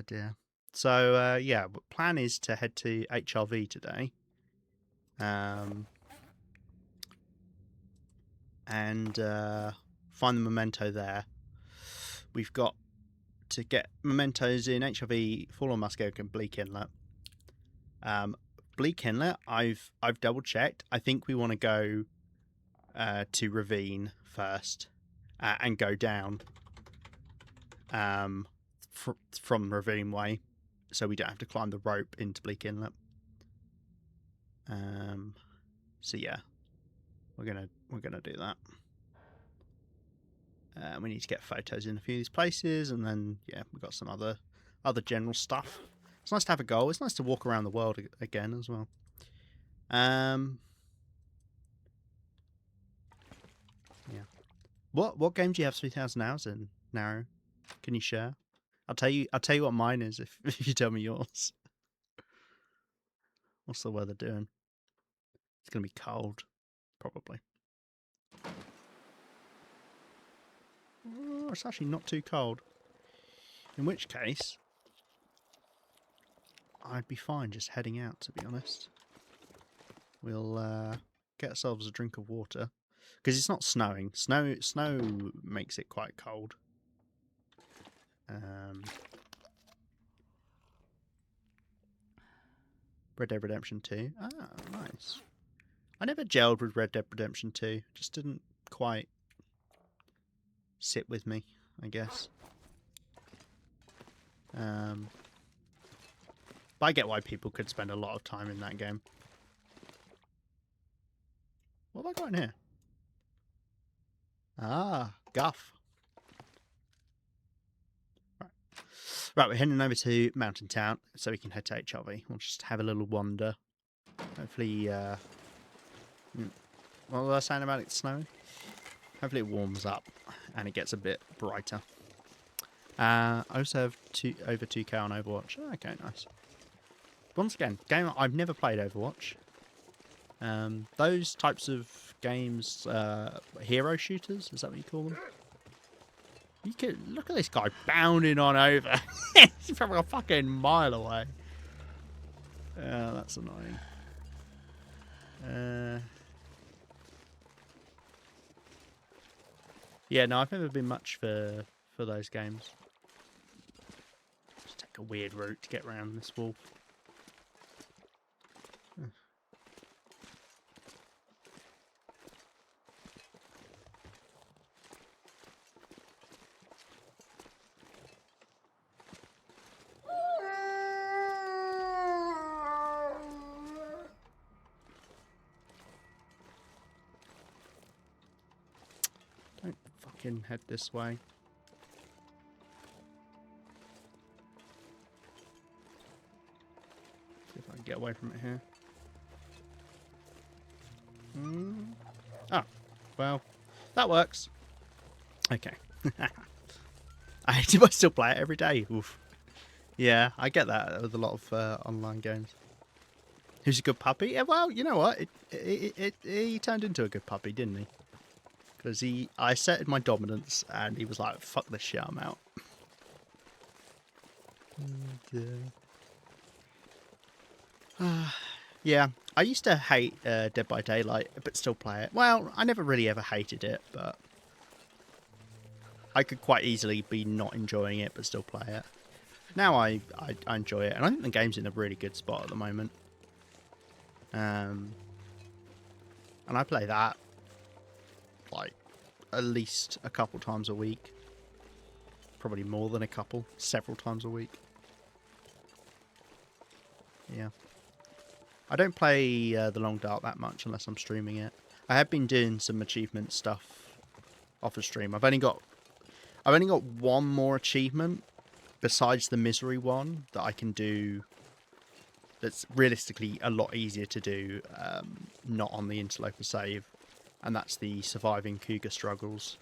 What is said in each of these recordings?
dear. So, yeah, plan is to head to HRV today. And find the memento there. We've got to get mementos in HRV, Fallen Muskeg, and Bleak Inlet. Bleak Inlet, I've double checked. I think we want to go to Ravine first and go down from Ravine Way, so we don't have to climb the rope into Bleak Inlet. So yeah, we're gonna do that. We need to get photos in a few of these places, and then yeah, we've got some other general stuff. It's nice to have a goal. It's nice to walk around the world again as well. Yeah. What game do you have 3,000 hours in, Narrow? Can you share? I'll tell you what mine is if you tell me yours. What's the weather doing? It's gonna be cold, probably. Oh, it's actually not too cold. In which case, I'd be fine just heading out, to be honest. We'll get ourselves a drink of water. Because it's not snowing. Snow makes it quite cold. Red Dead Redemption 2. Ah, nice. I never gelled with Red Dead Redemption 2. Just didn't quite sit with me, I guess. But I get why people could spend a lot of time in that game. What have I got in here? Ah, guff. Right, we're heading over to Mountain Town so we can head to HRV. We'll just have a little wander. Hopefully, what was I saying about it snowing? Hopefully it warms up and it gets a bit brighter. I also have over 2k on Overwatch. Okay, nice. Once again, game I've never played Overwatch. Those types of games, hero shooters, is that what you call them? You can look at this guy bounding on over. He's probably a fucking mile away. That's annoying. Yeah, no, I've never been much for those games. Just take a weird route to get around this wall. Don't fucking head this way. See if I can get away from it here. Oh, well, that works. Okay. Do I still play it every day? Oof. Yeah, I get that with a lot of online games. Who's a good puppy? Yeah, well, you know what? He turned into a good puppy, didn't he? Because I asserted my dominance, and he was like, "Fuck this shit, I'm out." Yeah, I used to hate Dead by Daylight, but still play it. Well, I never really ever hated it, but I could quite easily be not enjoying it, but still play it. Now I enjoy it, and I think the game's in a really good spot at the moment. And I play that like at least a couple times a week. Probably more than a couple, several times a week. Yeah. I don't play The Long Dark that much unless I'm streaming it. I have been doing some achievement stuff off of stream. I've only got one more achievement besides the misery one that I can do. That's realistically a lot easier to do, not on the Interloper save, and that's the surviving cougar struggles.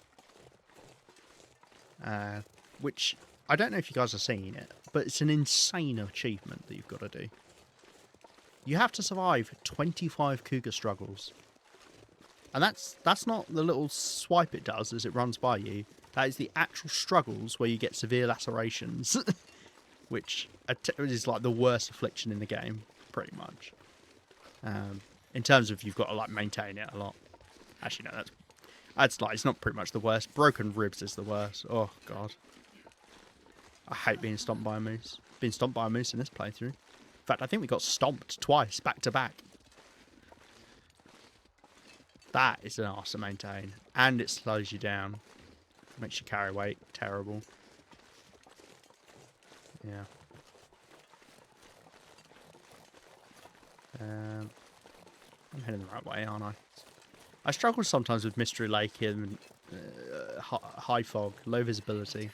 Which I don't know if you guys have seen it, but it's an insane achievement that you've got to do. You have to survive 25 cougar struggles. And that's not the little swipe it does as it runs by you. That is the actual struggles where you get severe lacerations. which is like the worst affliction in the game, pretty much. In terms of you've got to like maintain it a lot. Actually, no, that's like, it's not pretty much the worst. Broken ribs is the worst. Oh god, I hate being stomped by a moose. Been stomped by a moose in this playthrough. In fact, I think we got stomped twice back to back. That is an arse to maintain, and it slows you down. Makes you carry weight. Terrible. Yeah. I'm heading the right way, aren't I? I struggle sometimes with Mystery Lake and high fog, low visibility.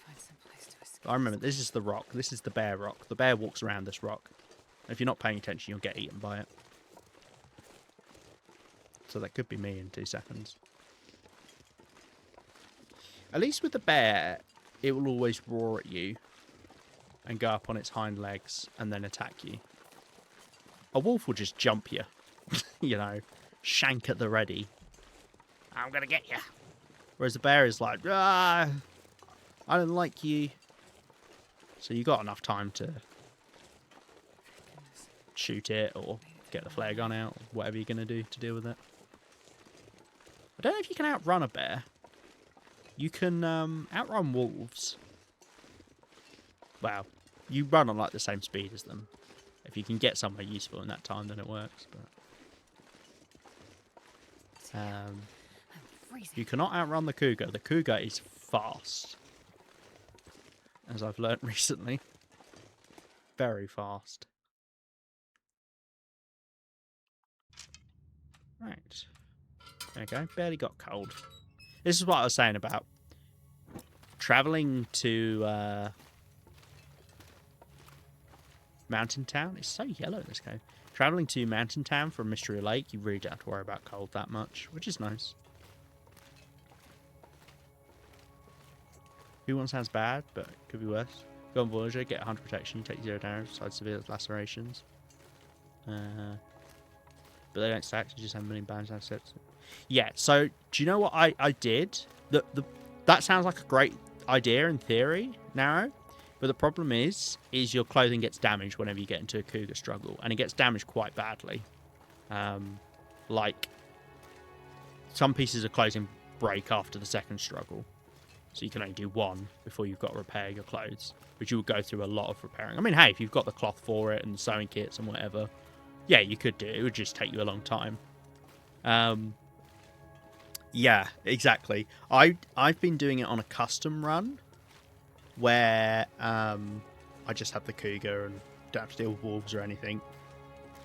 I remember this is the rock. This is the bear rock. The bear walks around this rock. If you're not paying attention, you'll get eaten by it. So that could be me in 2 seconds. At least with the bear, it will always roar at you and go up on its hind legs and then attack you. A wolf will just jump you, you know, shank at the ready. I'm gonna get you. Whereas the bear is like, ah, I don't like you. So you got enough time to shoot it or get the flare gun out, or whatever you're gonna do to deal with it. I don't know if you can outrun a bear. You can outrun wolves. Well, you run on like the same speed as them. If you can get somewhere useful in that time, then it works. But you cannot outrun the cougar. The cougar is fast, as I've learnt recently. Very fast. Right. There we go. Barely got cold. This is what I was saying about travelling to Mountain Town. It's so yellow in this game. Travelling to Mountain Town from Mystery Lake, you really don't have to worry about cold that much, which is nice. Who one sounds bad, but it could be worse. Go on Voyager, get 100 protection, you take 0 damage, besides severe lacerations. But they don't stack, so you just have a million bands and sets. Yeah, so do you know what I did? That sounds like a great idea in theory, Narrow. But the problem is your clothing gets damaged whenever you get into a cougar struggle. And it gets damaged quite badly. Like, some pieces of clothing break after the second struggle. So you can only do one before you've got to repair your clothes. But you will go through a lot of repairing. I mean, hey, if you've got the cloth for it and sewing kits and whatever, yeah, you could do it. It would just take you a long time. Yeah, exactly. I've been doing it on a custom run where I just have the cougar and don't have to deal with wolves or anything.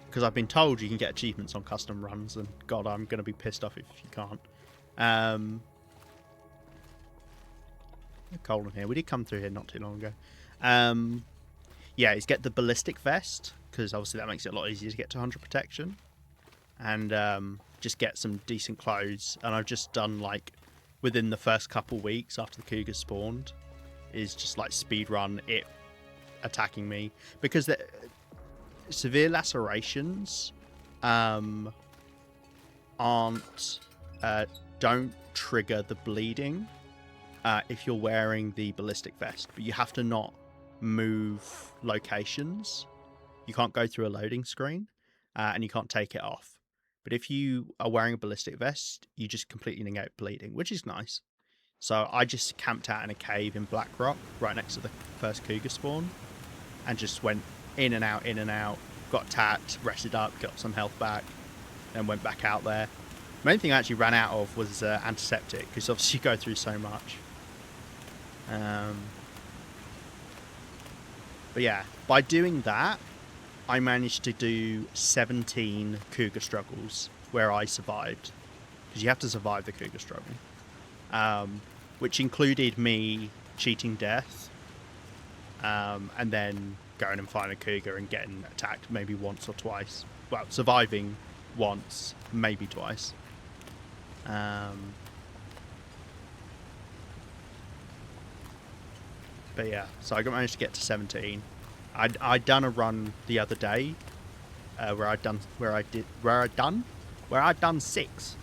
Because I've been told you can get achievements on custom runs, and God, I'm going to be pissed off if you can't. Cold in here. We did come through here not too long ago. Yeah, is get the ballistic vest, because obviously that makes it a lot easier to get to 100 protection. And just get some decent clothes. And I've just done, like, within the first couple weeks after the cougar spawned, is just, like, speed run it attacking me. Because the severe lacerations don't trigger the bleeding if you're wearing the ballistic vest. But you have to not move locations. You can't go through a loading screen, and you can't take it off. But if you are wearing a ballistic vest, you just completely negate bleeding, which is nice. So I just camped out in a cave in Blackrock, right next to the first cougar spawn, and just went in and out, got tapped, rested up, got some health back, then went back out there. The main thing I actually ran out of was antiseptic, because obviously you go through so much. But yeah, by doing that, I managed to do 17 cougar struggles where I survived. Because you have to survive the cougar struggle. Which included me cheating death. And then going and finding a cougar and getting attacked maybe once or twice. Well, surviving once, maybe twice. But yeah, so I managed to get to 17. I'd done a run the other day where I'd done 6.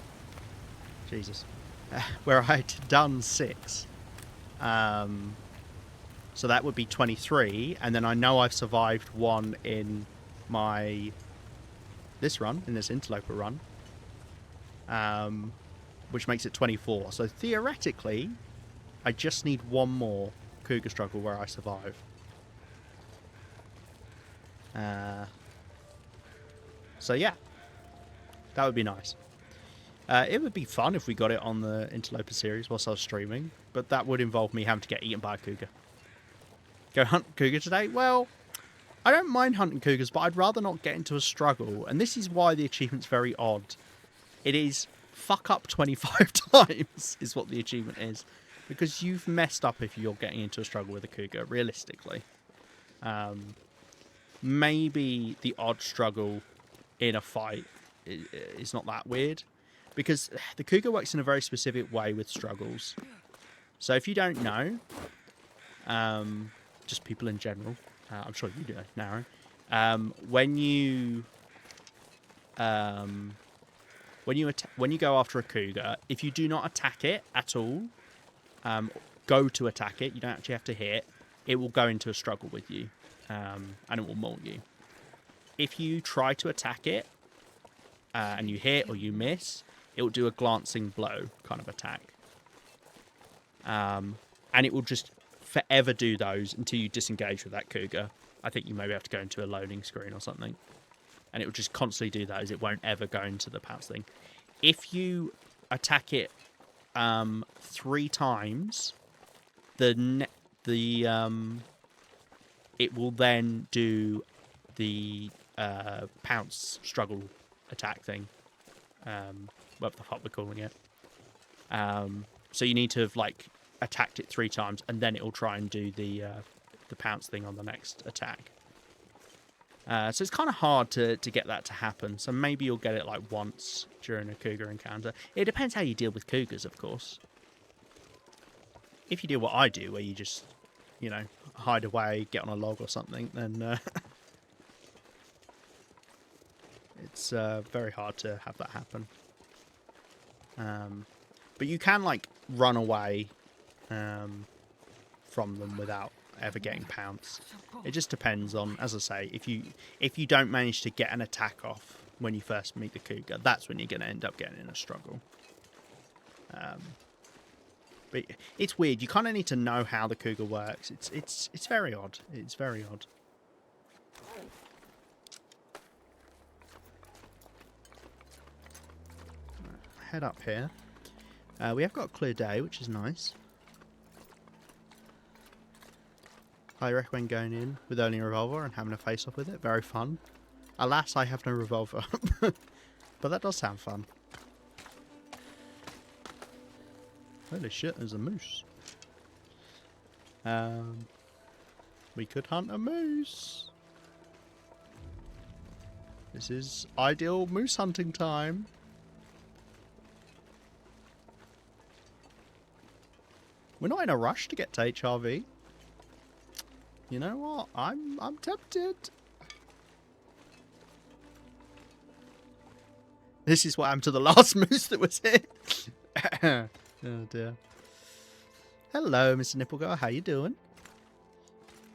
Jesus, where I'd done 6. So that would be 23, and then I know I've survived one in this run, in this Interloper run, which makes it 24. So theoretically, I just need one more cougar struggle where I survive. So yeah, that would be nice. It would be fun if we got it on the Interloper series whilst I was streaming, but that would involve me having to get eaten by a cougar. Go hunt cougar today? Well, I don't mind hunting cougars, but I'd rather not get into a struggle, and this is why the achievement's very odd. It is fuck up 25 times is what the achievement is, because you've messed up if you're getting into a struggle with a cougar, realistically. Maybe the odd struggle in a fight is not that weird, because the cougar works in a very specific way with struggles. So if you don't know, just people in general, I'm sure you do, Naro, when you go after a cougar, if you do not attack it at all, go to attack it, you don't actually have to hit, it will go into a struggle with you, and it will maul you. If you try to attack it, and you hit or you miss, it will do a glancing blow kind of attack. And it will just forever do those until you disengage with that cougar. I think you maybe have to go into a loading screen or something. And it will just constantly do those. It won't ever go into the pounce thing. If you attack it 3 times, it will then do the pounce struggle attack thing. What the fuck we're calling it. So you need to have like attacked it 3 times, and then it will try and do the pounce thing on the next attack. So it's kind of hard to get that to happen. So maybe you'll get it like once during a cougar encounter. It depends how you deal with cougars, of course. If you do what I do, where you just, you know, hide away, get on a log or something, then it's very hard to have that happen. But you can like run away from them without ever getting pounced. It just depends on, as I say, if you don't manage to get an attack off when you first meet the cougar, that's when you're going to end up getting in a struggle. But it's weird. You kind of need to know how the cougar works. It's very odd. It's very odd. Head up here. We have got a clear day, which is nice. I recommend going in with only a revolver and having a face-off with it. Very fun. Alas, I have no revolver. But that does sound fun. Holy shit, there's a moose. We could hunt a moose. This is ideal moose hunting time. We're not in a rush to get to HRV. You know what? I'm tempted. This is what happened to the last moose that was here. Oh dear. Hello, Mr. Nipplegirl. How you doing?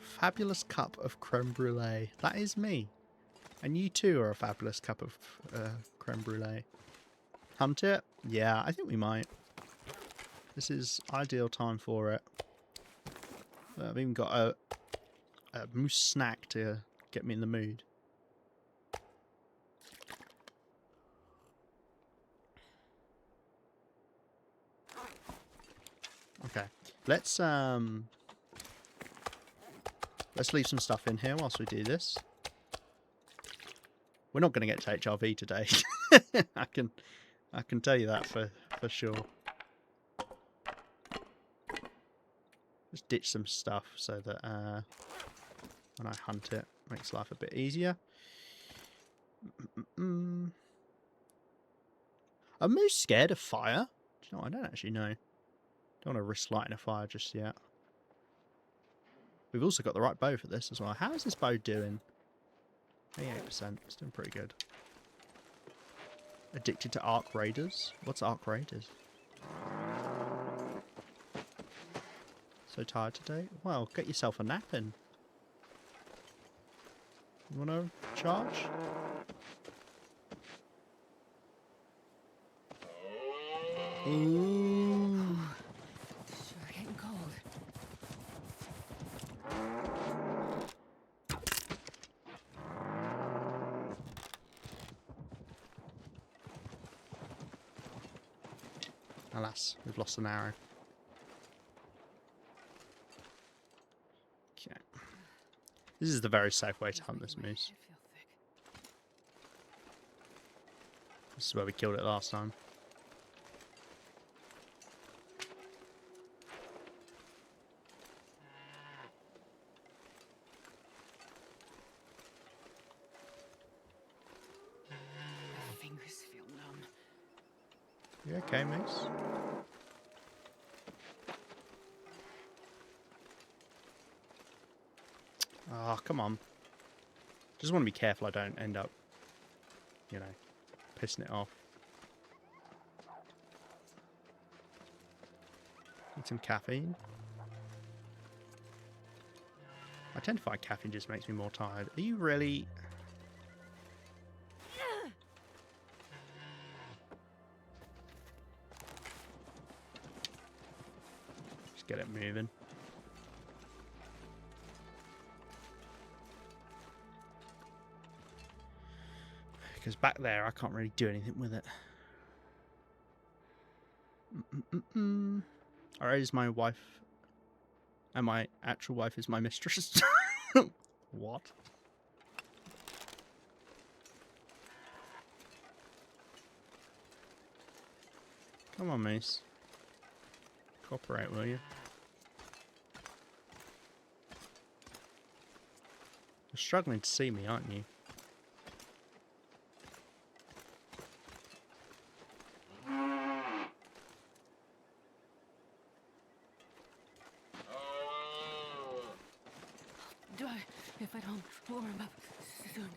Fabulous cup of creme brulee. That is me. And you too are a fabulous cup of creme brulee. Hunt it? Yeah, I think we might. This is ideal time for it. I've even got a moose snack to get me in the mood. Okay, let's leave some stuff in here whilst we do this. We're not going to get to HRV today. I can tell you that for sure. Just ditch some stuff so that when I hunt it, makes life a bit easier. Are moose scared of fire? Do you know, I don't actually know. Don't want to risk lighting a fire just yet. We've also got the right bow for this as well. How is this bow doing? 88%. It's doing pretty good. Addicted to Arc Raiders? What's Arc Raiders? So tired today? Well, get yourself a nap in. You want to charge? Ooh. Sure getting cold. Alas, we've lost an arrow. Okay. This is the very safe way to hunt this moose. This is where we killed it last time. My fingers feel numb. You okay, moose? Oh, come on. Just want to be careful I don't end up, you know, pissing it off. Need some caffeine. I tend to find caffeine just makes me more tired. Are you really... Just get it moving. Because back there I can't really do anything with it. Alright, is my wife... And my actual wife is my mistress. What? Come on, Moose. Cooperate, will you? You're struggling to see me, aren't you? Do I, if I don't warm up soon?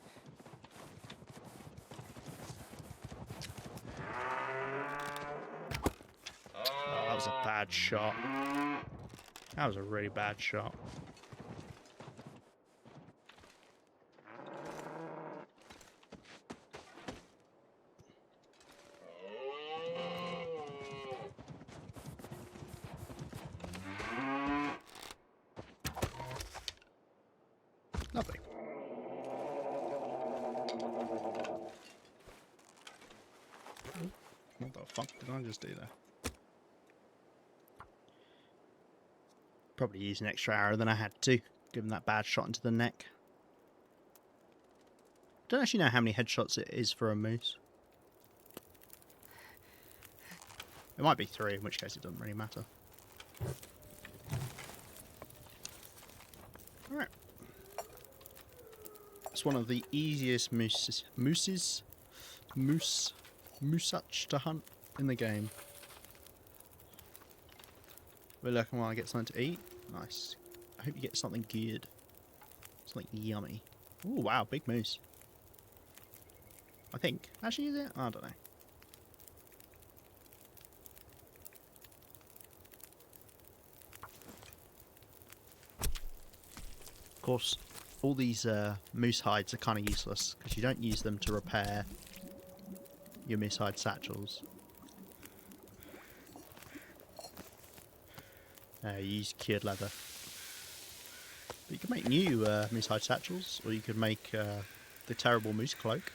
Oh, that was a bad shot. That was a really bad shot. Lovely. What the fuck did I just do there? Probably use an extra arrow than I had to, given that bad shot into the neck. Don't actually know how many headshots it is for a moose. It might be 3, in which case it doesn't really matter. Alright. It's one of the easiest mooseuch to hunt in the game. We're looking while I get something to eat. Nice. I hope you get something good. Something yummy. Oh wow, big moose. I think. Actually, is it? I don't know. Of course, all these moose hides are kind of useless because you don't use them to repair your moose hide satchels. You use cured leather. But you can make new moose hide satchels, or you could make the terrible moose cloak.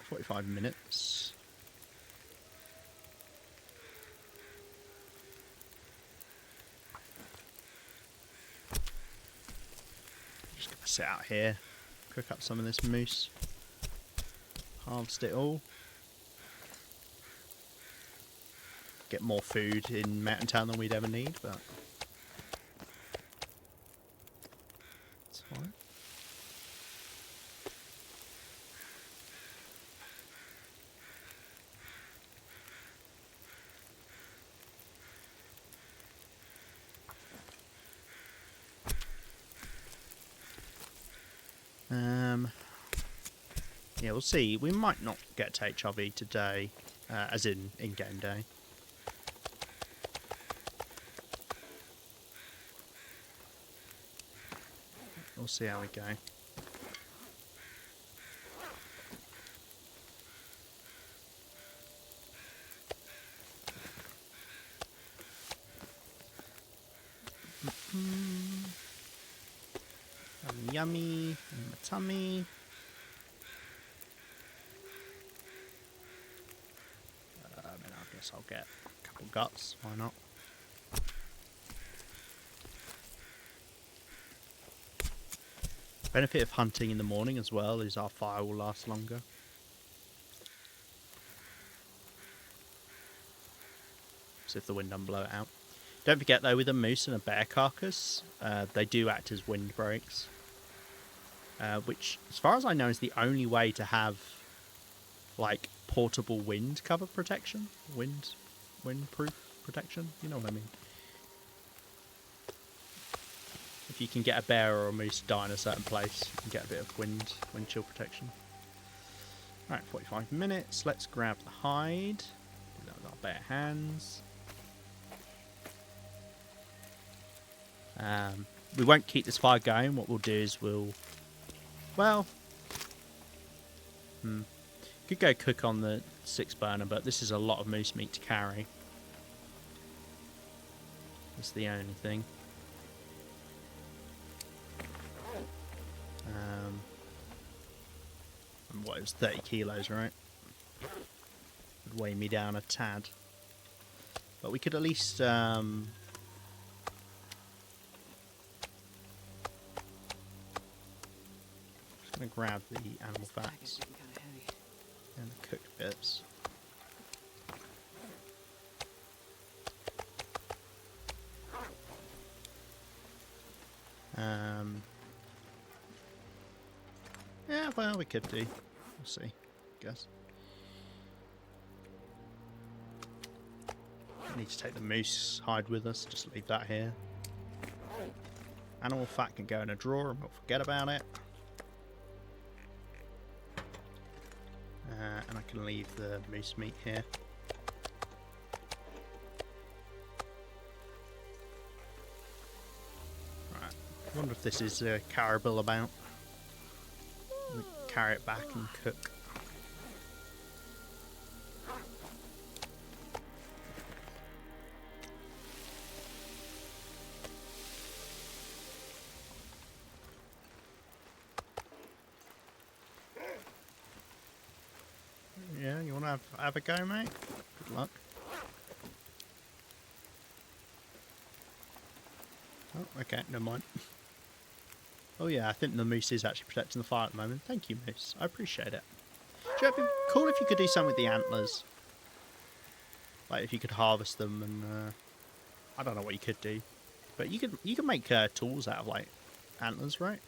45 minutes. Just gonna sit out here, cook up some of this moose, harvest it all. Get more food in Mountain Town than we'd ever need, but it's fine. Yeah, we'll see. We might not get to HRV today, as in game day. We'll see how we go. Yummy in my tummy. I guess I'll get a couple guts. Why not? Benefit of hunting in the morning as well is our fire will last longer. So if the wind doesn't blow it out. Don't forget though, with a moose and a bear carcass, they do act as windbreaks. Which, as far as I know, is the only way to have like portable wind cover protection. Windproof protection, you know what I mean. If you can get a bear or a moose to die in a certain place, you can get a bit of wind chill protection. Alright, 45 minutes. Let's grab the hide. Do that with our bare hands. We won't keep this fire going. What we'll do is could go cook on the 6 burner, but this is a lot of moose meat to carry. That's the only thing. And what, it was 30 kilos, right? Would weigh me down a tad. But we could at least just gonna grab the animal fats and the cooked bits. Yeah, well, we could do. We'll see, I guess. Need to take the moose hide with us, just leave that here. Animal fat can go in a drawer and we'll forget about it. And I can leave the moose meat here. Right, I wonder if this is carryable about. Carry it back and cook. Yeah, you want to have a go, mate? Good luck. Oh, okay, never mind. Oh yeah, I think the moose is actually protecting the fire at the moment. Thank you, moose. I appreciate it. It'd be cool if you could do something with the antlers. Like if you could harvest them and I don't know what you could do, but you could make tools out of like antlers, right?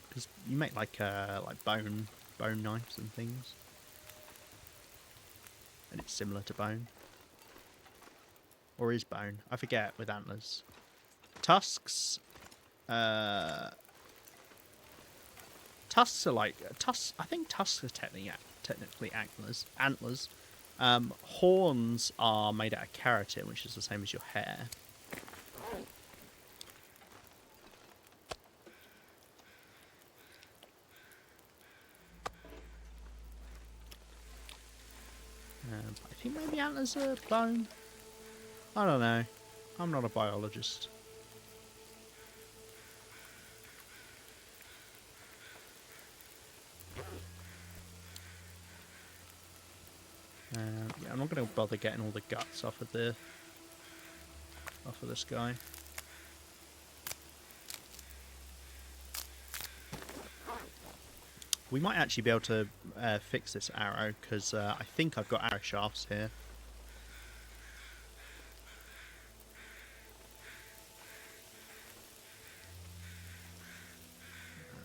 Because you make like bone knives and things, and it's similar to bone, or is bone? I forget with antlers. Tusks. Tusks are like tusks. I think tusks are technically antlers. Horns are made out of keratin, which is the same as your hair. I think maybe antlers are bone. I don't know. I'm not a biologist. Yeah, I'm not going to bother getting all the guts off of this guy. We might actually be able to fix this arrow, because I think I've got arrow shafts here.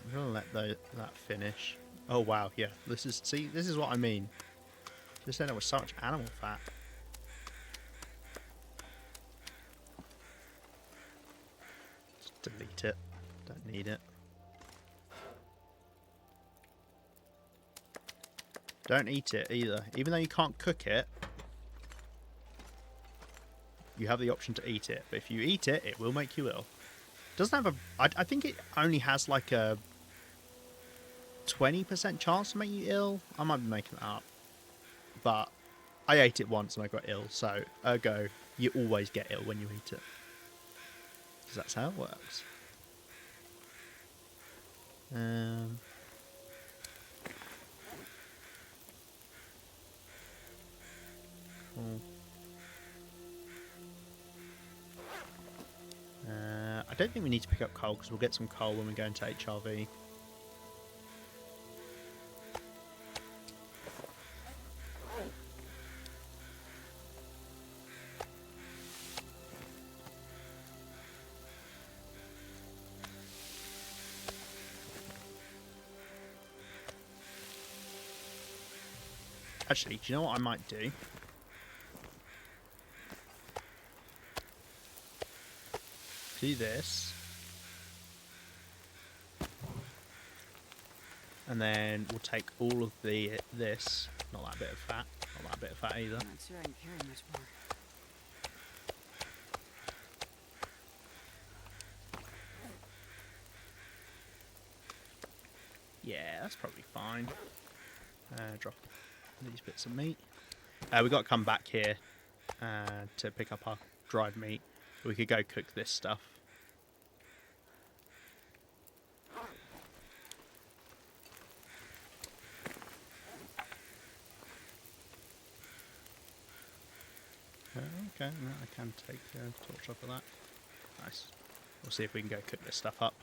I'm going to let that finish. Oh wow, yeah. This is what I mean. Just end up with so much animal fat. Just delete it. Don't need it. Don't eat it either. Even though you can't cook it, you have the option to eat it. But if you eat it, it will make you ill. Doesn't have a... I think it only has like a 20% chance to make you ill. I might be making that up. But I ate it once and I got ill, so ergo, you always get ill when you eat it. Because that's how it works. Cool. I don't think we need to pick up coal because we'll get some coal when we go into HRV. Actually, do you know what I might do? Do this. And then we'll take all of this. Not that bit of fat. Not that bit of fat either. I'm not sure I can carry much more. Yeah, that's probably fine. Drop these bits of meat. We've got to come back here to pick up our dried meat. We could go cook this stuff. Okay, no, I can take a torch off of that. Nice. We'll see if we can go cook this stuff up.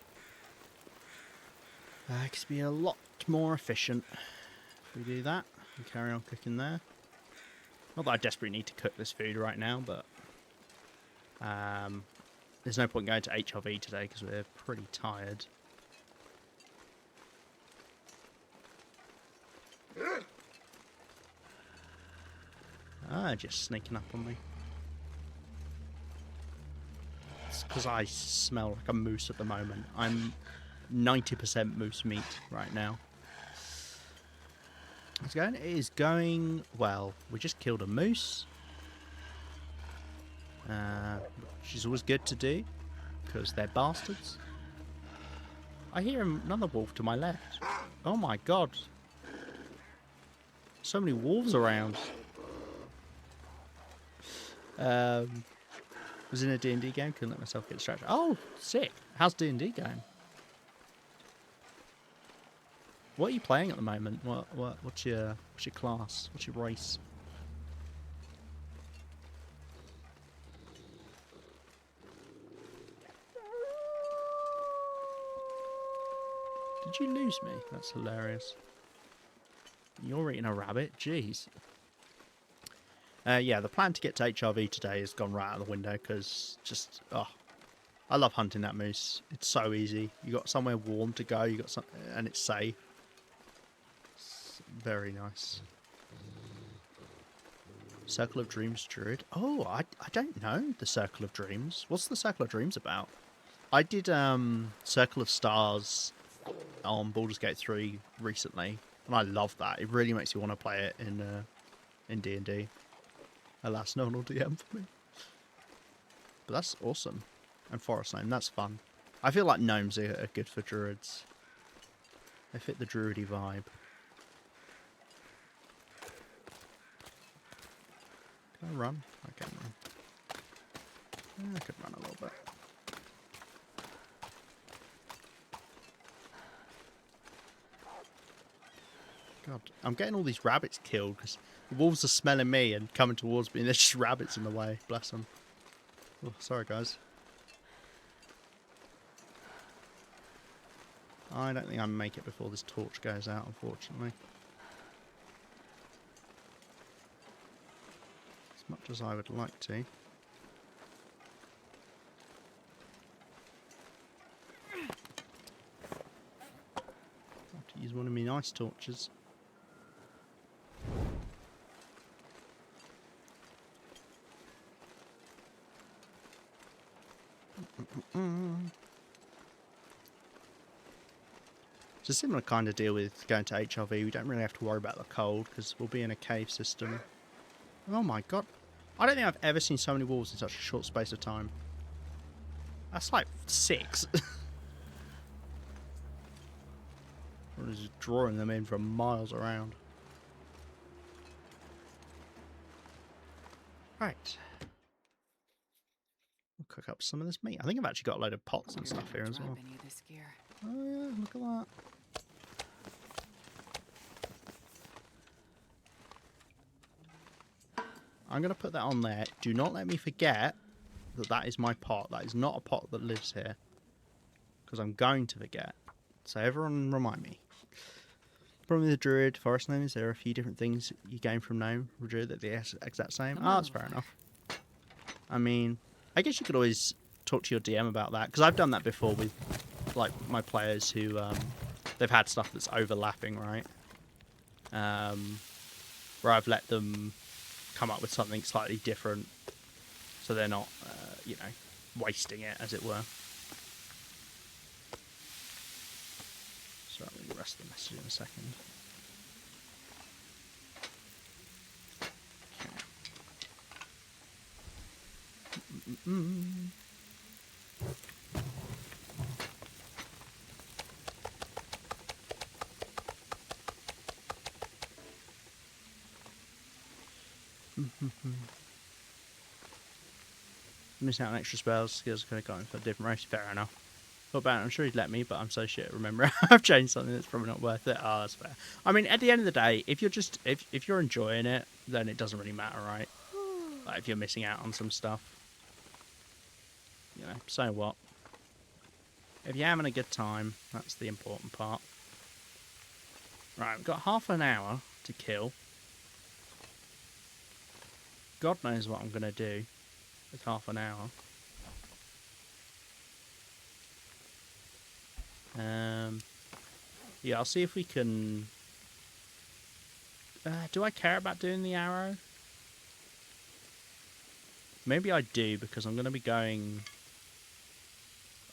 It could be a lot more efficient if we do that and carry on cooking there. Not that I desperately need to cook this food right now, but there's no point going to HRV today because we're pretty tired. Just sneaking up on me. It's because I smell like a moose at the moment. I'm 90% moose meat right now. It's going. It is going well. We just killed a moose, which is always good to do because they're bastards. I hear another wolf to my left. Oh my god! So many wolves around. Was in a D&D game. Couldn't let myself get distracted. Oh, sick! How's D&D going? What are you playing at the moment? What's your class? What's your race? Did you lose me? That's hilarious. You're eating a rabbit? Jeez. Yeah, the plan to get to HRV today has gone right out of the window because just, oh, I love hunting that moose. It's so easy. You got somewhere warm to go. You got some, and it's safe. It's very nice. Circle of Dreams Druid. Oh, I don't know the Circle of Dreams. What's the Circle of Dreams about? I did Circle of Stars on Baldur's Gate 3 recently, and I love that. It really makes you want to play it in D&D. Alas, no one will DM for me. But that's awesome. And Forest Gnome, that's fun. I feel like gnomes are good for druids. They fit the druidy vibe. Can I run? I can run. I could run a little bit. God, I'm getting all these rabbits killed because the wolves are smelling me and coming towards me and there's just rabbits in the way. Bless them. Oh, sorry, guys. I don't think I can make it before this torch goes out, unfortunately. As much as I would like to. I have to use one of my nice torches. It's a similar kind of deal with going to HRV. We don't really have to worry about the cold because we'll be in a cave system. Oh my god. I don't think I've ever seen so many wolves in such a short space of time. That's like 6. I'm just drawing them in from miles around. Right. We'll cook up some of this meat. I think I've actually got a load of pots and stuff here as well. Any of this gear. Oh yeah, look at that. I'm going to put that on there. Do not let me forget that that is my pot. That is not a pot that lives here. Because I'm going to forget. So everyone remind me. Problem with the Druid forest names, there are a few different things you gain from gnome or Druid that are the exact same. Oh, that's fair enough. I mean, I guess you could always talk to your DM about that. Because I've done that before with like my players who they've had stuff that's overlapping, right? Where I've let them come up with something slightly different, so they're not, you know, wasting it, as it were. So I'll read the rest of the message in a second. Okay. Missing out on extra spells, skills could have gotten for a different race. Fair enough. Thought about it, I'm sure he'd let me, but I'm so shit. Remember, I've changed something that's probably not worth it. Oh, that's fair. I mean, at the end of the day, if you're just if you're enjoying it, then it doesn't really matter, right? Like if you're missing out on some stuff, you know, so what? If you're having a good time, that's the important part. Right, we've got half an hour to kill. God knows what I'm gonna do with half an hour. Yeah, I'll see if we can... do I care about doing the arrow? Maybe I do, because I'm going to be going...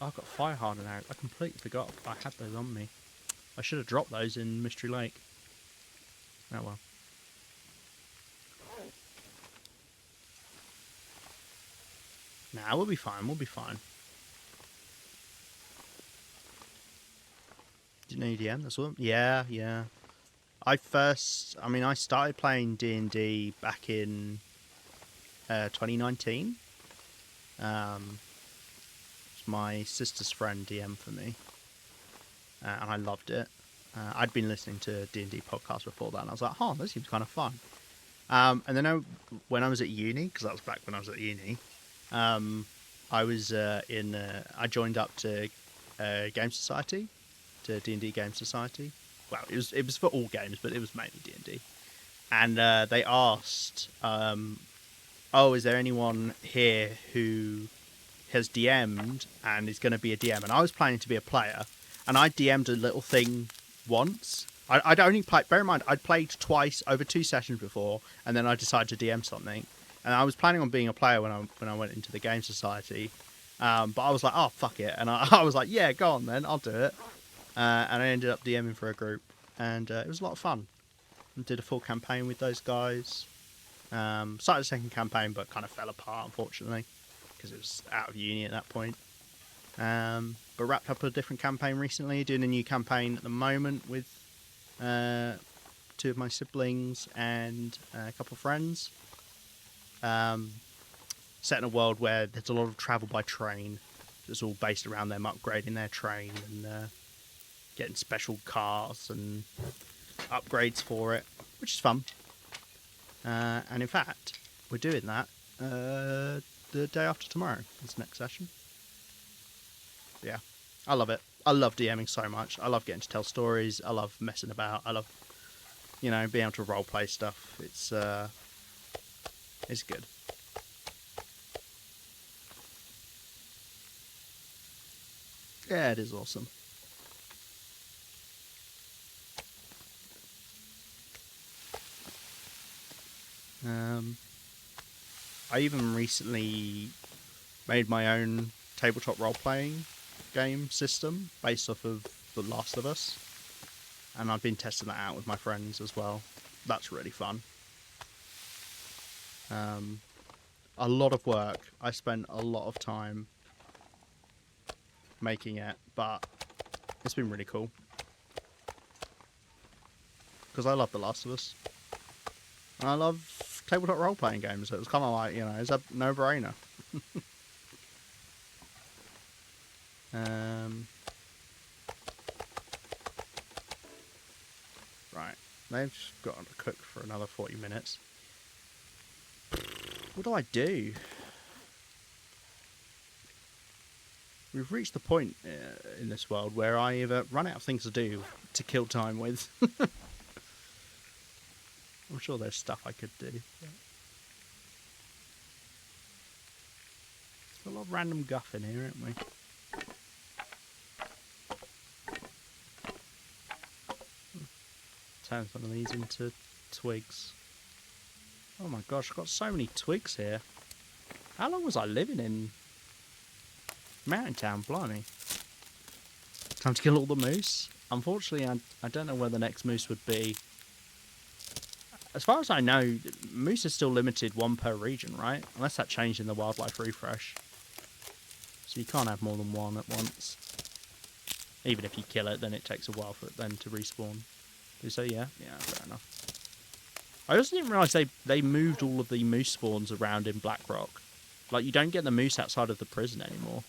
Oh, I've got fire hardened arrows. I completely forgot I had those on me. I should have dropped those in Mystery Lake. Oh well. Nah, we'll be fine, we'll be fine. Did you know EDM? That's all? Yeah, yeah. I started playing D&D back in 2019. It's my sister's friend DM for me, and I loved it. I'd been listening to D&D podcasts before that, and I was like, "Oh, this seems kind of fun." And then when I was at uni, because that was back when I was at uni, I was I joined up to Game Society, to D&D Game Society. Well, it was for all games, but it was mainly D&D. And they asked, "Oh, is there anyone here who has DM'd and is going to be a DM?" And I was planning to be a player, and I DM'd a little thing once. I'd only played. Bear in mind, I'd played twice over 2 sessions before, and then I decided to DM something. And I was planning on being a player when I went into the Game Society, but I was like, "Oh, fuck it," and I was like, "Yeah, go on then, I'll do it." And I ended up DMing for a group, and it was a lot of fun. I did a full campaign with those guys. Started a second campaign, but kind of fell apart, unfortunately, because it was out of uni at that point. But wrapped up a different campaign recently, doing a new campaign at the moment with 2 of my siblings and a couple of friends. Set in a world where there's a lot of travel by train. It's all based around them upgrading their train and getting special cars and upgrades for it, which is fun. And in fact, we're doing that the day after tomorrow, this next session. Yeah, I love it. I love DMing so much. I love getting to tell stories. I love messing about. I love, being able to roleplay stuff. It's good. Yeah, it is awesome. I even recently made my own tabletop role-playing game system based off of The Last of Us, and I've been testing that out with my friends as well. That's really fun. A lot of work. I spent a lot of time making it, but it's been really cool. Because I love The Last of Us. And I love tabletop role-playing games, so it was kind of like, you know, it's a no-brainer. Right, they've got to cook for another 40 minutes. What do I do? We've reached the point in this world where I either run out of things to do to kill time with. I'm sure there's stuff I could do. There's a lot of random guff in here, aren't we? Turn some of these into twigs. Oh my gosh, I've got so many twigs here. How long was I living in Mountain Town? Blimey. Time to kill all the moose. Unfortunately, I don't know where the next moose would be. As far as I know, moose is still limited one per region, right? Unless that changed in the wildlife refresh. So you can't have more than one at once. Even if you kill it, then it takes a while for it then to respawn. So yeah, fair enough. I also didn't realise they moved all of the moose spawns around in Blackrock. Like, you don't get the moose outside of the prison anymore.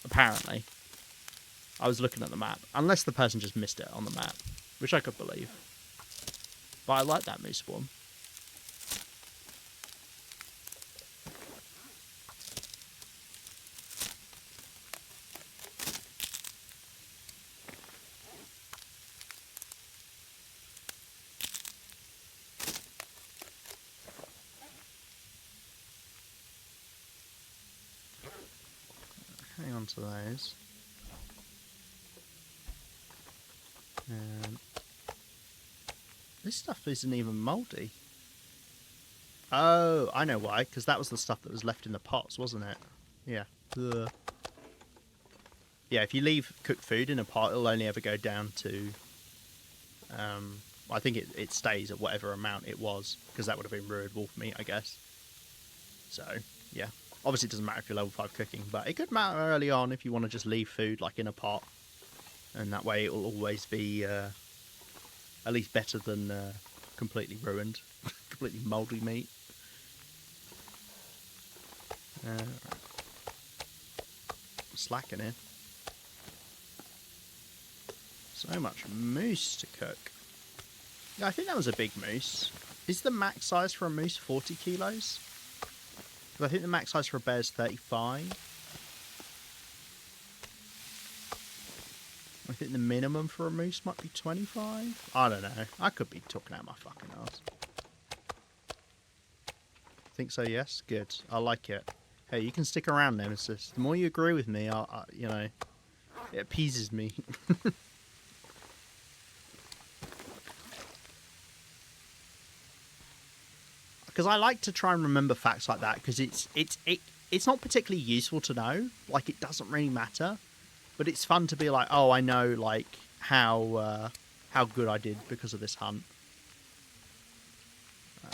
Apparently. I was looking at the map. Unless the person just missed it on the map. Which I could believe. But I like that moose spawn. Hang on to those. This stuff isn't even mouldy. Oh, I know why. Because that was the stuff that was left in the pots, wasn't it? Yeah. Ugh. Yeah, if you leave cooked food in a pot, it'll only ever go down to... I think it stays at whatever amount it was. Because that would have been ruined wolf meat, I guess. So, yeah. Obviously, it doesn't matter if you're level 5 cooking. But it could matter early on if you want to just leave food like in a pot. And that way it will always be... at least better than completely ruined, completely mouldy meat. Slacking here. So much moose to cook. Yeah, I think that was a big moose. Is the max size for a moose 40 kilos? Because I think the max size for a bear is 35. I think the minimum for a moose might be 25. I don't know. I could be talking out my fucking ass. Think so, yes? Good. I like it. Hey, you can stick around, Nemesis. The more you agree with me, you know, it appeases me. Because I like to try and remember facts like that, because it's not particularly useful to know. Like, it doesn't really matter. But it's fun to be like, oh, I know, like, how good I did because of this hunt.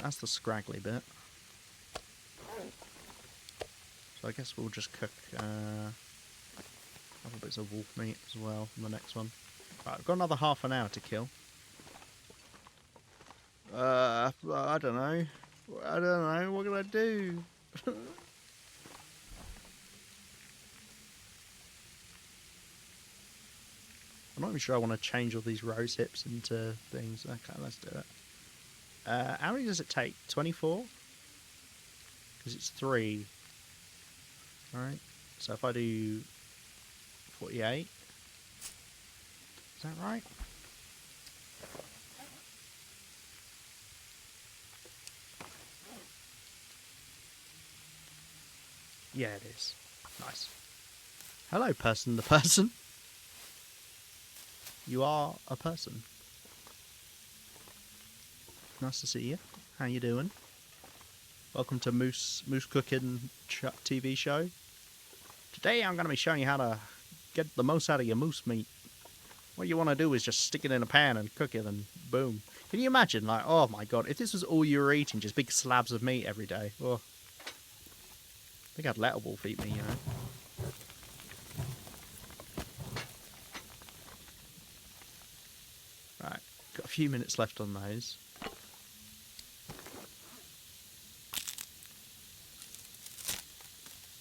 That's the scraggly bit. So I guess we'll just cook other bits of wolf meat as well from the next one. Right, I've got another half an hour to kill. I don't know. I don't know. What can I do? I'm not even sure I want to change all these rose hips into things. Okay, let's do it. How many does it take? 24? Because it's 3. Alright. So if I do 48. Is that right? Yeah, it is. Nice. Hello, person the person. You are a person. Nice to see you. How you doing? Welcome to Moose Cooking TV show. Today I'm going to be showing you how to get the most out of your moose meat. What you want to do is just stick it in a pan and cook it and boom. Can you imagine, like, oh my god, if this was all you were eating, just big slabs of meat every day. Oh. I think I'd let a wolf eat me, you know. a few minutes left on those.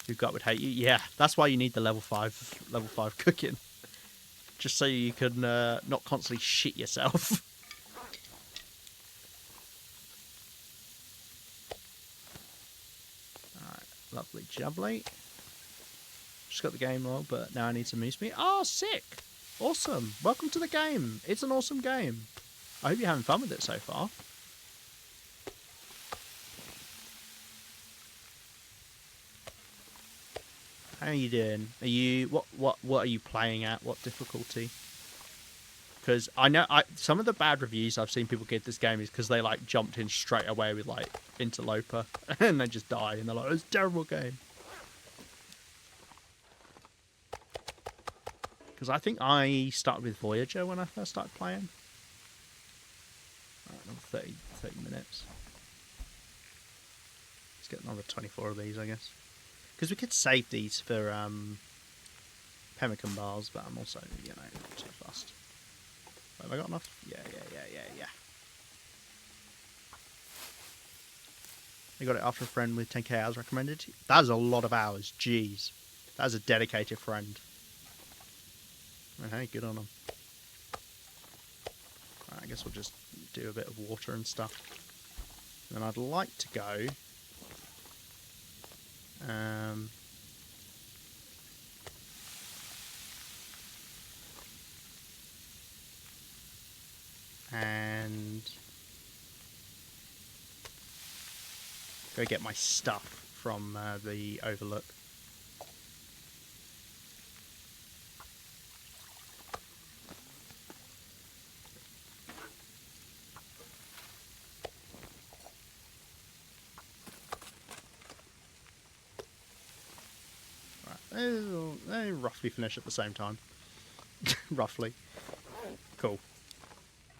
Who gut would hate you? Yeah, that's why you need the level 5 cooking. Just so you can not constantly shit yourself. Alright, lovely jubbly. Just got the game log, but now I need some moose meat. Oh, sick! Awesome! Welcome to the game! It's an awesome game. I hope you're having fun with it so far. How are you doing? Are you what are you playing at? What difficulty? Because I know some of the bad reviews I've seen people give this game is because they like jumped in straight away with like Interloper and they just die and they're like, it's a terrible game. Because I think I started with Voyager when I first started playing. Right, another 30 minutes. Let's get another 24 of these, I guess. Because we could save these for pemmican bars, but I'm also, you know, not too fussed. Have I got enough? Yeah. I got it after a friend with 10k hours recommended. That is a lot of hours. Jeez. That is a dedicated friend. Hey, good on them. Right, I guess we'll just do a bit of water and stuff. And I'd like to go... and go get my stuff from the Overlook. They roughly finish at the same time. Roughly. Cool.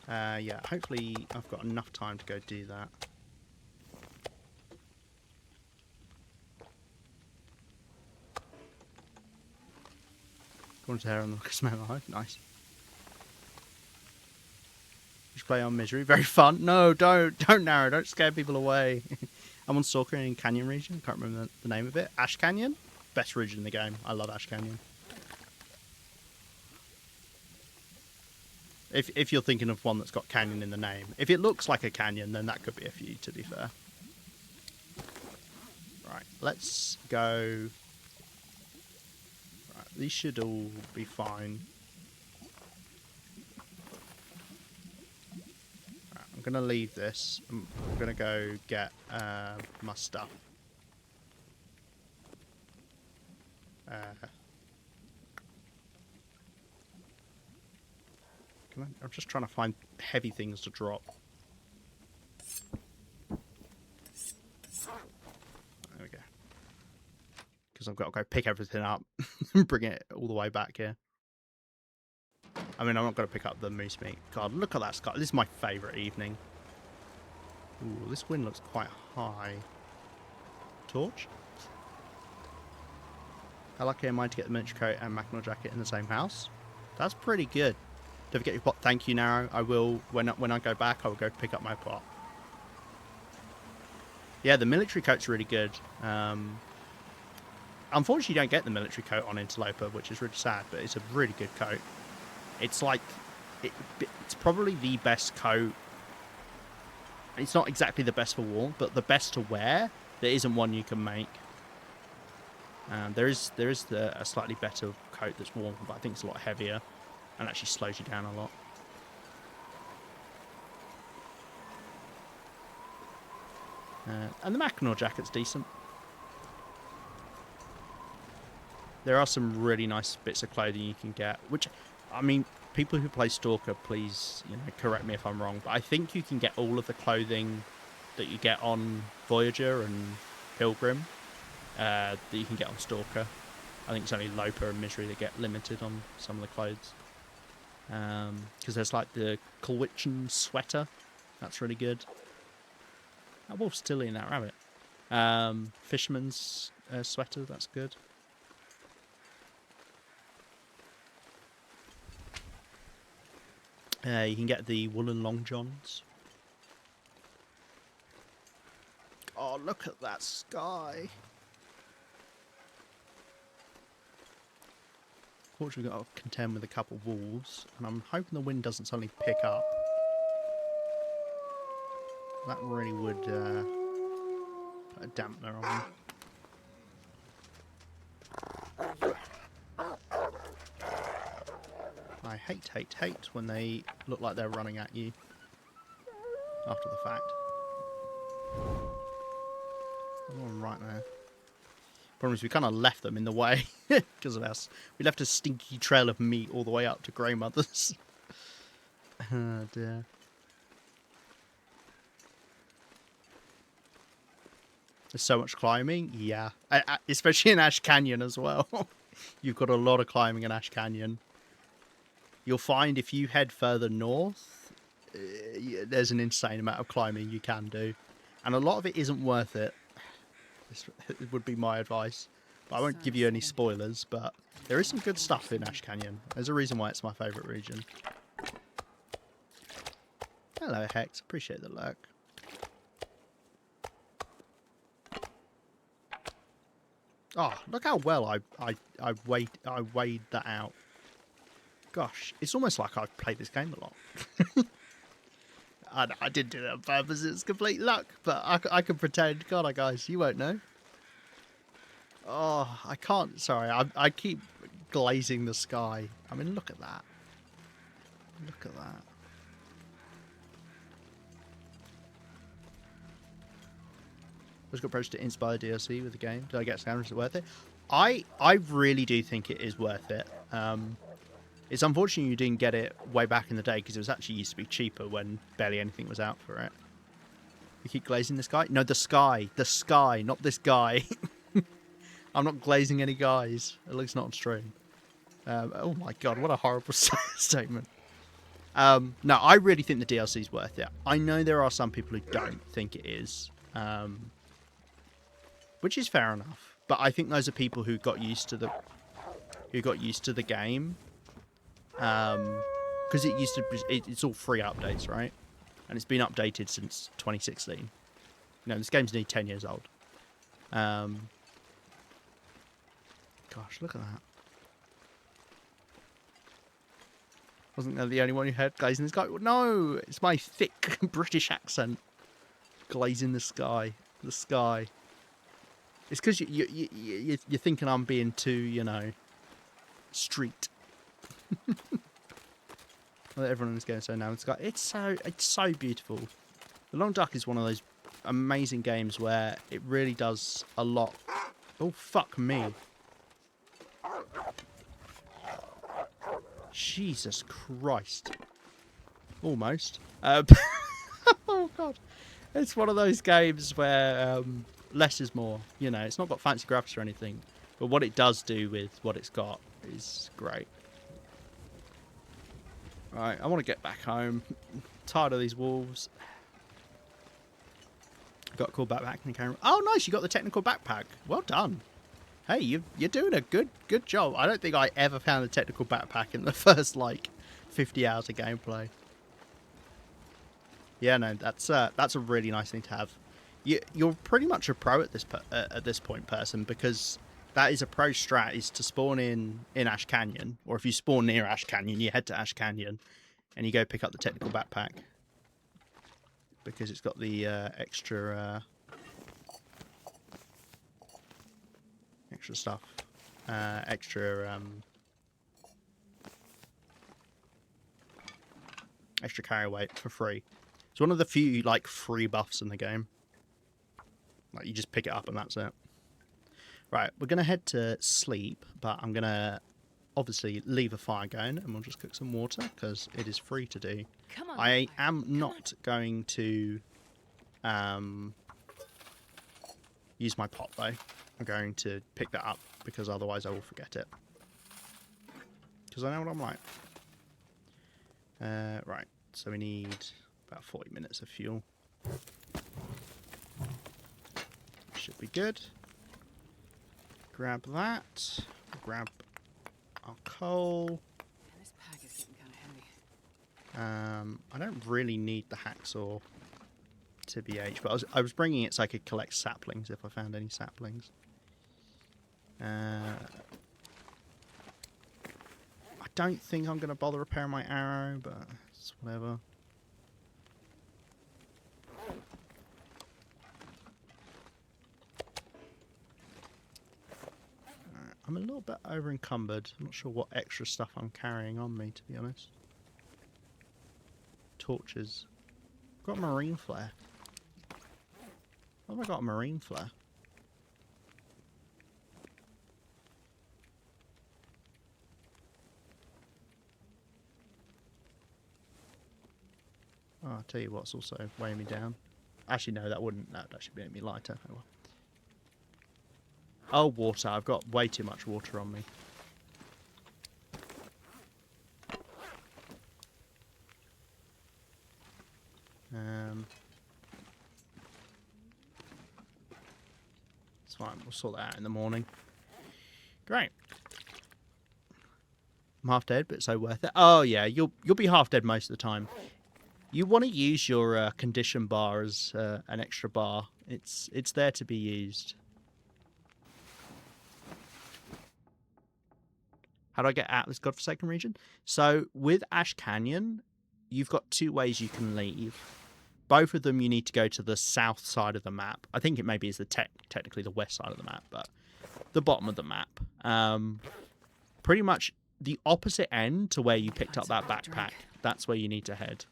Yeah, hopefully I've got enough time to go do that. Corn's hair on the smell alive. Nice. You should play on Misery. Very fun. No, don't narrow. Don't scare people away. I'm on Stalker in Canyon region. Can't remember the name of it. Ash Canyon? Best region in the game. I love Ash Canyon. If you're thinking of one that's got canyon in the name. If it looks like a canyon, then that could be a few, to be fair. Right, let's go... Right, these should all be fine. Right, I'm going to leave this. I'm going to go get my stuff. I'm just trying to find heavy things to drop. There we go. Because I've got to go pick everything up and bring it all the way back here. I mean, I'm not going to pick up the moose meat. God, look at that sky. This is my favourite evening. Ooh, this wind looks quite high. Torch? How lucky am I to get the miniature coat and Mackinac jacket in the same house? That's pretty good. Don't forget your pot. Thank you, Narrow. I will, when I go back, I will go pick up my pot. Yeah, the military coat's really good. Unfortunately, you don't get the military coat on Interloper, which is really sad, but it's a really good coat. It's like, it's probably the best coat. It's not exactly the best for war, but the best to wear. There isn't one you can make. There is a slightly better coat that's warm, but I think it's a lot heavier and actually slows you down a lot. And the Mackinac jacket's decent. There are some really nice bits of clothing you can get, which, I mean, people who play Stalker, please, correct me if I'm wrong, but I think you can get all of the clothing that you get on Voyager and Pilgrim that you can get on Stalker. I think it's only Loper and Misery that get limited on some of the clothes. Because there's like the Kulwichan sweater. That's really good. That wolf's still in that rabbit. Fisherman's sweater. That's good. You can get the woolen long johns. Oh, look at that sky. Fortunately, we've got to contend with a couple of wolves, and I'm hoping the wind doesn't suddenly pick up. That really would put a dampener on me. I hate when they look like they're running at you after the fact. One right there. Problem is we kind of left them in the way because of us. We left a stinky trail of meat all the way up to Grey Mother's. Oh dear. There's so much climbing, yeah. Especially in Ash Canyon as well. You've got a lot of climbing in Ash Canyon. You'll find if you head further north, there's an insane amount of climbing you can do. And a lot of it isn't worth it. This would be my advice. But I won't give you any spoilers, but there is some good stuff in Ash Canyon. There's a reason why it's my favourite region. Hello, Hex. Appreciate the lurk. Oh, look how well I weighed that out. Gosh, it's almost like I've played this game a lot. I didn't do it on purpose, it's complete luck, but I can pretend. God, guys, you won't know. Oh, I can't, sorry, I keep glazing the sky. I mean, look at that. Look at that. I just got approached to Inspire DLC with the game. Did I get scammed? Is it worth it? I really do think it is worth it. It's unfortunate you didn't get it way back in the day because it was actually used to be cheaper when barely anything was out for it. You keep glazing this guy? No, the sky. The sky, not this guy. I'm not glazing any guys. At least not on stream. Oh my god, what a horrible statement. No, I really think the DLC is worth it. I know there are some people who don't think it is. Which is fair enough. But I think those are people who got used to the game. Because it used to be, it's all free updates, right? And it's been updated since 2016. You know, this game's nearly 10 years old. Gosh, look at that. Wasn't there the only one who had glazing the sky? No, it's my thick British accent. Glazing the sky. The sky. It's because you're thinking I'm being too, you know, street. Well, everyone is going to say now in the sky. It's so beautiful. The Long Duck is one of those amazing games where it really does a lot. Oh, fuck me. Jesus Christ. Almost. Oh, God. It's one of those games where less is more. You know, it's not got fancy graphics or anything. But what it does do with what it's got is great. Right, I want to get back home. I'm tired of these wolves. Got a cool backpack in the camera. Oh, nice! You got the technical backpack. Well done. Hey, you're doing a good job. I don't think I ever found a technical backpack in the first like 50 hours of gameplay. Yeah, no, that's a really nice thing to have. You're pretty much a pro at this point, person, because that is a pro strat, is to spawn in Ash Canyon, or if you spawn near Ash Canyon, you head to Ash Canyon, and you go pick up the technical backpack. Because it's got the extra stuff. Extra carry weight for free. It's one of the few, like, free buffs in the game. Like, you just pick it up and that's it. Right, we're going to head to sleep, but I'm going to obviously leave a fire going and we'll just cook some water because it is free to do. Come on, I am not going to use my pot though. I'm going to pick that up because otherwise I will forget it. Because I know what I'm like. Right, so we need about 40 minutes of fuel. Should be good. Grab that. Grab our coal. Man, this pack is getting kind of heavy. I don't really need the hacksaw to BH, but I was bringing it so I could collect saplings if I found any saplings. I don't think I'm going to bother repairing my arrow, but it's whatever. I'm a little bit over encumbered. I'm not sure what extra stuff I'm carrying on me, to be honest. Torches. Got a marine flare. What have I got? A marine flare? Oh, I'll tell you what's also weighing me down. Actually, no, that wouldn't. That would actually make me lighter. Oh, well. Oh, water. I've got way too much water on me. It's fine. We'll sort that out in the morning. Great. I'm half dead, but so worth it. Oh yeah, you'll be half dead most of the time. You want to use your condition bar as an extra bar. It's there to be used. How do I get out of this godforsaken region? So with Ash Canyon, you've got two ways you can leave. Both of them you need to go to the south side of the map. I think it maybe is the technically the west side of the map, but the bottom of the map. Pretty much the opposite end to where you picked up that backpack. That's where you need to head.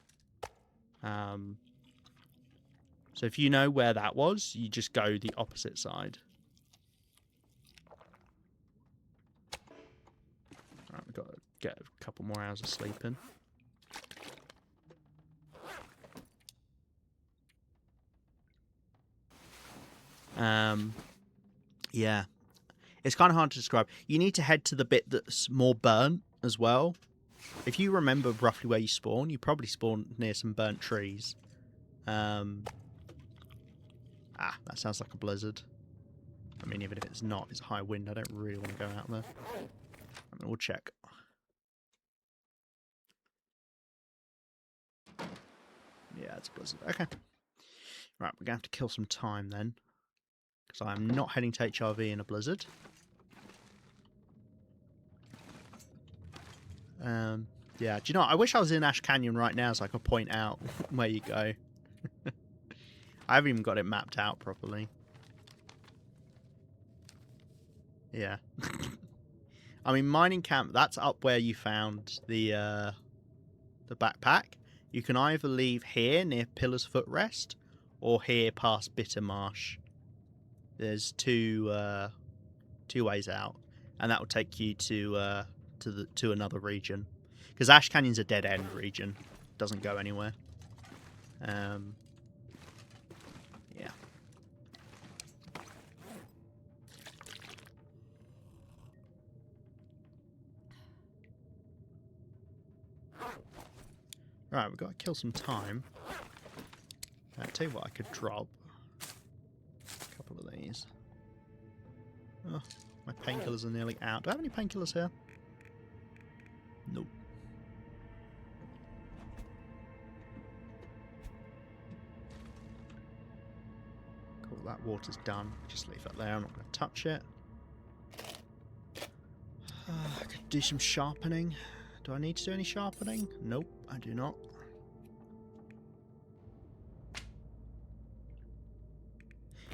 So if you know where that was, you just go the opposite side. Right, we've got to get a couple more hours of sleep in. Yeah. It's kind of hard to describe. You need to head to the bit that's more burnt as well. If you remember roughly where you spawn, you probably spawn near some burnt trees. That sounds like a blizzard. I mean, even if it's not, it's a high wind. I don't really want to go out there. I mean, we'll check. Yeah, it's a blizzard. Okay. Right, we're going to have to kill some time then. Because I'm not heading to HRV in a blizzard. Yeah, do you know what? I wish I was in Ash Canyon right now so I could point out where you go. I haven't even got it mapped out properly. Yeah. I mean, mining camp, that's up where you found the backpack. You can either leave here near Pillar's Footrest or here past Bitter Marsh. There's two ways out, and that will take you to another region. Because Ash Canyon's a dead end region, doesn't go anywhere. Yeah. Right, we've got to kill some time. I'll tell you what I could drop. A couple of these. Oh, my painkillers are nearly out. Do I have any painkillers here? Nope. Cool, that water's done. Just leave that there, I'm not going to touch it. I could do some sharpening. Do I need to do any sharpening? Nope, I do not.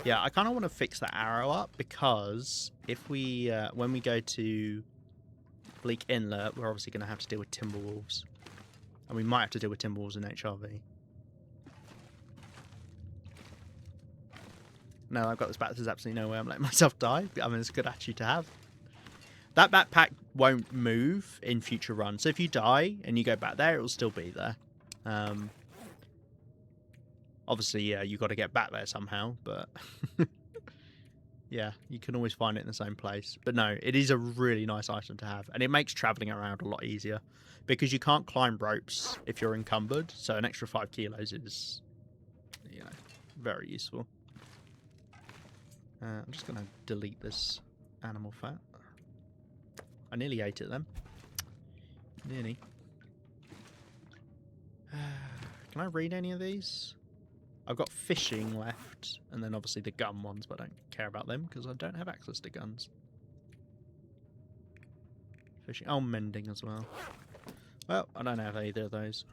Yeah, I kind of want to fix that arrow up because if we, when we go to Bleak Inlet, we're obviously going to have to deal with Timberwolves. And we might have to deal with Timberwolves in HRV. No, I've got this back. There's absolutely no way I'm letting myself die. I mean, it's a good attitude to have. That backpack won't move in future runs. So if you die and you go back there, it will still be there. Obviously, yeah, you've got to get back there somehow, but... yeah, you can always find it in the same place. But no, it is a really nice item to have. And it makes travelling around a lot easier. Because you can't climb ropes if you're encumbered. So an extra 5 kilos is, you know, very useful. I'm just going to delete this animal fat. I nearly ate it then. Nearly. Can I read any of these? I've got fishing left, and then obviously the gun ones, but I don't care about them because I don't have access to guns. Fishing. Oh, mending as well. Well, I don't have either of those.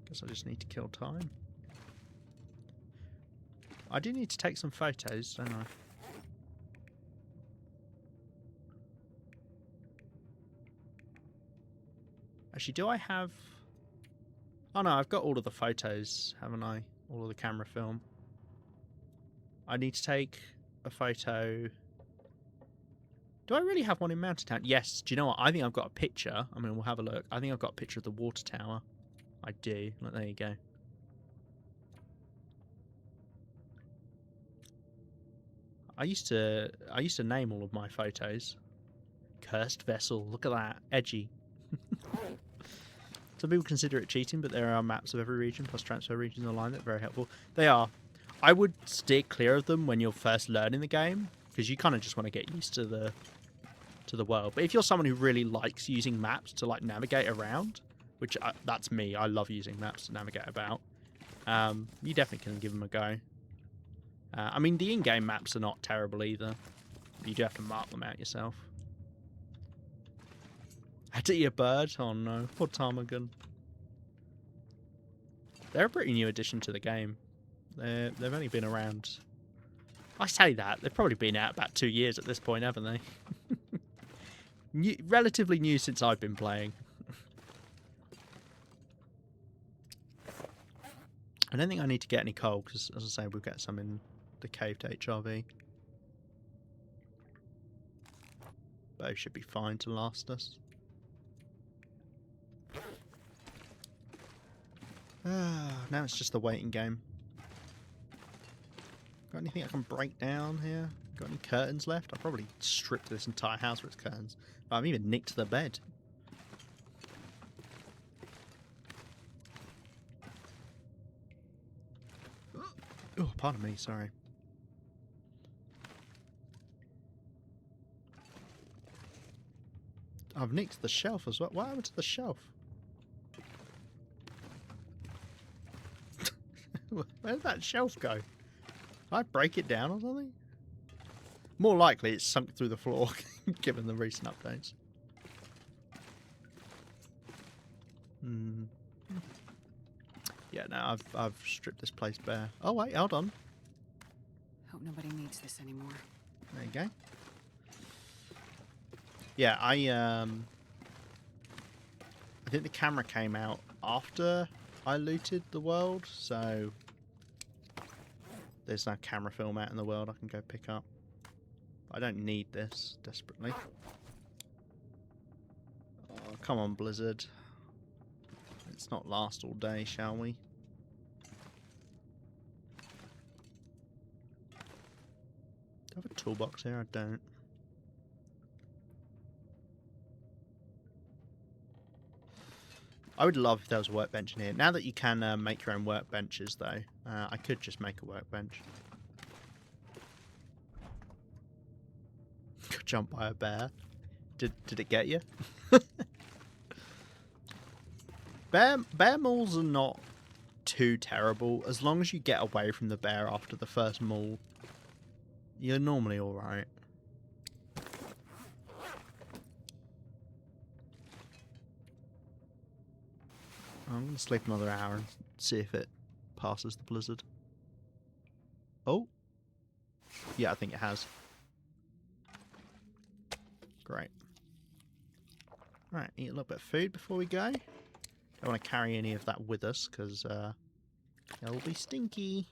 Guess I just need to kill time. I do need to take some photos, don't I? Actually, do I have... Oh no, I've got all of the photos, haven't I? All of the camera film. I need to take a photo... Do I really have one in Mountain Town? Yes, do you know what? I think I've got a picture. I mean, we'll have a look. I think I've got a picture of the water tower. I do. Look, there you go. I used to name all of my photos. Cursed Vessel. Look at that. Edgy. Some people consider it cheating, but there are maps of every region plus transfer regions online that are very helpful. They are. I would steer clear of them when you're first learning the game, because you kind of just want to get used to the world. But if you're someone who really likes using maps to like navigate around, which that's me, I love using maps to navigate about, you definitely can give them a go. I mean, the in-game maps are not terrible either. But you do have to mark them out yourself. Had to eat a bird? Oh no, poor ptarmigan. They're a pretty new addition to the game. They've only been around... I say that, they've probably been out about 2 years at this point, haven't they? Relatively new since I've been playing. I don't think I need to get any coal, because as I say, we'll get some in the cave to HRV. Both should be fine to last us. Now it's just the waiting game. Got anything I can break down here? Got any curtains left? I'll probably strip this entire house for its curtains. I've even nicked the bed. Oh, pardon me, sorry. I've nicked the shelf as well. What happened to the shelf? Where did that shelf go? Did I break it down or something? More likely it's sunk through the floor, given the recent updates. Yeah, no, I've stripped this place bare. Oh wait, hold on. Hope nobody needs this anymore. There you go. Yeah, I think the camera came out after I looted the world, so there's no camera film out in the world I can go pick up. I don't need this desperately. Oh, come on, Blizzard. Let's not last all day, shall we? Do I have a toolbox here? I don't. I would love if there was a workbench in here. Now that you can make your own workbenches, though, I could just make a workbench. Got jumped by a bear. Did it get you? Bear mauls are not too terrible. As long as you get away from the bear after the first maul, you're normally alright. I'm going to sleep another hour and see if it passes the blizzard. Oh. Yeah, I think it has. Great. Right, eat a little bit of food before we go. Don't want to carry any of that with us, because it'll be stinky.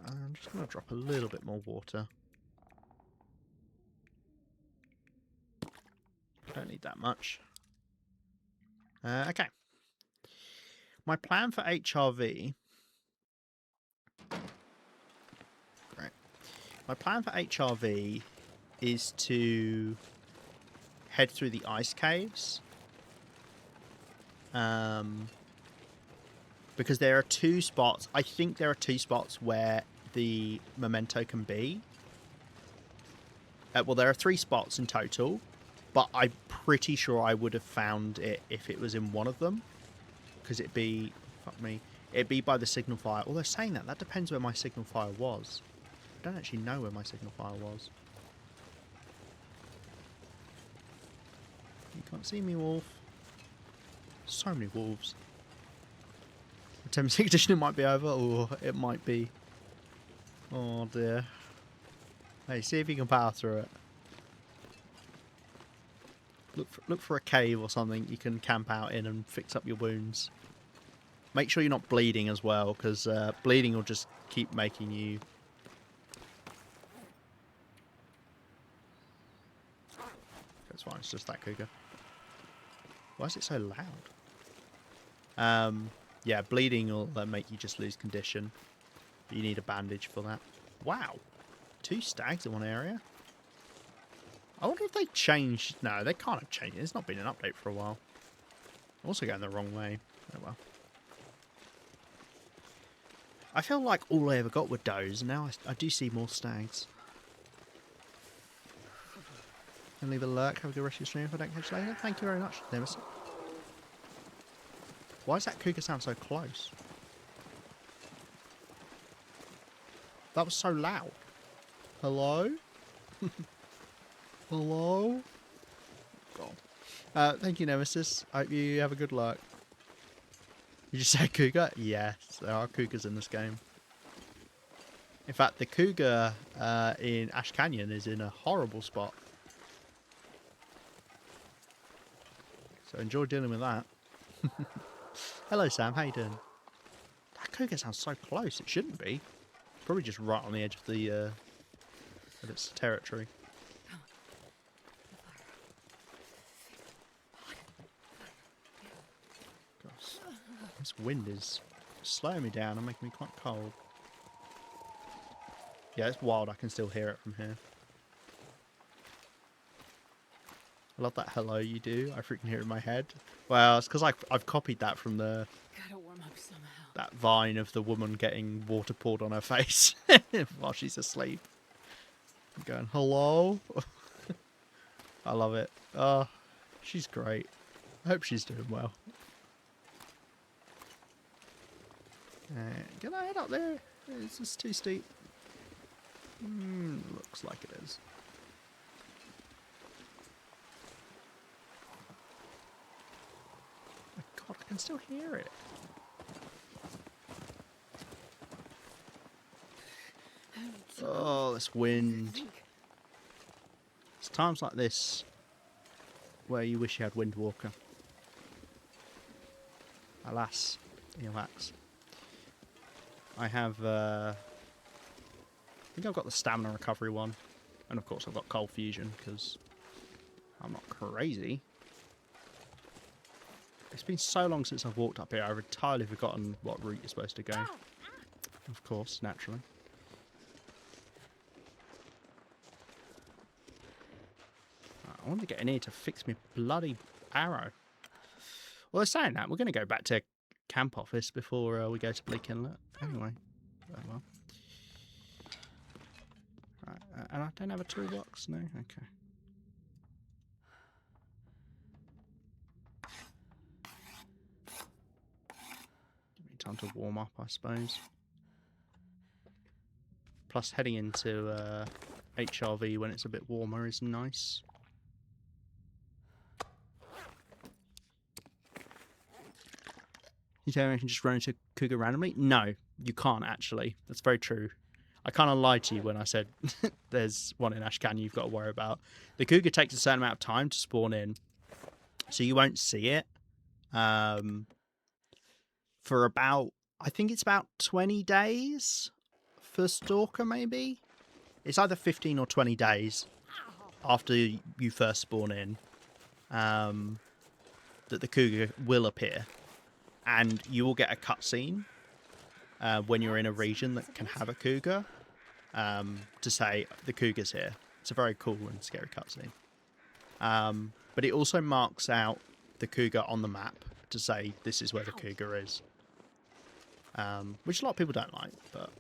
I'm just going to drop a little bit more water. Don't need that much. Okay. My plan for HRV... Great. My plan for HRV is to head through the ice caves. because there are 2 spots. I think there are 2 spots where the memento can be. Well, there are 3 spots in total, but I'm pretty sure I would have found it if it was in one of them, because it'd be, fuck me, it'd be by the signal fire. Although saying that depends where my signal fire was. I don't actually know where my signal fire was. You can't see me, wolf. So many wolves. The 10 edition, it might be over, or it might be. Oh dear. Hey, see if you can power through it. Look for a cave or something you can camp out in and fix up your wounds. Make sure you're not bleeding as well, because bleeding will just keep making you... That's fine, it's just that cougar. Why is it so loud? Yeah, bleeding will make you just lose condition. But you need a bandage for that. Wow. 2 stags in one area? I wonder if they changed... No, they can't have changed. It's not been an update for a while. I'm also going the wrong way. Oh well. I feel like all I ever got were does, and now I do see more stags. And leave a lurk. Have a good rest of your stream if I don't catch you later. Thank you very much, Nemesis. Why does that cougar sound so close? That was so loud. Hello? Hello? God. Thank you, Nemesis. I hope you have a good luck. You just said cougar? Yes, there are cougars in this game. In fact, the cougar in Ash Canyon is in a horrible spot. So enjoy dealing with that. Hello, Sam. How you doing? That cougar sounds so close. It shouldn't be. Probably just right on the edge of the of its territory. Gosh, this wind is slowing me down and making me quite cold. Yeah, it's wild. I can still hear it from here. I love that hello you do. I freaking hear it in my head. Well, it's because I've copied that from the Gotta warm up somehow. that vine of the woman getting water poured on her face while she's asleep. I'm going, hello? I love it. Oh, she's great. I hope she's doing well. Can I head up there? It's just too steep. Looks like it is. My God, I can still hear it. Oh, this wind. It's times like this where you wish you had Windwalker. Alas, earwax. I have, I think I've got the stamina recovery one. And of course I've got cold fusion, because I'm not crazy. It's been so long since I've walked up here, I've entirely forgotten what route you're supposed to go. Of course, naturally. I want to get in here to fix my bloody arrow. Well, they're saying that. We're going to go back to camp office before we go to Bleak Inlet. Anyway. Oh well. Right, and I don't have a toolbox? No? Okay. Give me time to warm up, I suppose. Plus, heading into HRV when it's a bit warmer is nice. You tell me I can just run into cougar randomly? No, you can't actually. That's very true. I kind of lied to you when I said there's one in Ash Canyon you've got to worry about. The cougar takes a certain amount of time to spawn in, so you won't see it. For about, I think it's about 20 days for Stalker, maybe? It's either 15 or 20 days after you first spawn in that the cougar will appear. And you will get a cutscene when you're in a region that can have a cougar to say the cougar's here. It's a very cool and scary cutscene. But it also marks out the cougar on the map to say this is where the cougar is. which a lot of people don't like. But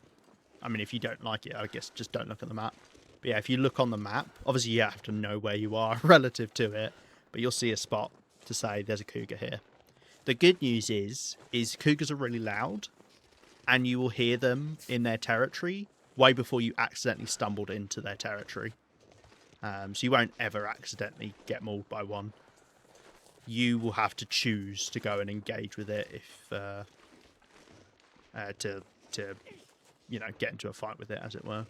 I mean, if you don't like it, I guess just don't look at the map. But yeah, if you look on the map, obviously you have to know where you are relative to it, but you'll see a spot to say there's a cougar here. The good news is cougars are really loud, and you will hear them in their territory way before you accidentally stumbled into their territory. So you won't ever accidentally get mauled by one. You will have to choose to go and engage with it if to you know, get into a fight with it, as it were.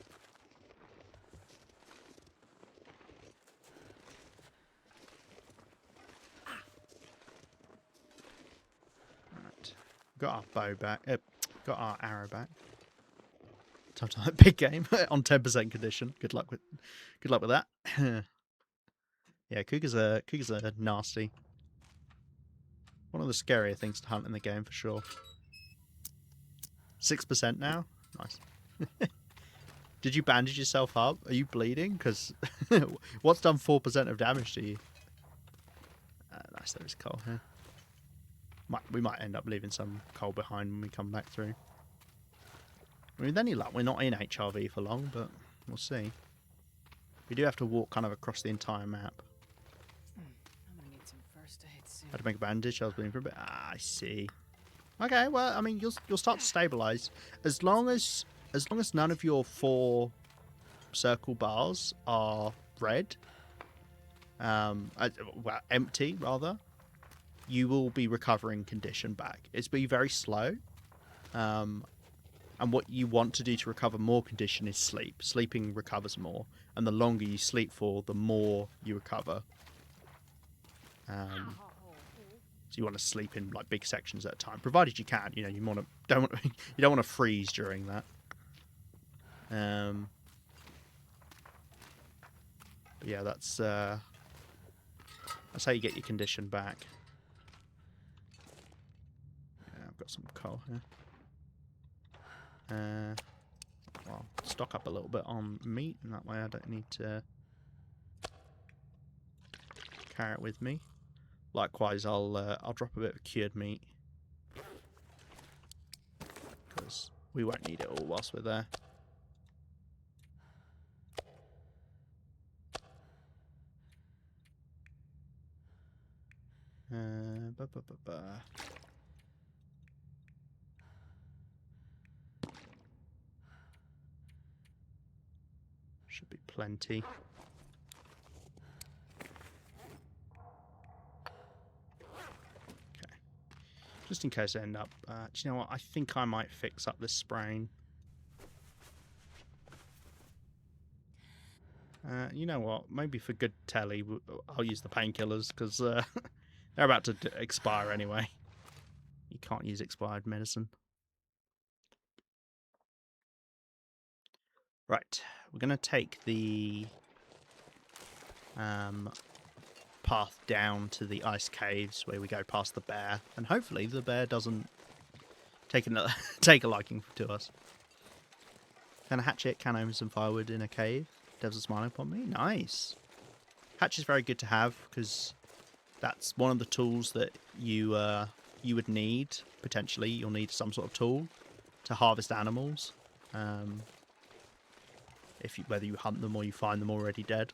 Right, got our bow back. Got our arrow back. Time to like big game on 10% condition. Good luck with that. Yeah, cougars are nasty. One of the scarier things to hunt in the game for sure. 6% now. Nice. Did you bandage yourself up? Are you bleeding? Because what's done 4% of damage to you? Nice, there is coal here. We might end up leaving some coal behind when we come back through. I mean, with any luck, we're not in HRV for long, but we'll see. We do have to walk kind of across the entire map. I'm gonna need some first aid soon. Had to make a bandage. I was bleeding for a bit. Ah, I see. Okay, well, I mean, you'll start to stabilize as long as none of your 4 circle bars are red. Well, empty rather. You will be recovering condition back. It's be very slow. And what you want to do to recover more condition is sleep. Sleeping recovers more, and the longer you sleep for, the more you recover. So you want to sleep in like big sections at a time, provided you can. You know, you don't want to freeze during that. But yeah, that's how you get your condition back. Yeah, I've got some coal here. Well, stock up a little bit on meat, and that way I don't need to carry it with me. Likewise, I'll drop a bit of cured meat because we won't need it all whilst we're there. Should be plenty. Okay. Just in case I end up... do you know what? I think I might fix up this sprain. You know what? Maybe for good telly, I'll use the painkillers because they're about to expire anyway. You can't use expired medicine. Right, we're going to take the path down to the ice caves where we go past the bear, and hopefully the bear doesn't take a liking to us. Can a hatchet, can open some firewood in a cave? Devs are smiling upon me. Nice. Hatchet is very good to have because that's one of the tools that you would need potentially. You'll need some sort of tool to harvest animals. Whether you hunt them or you find them already dead.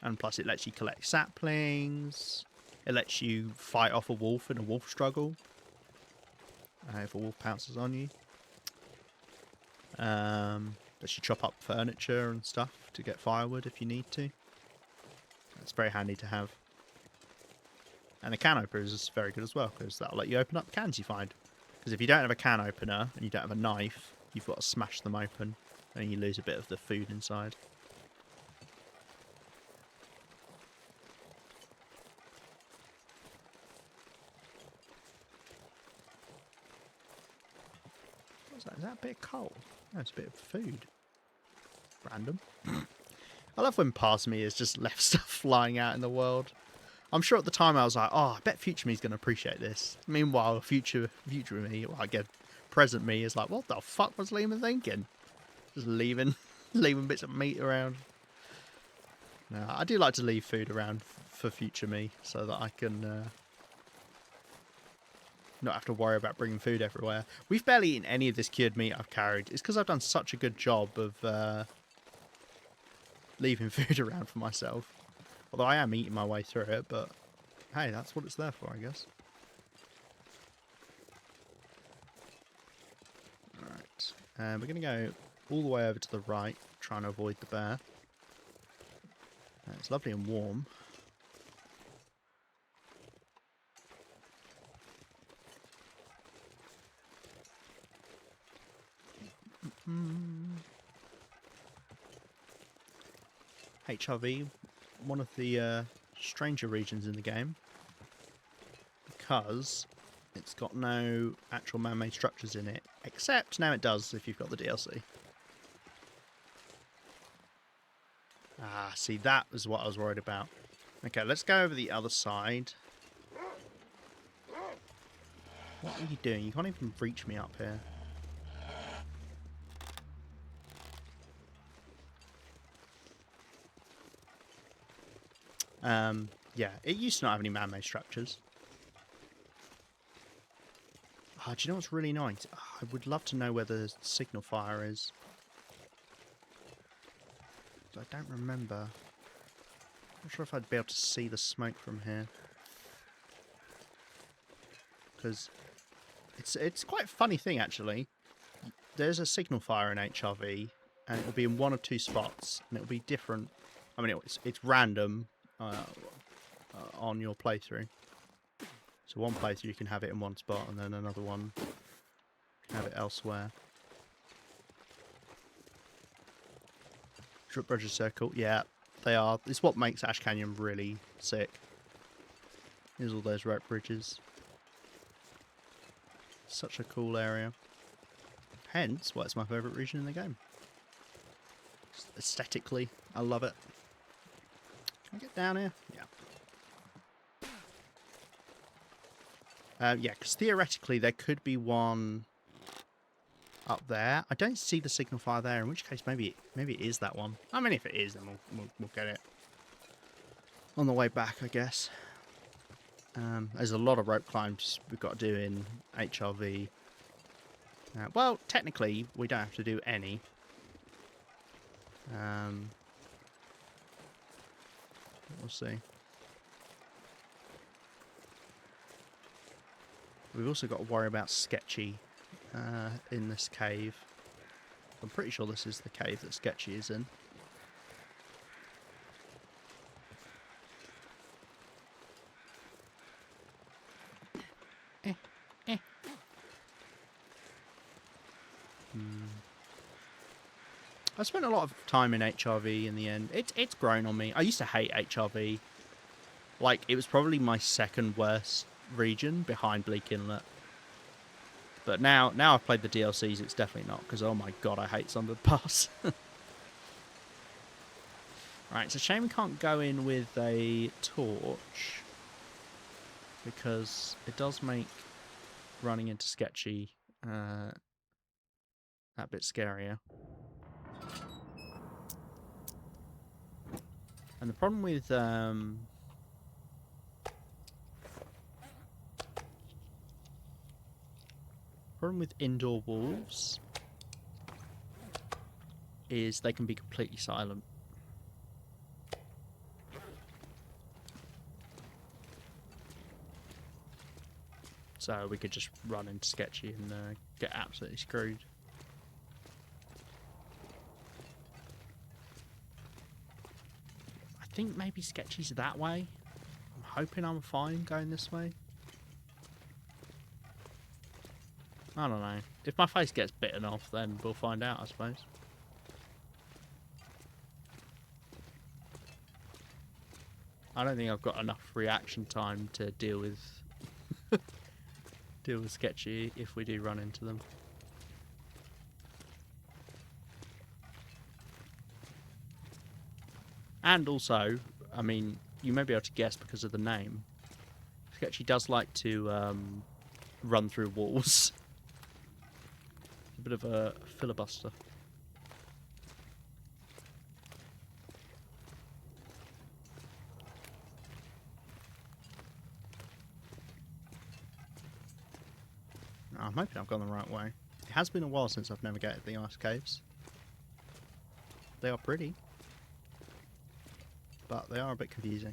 And plus it lets you collect saplings. It lets you fight off a wolf in a wolf struggle. If a wolf pounces on you. Lets you chop up furniture and stuff to get firewood if you need to. It's very handy to have. And a can opener is very good as well because that'll let you open up cans you find. Because if you don't have a can opener and you don't have a knife, you've got to smash them open. And you lose a bit of the food inside. What's that? Is that a bit of coal? No, it's a bit of food. Random. I love when past me has just left stuff flying out in the world. I'm sure at the time I was like, oh, I bet future me's going to appreciate this. Meanwhile, future me, well, I guess present me is like, what the fuck was Lehman thinking? Just leaving bits of meat around. No, I do like to leave food around for future me so that I can not have to worry about bringing food everywhere. We've barely eaten any of this cured meat I've carried. It's because I've done such a good job of leaving food around for myself. Although I am eating my way through it, but hey, that's what it's there for, I guess. Alright, we're going to go all the way over to the right, trying to avoid the bear. It's lovely and warm. HRV, one of the stranger regions in the game, because it's got no actual man-made structures in it, except now it does if you've got the DLC. Ah, see, that was what I was worried about. Okay, let's go over the other side. What are you doing? You can't even reach me up here. Yeah, it used to not have any man-made structures. Oh, do you know what's really annoying? Oh, I would love to know where the signal fire is. I don't remember. Not sure if I'd be able to see the smoke from here. Because it's quite a funny thing, actually. There's a signal fire in HRV, and it will be in one of two spots, and it will be different. I mean, it's random on your playthrough. So one playthrough you can have it in one spot, and then another one you can have it elsewhere. Drip Bridges Circle, yeah, they are. It's what makes Ash Canyon really sick. Here's all those rope bridges. Such a cool area. Hence why it's my favourite region in the game. Just aesthetically, I love it. Can I get down here? Yeah. Yeah, because theoretically there could be one up there. I don't see the signal fire there, in which case maybe it is that one. I mean, if it is, then we'll get it on the way back, I guess. There's a lot of rope climbs we've got to do in HRV. Well, technically, we don't have to do any. We'll see. We've also got to worry about Sketchy in this cave. I'm pretty sure this is the cave that Sketchy is in. I spent a lot of time in HRV in the end. It's grown on me. I used to hate HRV. Like, it was probably my second worst region behind Bleak Inlet. But now I've played the DLCs, it's definitely not, because oh my god, I hate some of the Pass. Right, it's a shame we can't go in with a torch, because it does make running into Sketchy that bit scarier. And the problem with indoor wolves is they can be completely silent. So we could just run into Sketchy and get absolutely screwed. I think maybe Sketchy's that way. I'm hoping I'm fine going this way. I don't know. If my face gets bitten off, then we'll find out, I suppose. I don't think I've got enough reaction time to deal with Sketchy if we do run into them. And also, I mean, you may be able to guess because of the name. Sketchy does like to run through walls. A bit of a filibuster. I'm hoping I've gone the right way. It has been a while since I've navigated the ice caves. They are pretty, but they are a bit confusing.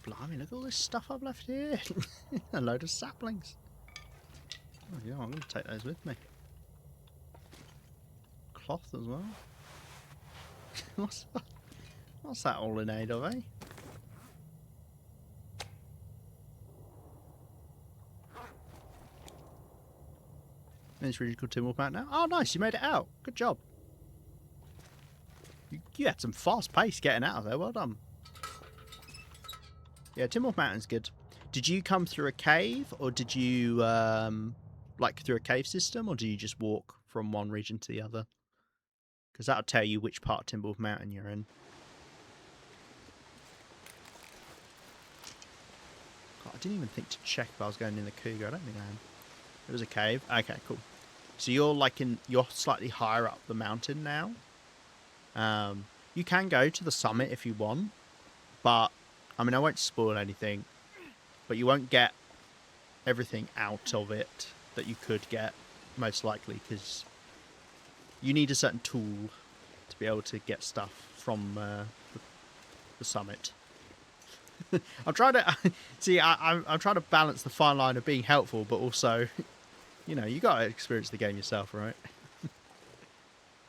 Blimey, look at all this stuff I've left here. A load of saplings. Oh yeah, I'm going to take those with me. Cloth as well. What's that all in aid of, eh? It's really good Tim Wolf Mountain now. Oh, nice, you made it out. Good job. You had some fast pace getting out of there. Well done. Yeah, Tim Wolf Mountain's good. Did you come through a cave, or did you like through a cave system, or do you just walk from one region to the other? Because that'll tell you which part of Tim Wolf Mountain you're in. God, I didn't even think to check if I was going in the Cougar. I don't think I am. It was a cave. Okay, cool. So you're like you're slightly higher up the mountain now. You can go to the summit if you want, but I mean I won't spoil anything. But you won't get everything out of it that you could get, most likely, because you need a certain tool to be able to get stuff from the summit. I'm trying to see. I'm trying to balance the fine line of being helpful, but also, you know, you got to experience the game yourself, right?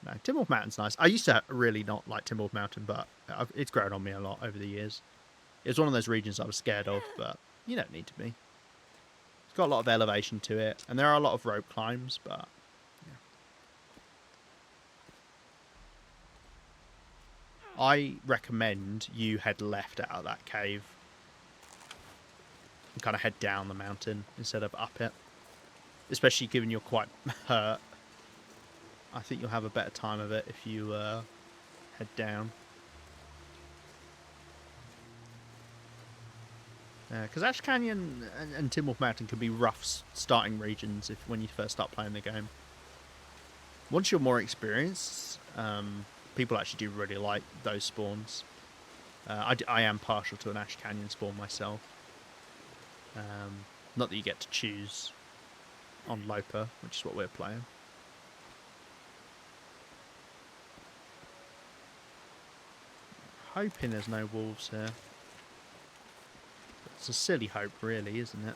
No, Tim Wolf Mountain's nice. I used to really not like Tim Wolf Mountain, but it's grown on me a lot over the years. It was one of those regions I was scared of, but you don't need to be. It's got a lot of elevation to it, and there are a lot of rope climbs, but yeah. I recommend you head left out of that cave and kind of head down the mountain instead of up it. Especially given you're quite hurt. I think you'll have a better time of it if you head down. Because Ash Canyon and Tim Wolf Mountain can be rough starting regions when you first start playing the game. Once you're more experienced, people actually do really like those spawns. I am partial to an Ash Canyon spawn myself. Not that you get to choose on Loper, which is what we're playing. Hoping there's no wolves here. It's a silly hope, really, isn't it?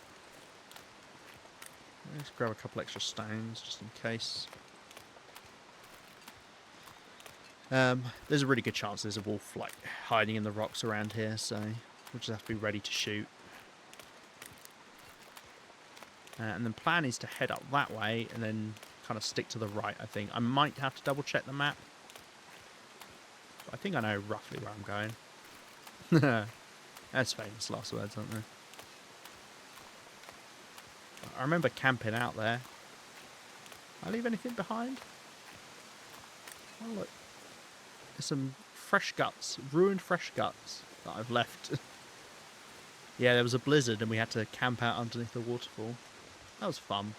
Let's grab a couple extra stones, just in case. There's a really good chance there's a wolf, like, hiding in the rocks around here, so we'll just have to be ready to shoot. And the plan is to head up that way, and then kind of stick to the right, I think. I might have to double-check the map. But I think I know roughly where I'm going. That's famous last words, aren't they? I remember camping out there. I leave anything behind? Oh look, there's some fresh guts, ruined fresh guts that I've left. Yeah, there was a blizzard and we had to camp out underneath the waterfall. That was fun.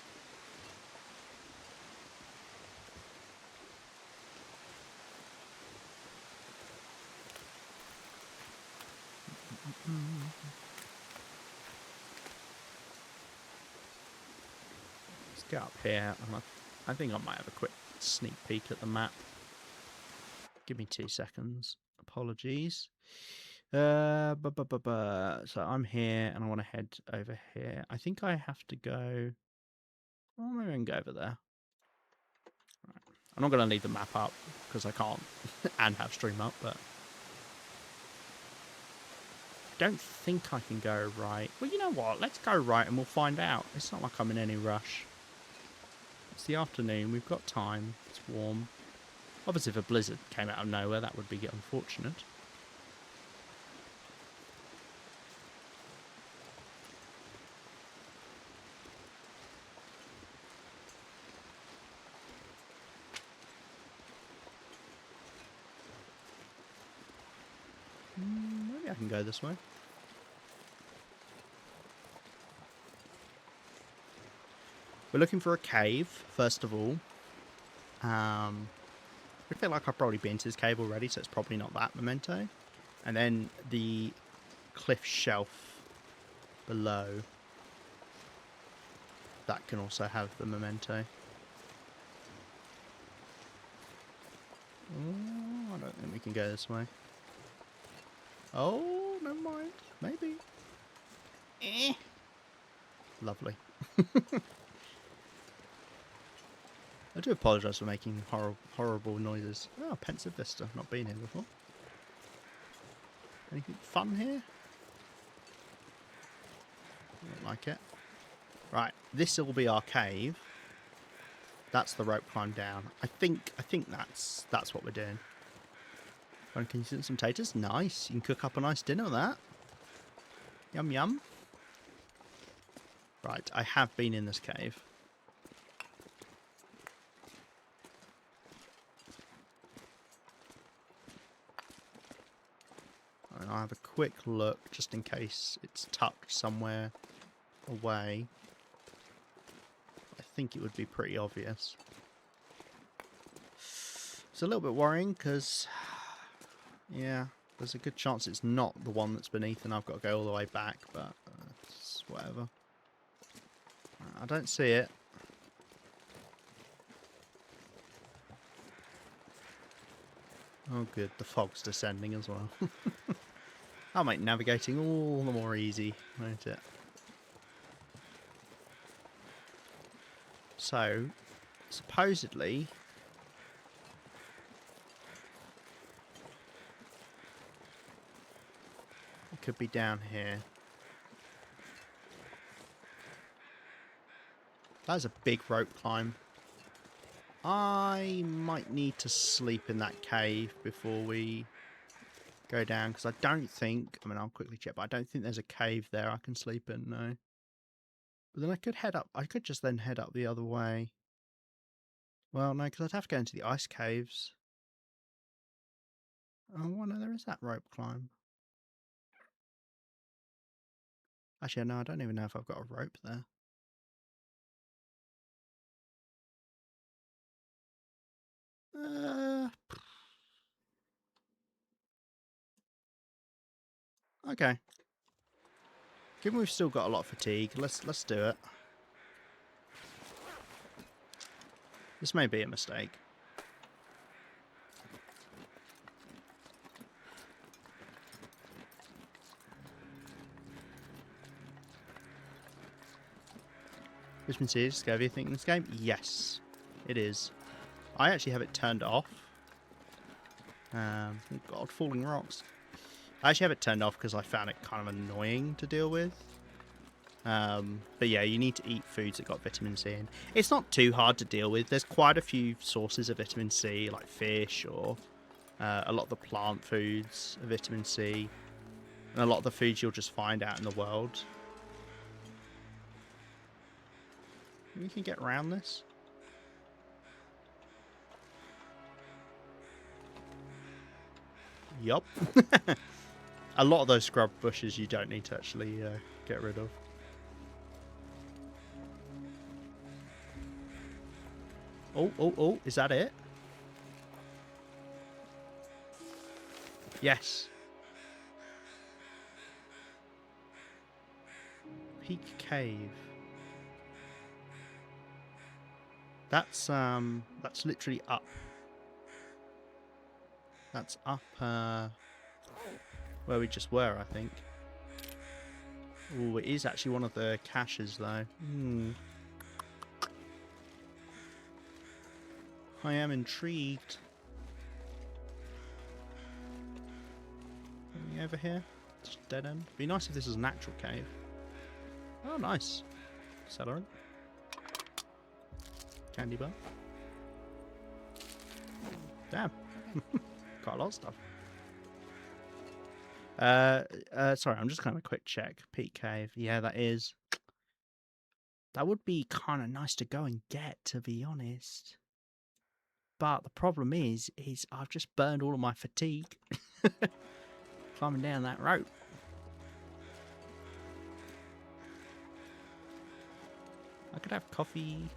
Let's get up here. I think I might have a quick sneak peek at the map. Give me 2 seconds. Apologies. So I'm here and I want to head over here. I think I have to go... Oh, maybe I can go over there. Right. I'm not going to leave the map up because I can't and have stream up, but... I don't think I can go right. Well, you know what? Let's go right and we'll find out. It's not like I'm in any rush. It's the afternoon. We've got time. It's warm. Obviously, if a blizzard came out of nowhere, that would be unfortunate. Maybe I can go this way. We're looking for a cave, first of all. I feel like I've probably been to this cave already, so it's probably not that memento. And then the cliff shelf below. that can also have the memento. Oh, I don't think we can go this way. Oh, never mind. Maybe. Lovely. I do apologise for making horrible noises. Oh, Pensive Vista. Not been here before. Anything fun here? Don't like it. Right, this will be our cave. That's the rope climb down. I think that's what we're doing. Can you see some taters? Nice. You can cook up a nice dinner with that. Yum yum. Right, I have been in this cave. And I'll have a quick look just in case it's tucked somewhere away. I think it would be pretty obvious. It's a little bit worrying because, yeah, there's a good chance it's not the one that's beneath and I've got to go all the way back, but it's whatever. I don't see it. Oh good, the fog's descending as well. That'll make navigating all the more easy, won't it? So, supposedly, it could be down here. That's a big rope climb. I might need to sleep in that cave before we go down, because I don't think, I mean, I'll quickly check, but I don't think there's a cave there I can sleep in, no. But then I could head up, I could just then head up the other way. Well, no, because I'd have to go into the ice caves. Oh, well, no, there is that rope climb. Actually, no, I don't even know if I've got a rope there. Okay. Given we've still got a lot of fatigue, let's do it. This may be a mistake. Vitamin C is scary thing in this game? Yes, it is. I actually have it turned off. God, falling rocks. I actually have it turned off because I found it kind of annoying to deal with. But yeah, you need to eat foods that got vitamin C in. It's not too hard to deal with. There's quite a few sources of vitamin C, like fish or a lot of the plant foods of vitamin C. And a lot of the foods you'll just find out in the world. We can get around this. Yup. A lot of those scrub bushes you don't need to actually get rid of. Oh, is that it? Yes. Peak Cave. That's literally up. That's up where we just were, I think. Oh, it is actually one of the caches though. I am intrigued. Anything over here? It's dead end. Be nice if this is an actual cave. Oh, nice. Accelerant. Candy bar. Damn. Quite a lot of stuff. Sorry, I'm just going to have a quick check. Peak Cave. Yeah, that is. That would be kind of nice to go and get, to be honest. But the problem is I've just burned all of my fatigue climbing down that rope. I could have coffee.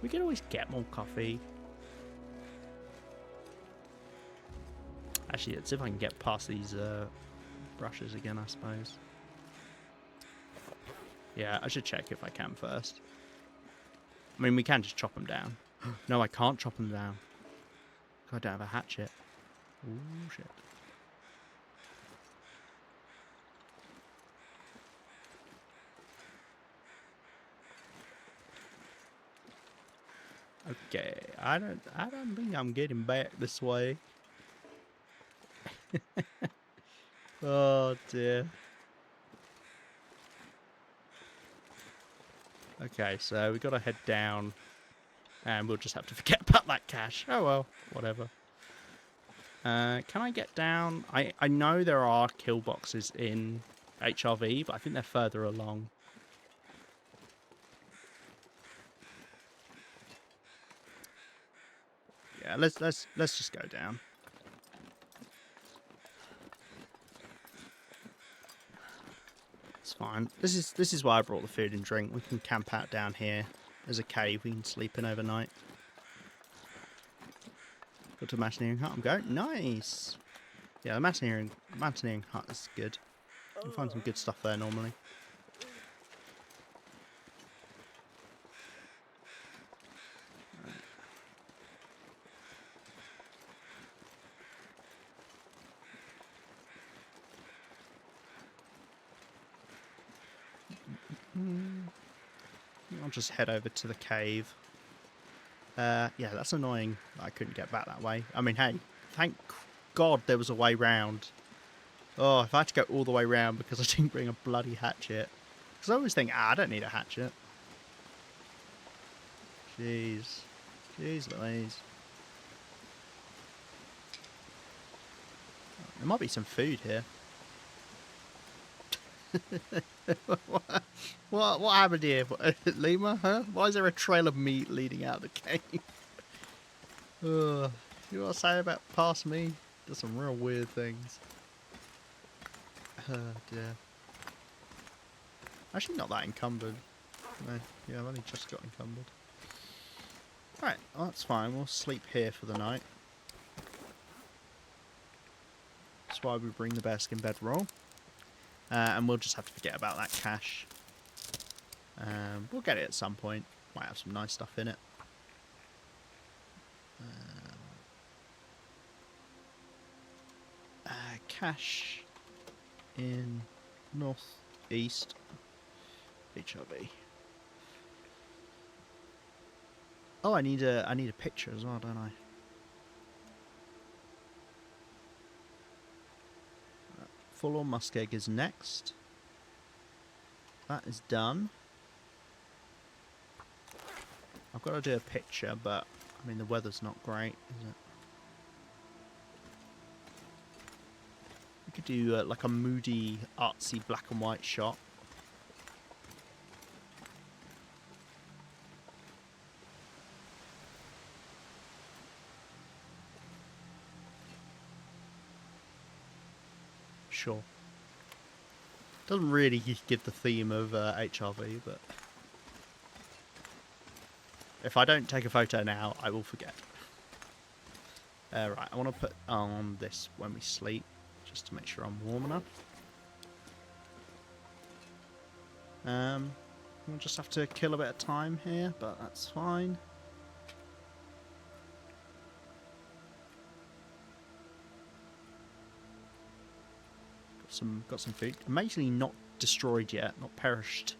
We could always get more coffee. Actually, let's see if I can get past these brushes again, I suppose. Yeah, I should check if I can first. I mean, we can just chop them down. No, I can't chop them down. I don't have a hatchet. Ooh, shit. Okay, I don't think I'm getting back this way. Oh dear. Okay, so we gotta head down, and we'll just have to forget about that cache. Oh well, whatever. Can I get down? I know there are kill boxes in HRV, but I think they're further along. Yeah, let's just go down. It's fine. This is why I brought the food and drink. We can camp out down here. There's a cave we can sleep in overnight. Go to Mountaineering Hut and go. Nice. Yeah, the Mountaineering Hut is good. You'll find some good stuff there normally. I'll just head over to the cave. Yeah, that's annoying that I couldn't get back that way. I mean, hey, thank God there was a way round. Oh, if I had to go all the way round because I didn't bring a bloody hatchet. Because I always think, I don't need a hatchet. Jeez. Jeez Louise. There might be some food here. What happened here? Lima, huh? Why is there a trail of meat leading out of the cave? You know what I say about past me? Does some real weird things. Oh dear. Actually not that encumbered. No, yeah, I've only just got encumbered. Alright, well, that's fine. We'll sleep here for the night. That's why we bring the bearskin bedroll. And we'll just have to forget about that cache. We'll get it at some point. Might have some nice stuff in it. Cache in northeast HRV. Oh, I need a picture as well, don't I? Full-on muskeg is next. That is done. I've got to do a picture, but I mean the weather's not great, is it? We could do like a moody, artsy black and white shot. Sure. Doesn't really give the theme of HRV, but if I don't take a photo now, I will forget. Right, I want to put on this when we sleep, just to make sure I'm warm enough. We'll just have to kill a bit of time here, but that's fine. Got some food. Amazingly not destroyed yet, not perished.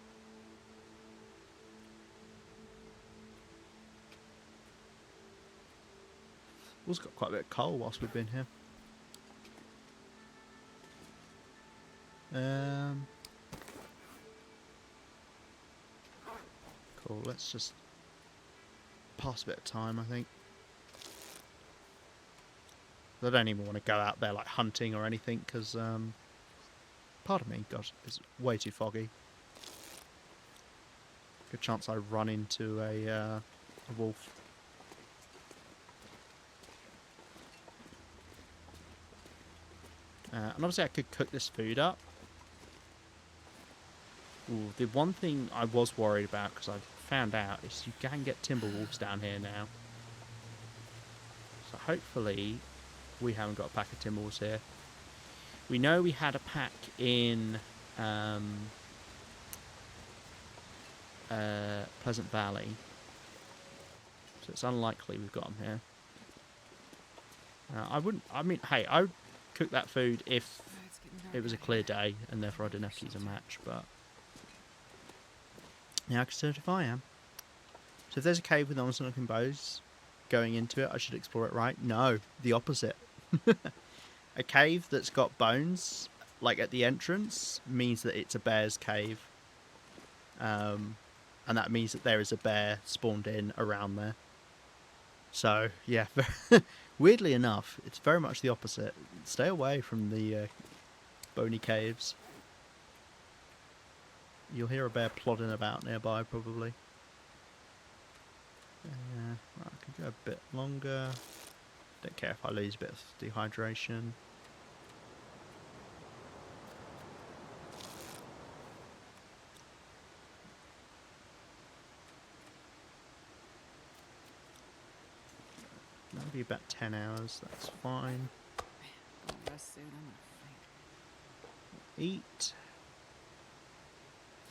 Also got quite a bit of coal whilst we've been here. Cool, let's just pass a bit of time, I think. I don't even want to go out there like hunting or anything, because pardon me, gosh, it's way too foggy. Good chance I run into a wolf. And obviously I could cook this food up. Ooh, the one thing I was worried about, because I found out, is you can get timber wolves down here now. So hopefully we haven't got a pack of timber wolves here. We know we had a pack in Pleasant Valley. So it's unlikely we've got them here. I wouldn't... I mean, hey, I would cook that food if It's getting dark it was a out clear here. day and therefore I didn't have to use a match, but... Yeah, I can certify I am. So if there's a cave with onslaughting bows going into it, I should explore it, right? No, the opposite. A cave that's got bones, like at the entrance, means that it's a bear's cave. And that means that there is a bear spawned in around there. So, yeah, weirdly enough, it's very much the opposite. Stay away from the bony caves. You'll hear a bear plodding about nearby, probably. Right, I could go a bit longer. Don't care if I lose a bit of dehydration. That'll be about 10 hours, that's fine. I'll rest soon. I'm gonna faint. Eat.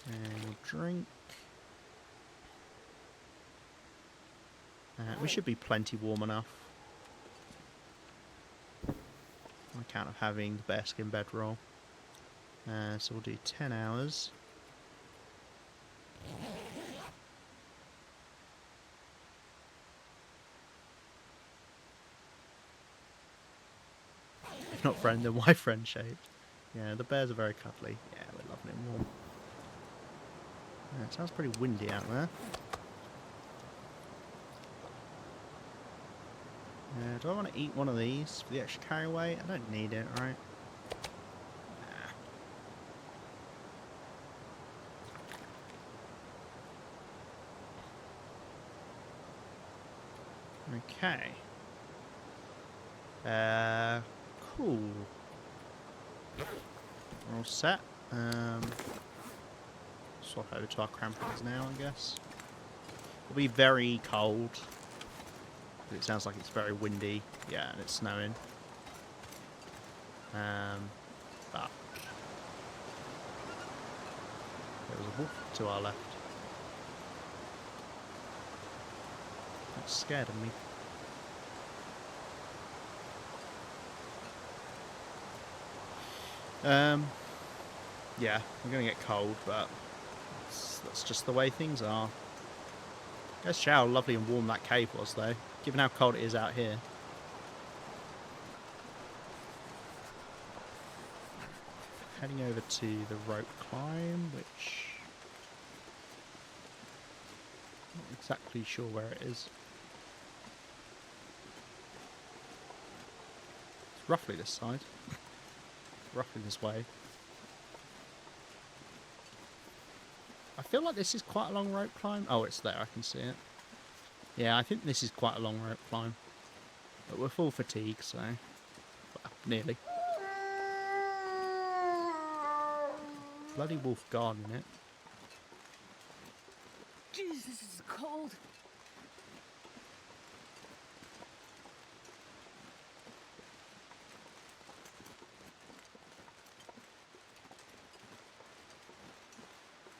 And drink. We should be plenty warm enough. On account of having the bearskin bedroll. So we'll do 10 hours. If not friend, then why friend shaped? Yeah, the bears are very cuddly. Yeah, we're loving it warm. Yeah, it sounds pretty windy out there. Do I want to eat one of these for the extra carry weight? I don't need it, right? Nah. Okay. Cool. We're all set. Swap over to our crampons now, I guess. It'll be very cold. It sounds like it's very windy. Yeah, and it's snowing. But there was a wolf to our left. That's scared of me. Yeah, we're gonna get cold, but that's just the way things are. Guess how lovely and warm that cave was, though, given how cold it is out here. Heading over to the rope climb, which I'm not exactly sure where it is. It's roughly this side. Roughly this way. I feel like this is quite a long rope climb. Oh, it's there, I can see it. Yeah, I think this is quite a long rope climb. But we're full fatigue, so... Well, nearly. Bloody wolf guarding it. Jeez, this is cold.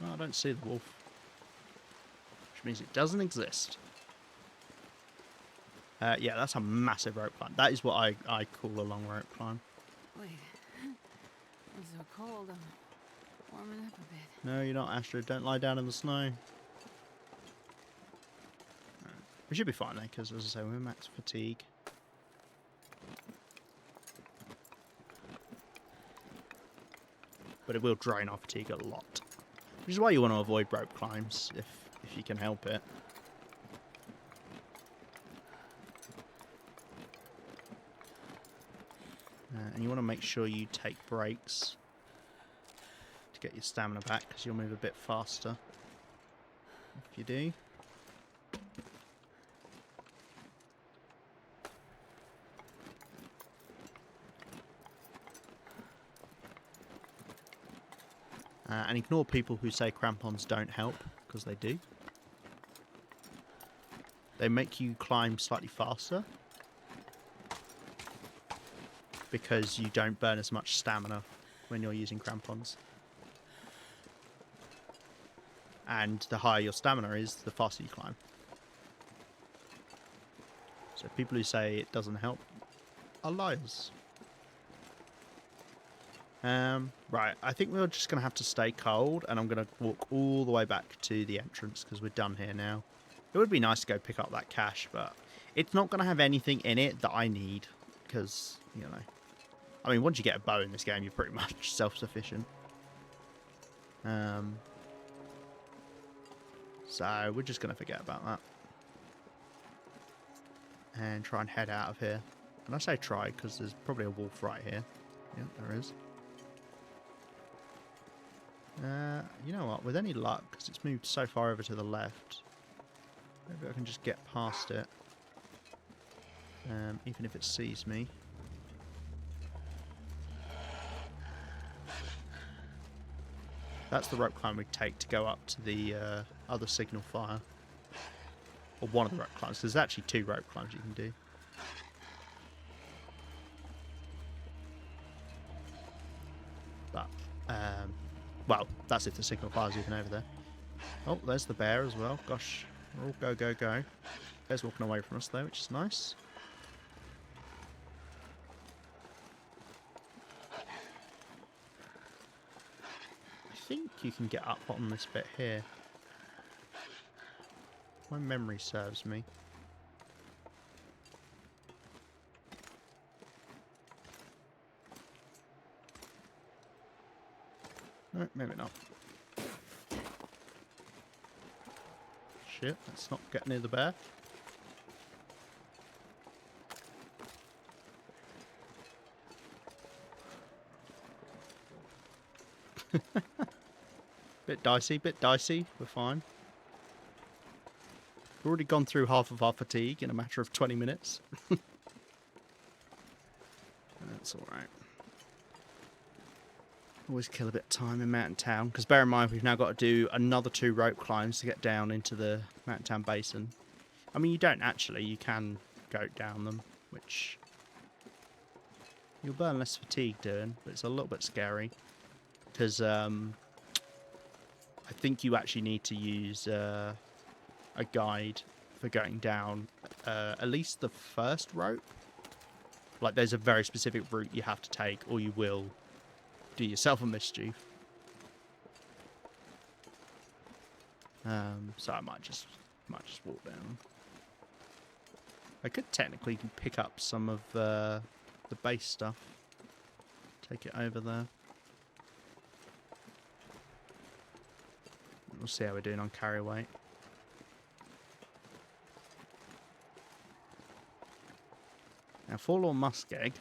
Well, I don't see the wolf. Which means it doesn't exist. Yeah, that's a massive rope climb. That is what I call a long rope climb. Wait. It's so cold. I'm warming up a bit. No, you're not, Astrid. Don't lie down in the snow. We should be fine, though, because, as I say, we're max fatigue. But it will drain our fatigue a lot. Which is why you want to avoid rope climbs, if you can help it. And you want to make sure you take breaks to get your stamina back, because you'll move a bit faster if you do. And ignore people who say crampons don't help, because they do. They make you climb slightly faster, because you don't burn as much stamina when you're using crampons. And the higher your stamina is, the faster you climb. So people who say it doesn't help are liars. Right, I think we're just going to have to stay cold, and I'm going to walk all the way back to the entrance because we're done here now. It would be nice to go pick up that cache, but it's not going to have anything in it that I need because, you know, I mean, once you get a bow in this game, you're pretty much self-sufficient. So we're just going to forget about that and try and head out of here. And I say try because there's probably a wolf right here. Yeah, there is. You know what? With any luck, because it's moved so far over to the left, maybe I can just get past it, even if it sees me. That's the rope climb we take to go up to the other signal fire. Or one of the rope climbs. There's actually 2 rope climbs you can do. But, well, that's if the signal fire's even over there. Oh, there's the bear as well. Gosh, we're all go, go, go. Bear's walking away from us though, which is nice. I think you can get up on this bit here. My memory serves me. No, maybe not. Shit, let's not get near the bear. Bit dicey, bit dicey. We're fine. We've already gone through half of our fatigue in a matter of 20 minutes. That's alright. Always kill a bit of time in Mountain Town, because bear in mind we've now got to do another 2 rope climbs to get down into the Mountain Town Basin. I mean, you don't actually, you can go down them, which you'll burn less fatigue doing, but it's a little bit scary, because I think you actually need to use a guide for going down at least the first rope. Like, there's a very specific route you have to take, or you will do yourself a mischief. So I might just walk down. I could technically pick up some of the base stuff. Take it over there. We'll see how we're doing on carry weight. Now, Forlorn Muskeg,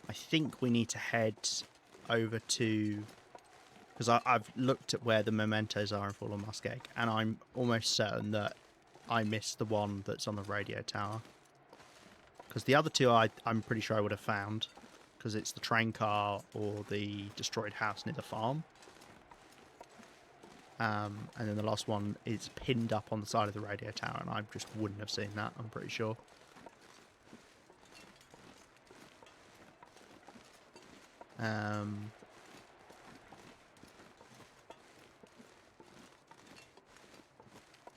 I think we need to head over to... Because I've looked at where the mementos are in Forlorn Muskeg, and I'm almost certain that I missed the one that's on the radio tower. Because the other 2 I'm pretty sure I would have found, because it's the train car or the destroyed house near the farm. And then the last one is pinned up on the side of the radio tower, and I just wouldn't have seen that, I'm pretty sure.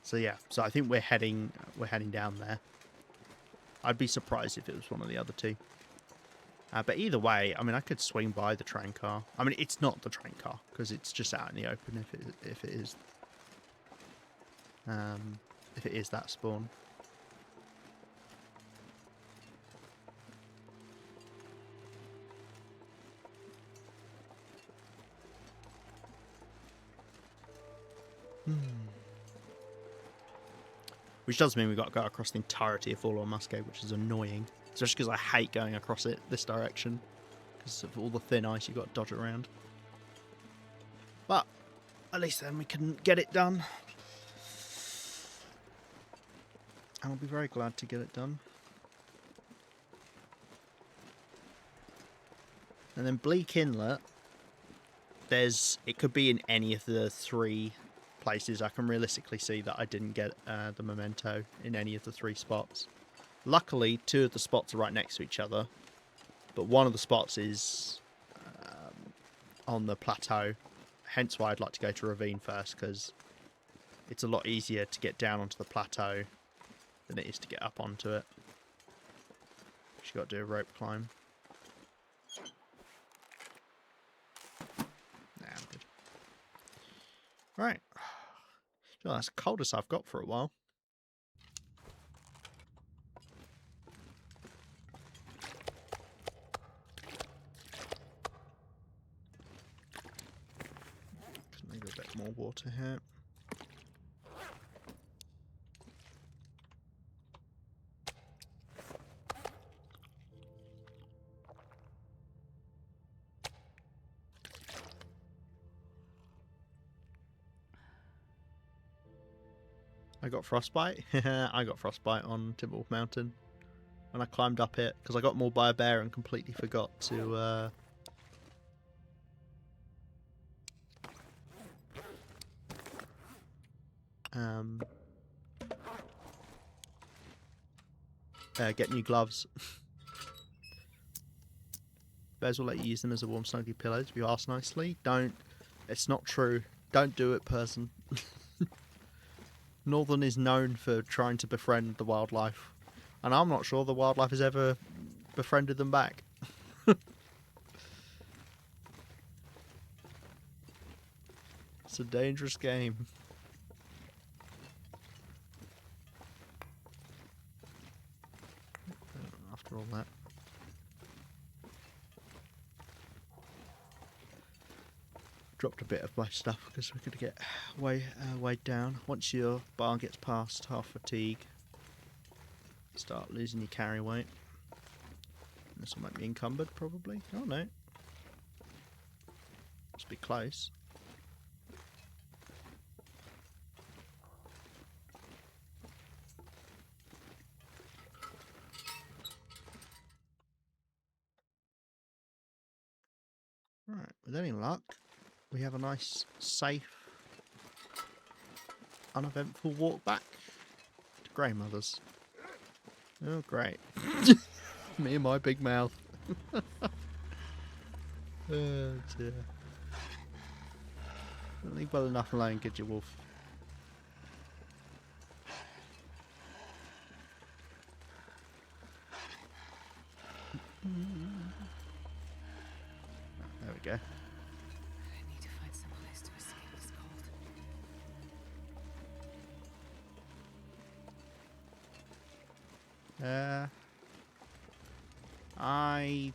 So yeah, so I think we're heading down there. I'd be surprised if it was one of the other 2. But either way, I mean, I could swing by the train car. I mean, it's not the train car because it's just out in the open. If it is that spawn. Which does mean we've got to go across the entirety of Forlorn Muskeg, which is annoying. Especially because I hate going across it this direction. Because of all the thin ice you've got to dodge around. But at least then we can get it done. And I'll be very glad to get it done. And then Bleak Inlet. It could be in any of the 3 places. I can realistically see that I didn't get the memento in any of the 3 spots. Luckily, 2 of the spots are right next to each other, but one of the spots is on the plateau, hence why I'd like to go to Ravine first, because it's a lot easier to get down onto the plateau than it is to get up onto it. She's got to do a rope climb. Nah, I'm good. Right. So that's the coldest I've got for a while. Maybe a bit more water here. I got frostbite. I got frostbite on Timberwolf Mountain when I climbed up it because I got mauled by a bear and completely forgot to get new gloves. Bears will let you use them as a warm snuggy pillow if you ask nicely. Don't. It's not true. Don't do it, person. Northern is known for trying to befriend the wildlife. And I'm not sure the wildlife has ever befriended them back. It's a dangerous game. After all that. Dropped a bit of my stuff because we're going to get weighed down. Once your bar gets past half fatigue, start losing your carry weight. This will make me encumbered, probably. Oh no. Must be close. Right, with any luck, we have a nice, safe, uneventful walk back to Greymothers. Oh, great. Me and my big mouth. Oh, dear. Leave well enough alone, kid, you wolf. There we go. I need to find some place to escape this cold. I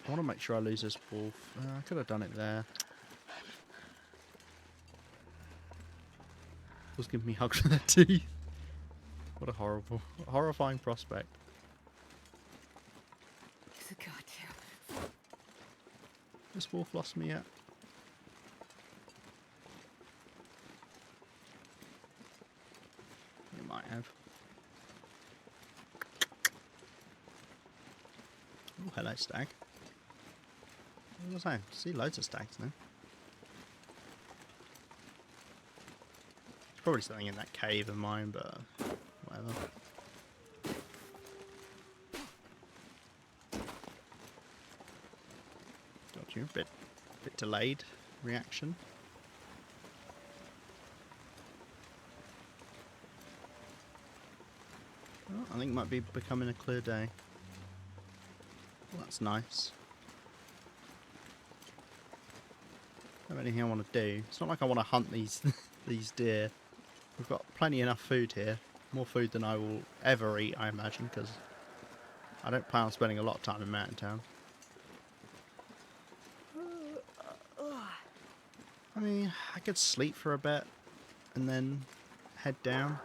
want to make sure I lose this wolf. I could have done it there. Was giving me hugs with their teeth. What a horrifying prospect. Is it got you? This wolf lost me yet? It might have. Oh, hello, stag. What was I saying? See loads of stags now. There's probably something in that cave of mine, but whatever. Got you. Bit delayed reaction. Oh, I think it might be becoming a clear day. Well, that's nice. Don't have anything I want to do. It's not like I want to hunt these these deer. We've got plenty enough food here. More food than I will ever eat, I imagine, because I don't plan on spending a lot of time in Mountain Town. I mean, I could sleep for a bit and then head down.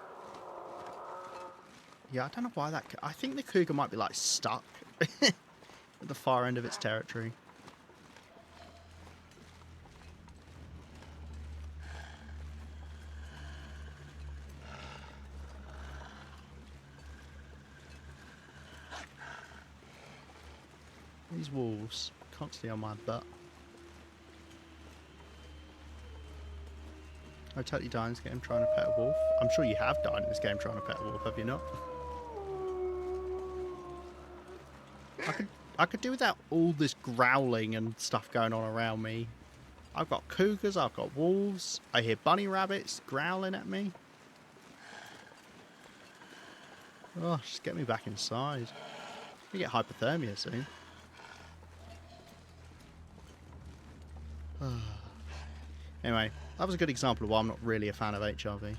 Yeah, I don't know why that... I think the cougar might be, like, stuck at the far end of its territory. These wolves constantly on my butt. I totally died in this game trying to pet a wolf. I'm sure you have died in this game trying to pet a wolf, have you not? I could do without all this growling and stuff going on around me. I've got cougars, I've got wolves, I hear bunny rabbits growling at me. Oh, just get me back inside. We get hypothermia soon. Anyway, that was a good example of why I'm not really a fan of HRV.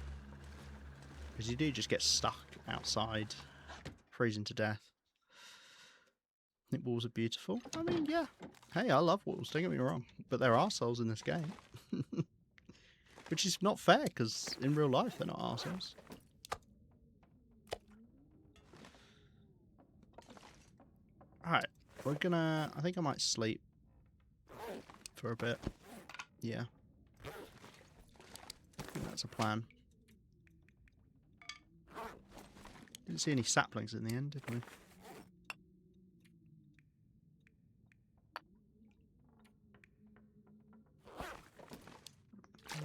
Because you do just get stuck outside, freezing to death. I think walls are beautiful. I mean, yeah. Hey, I love walls, don't get me wrong. But there are arseholes in this game. Which is not fair, because in real life they're not arseholes. Alright, we're gonna... I think I might sleep for a bit. Yeah. I think that's a plan. Didn't see any saplings in the end, did we?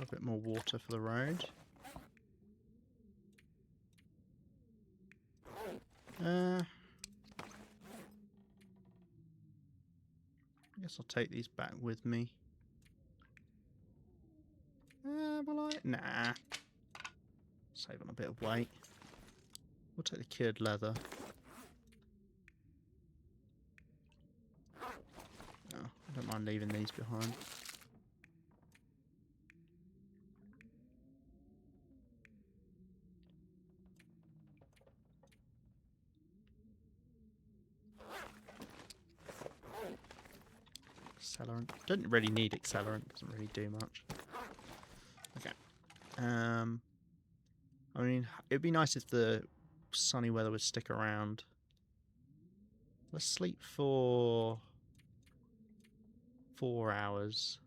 A bit more water for the road. I guess I'll take these back with me. Will I? Nah. Save on a bit of weight. We'll take the cured leather. No, I don't mind leaving these behind. Accelerant. Don't really need accelerant. Doesn't really do much. Okay. I mean, it'd be nice if the sunny weather would stick around. Let's sleep for 4 hours.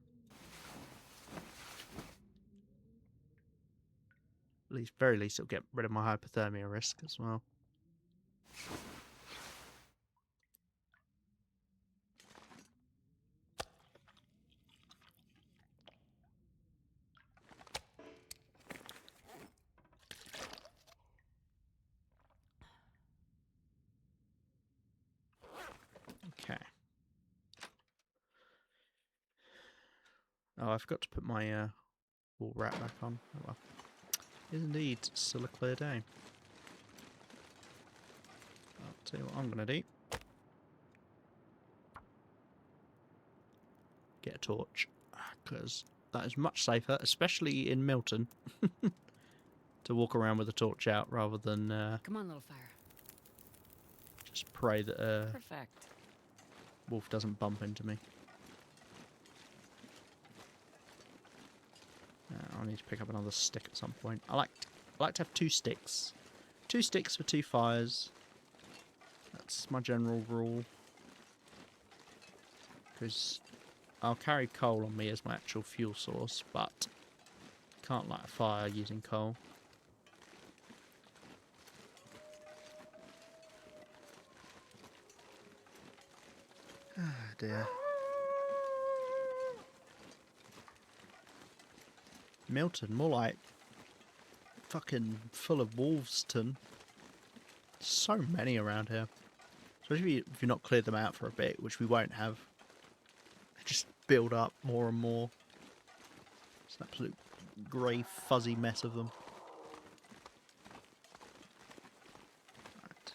At least, very least, it'll get rid of my hypothermia risk as well. Okay. Oh, I forgot to put my wool wrap back on. Oh well. It is indeed still a clear day. I'll tell you what I'm going to do. Get a torch. Because that is much safer, especially in Milton, to walk around with a torch out rather than Come on, little fire. just pray that Perfect. wolf doesn't bump into me. I'll need to pick up another stick at some point. I like to have 2 sticks. 2 sticks for 2 fires. That's my general rule. Because I'll carry coal on me as my actual fuel source, but can't light a fire using coal. Ah, dear. Milton, more like fucking full of Wolveston. So many around here. Especially if you've not cleared them out for a bit, which we won't have. They just build up more and more. It's an absolute grey, fuzzy mess of them. Right.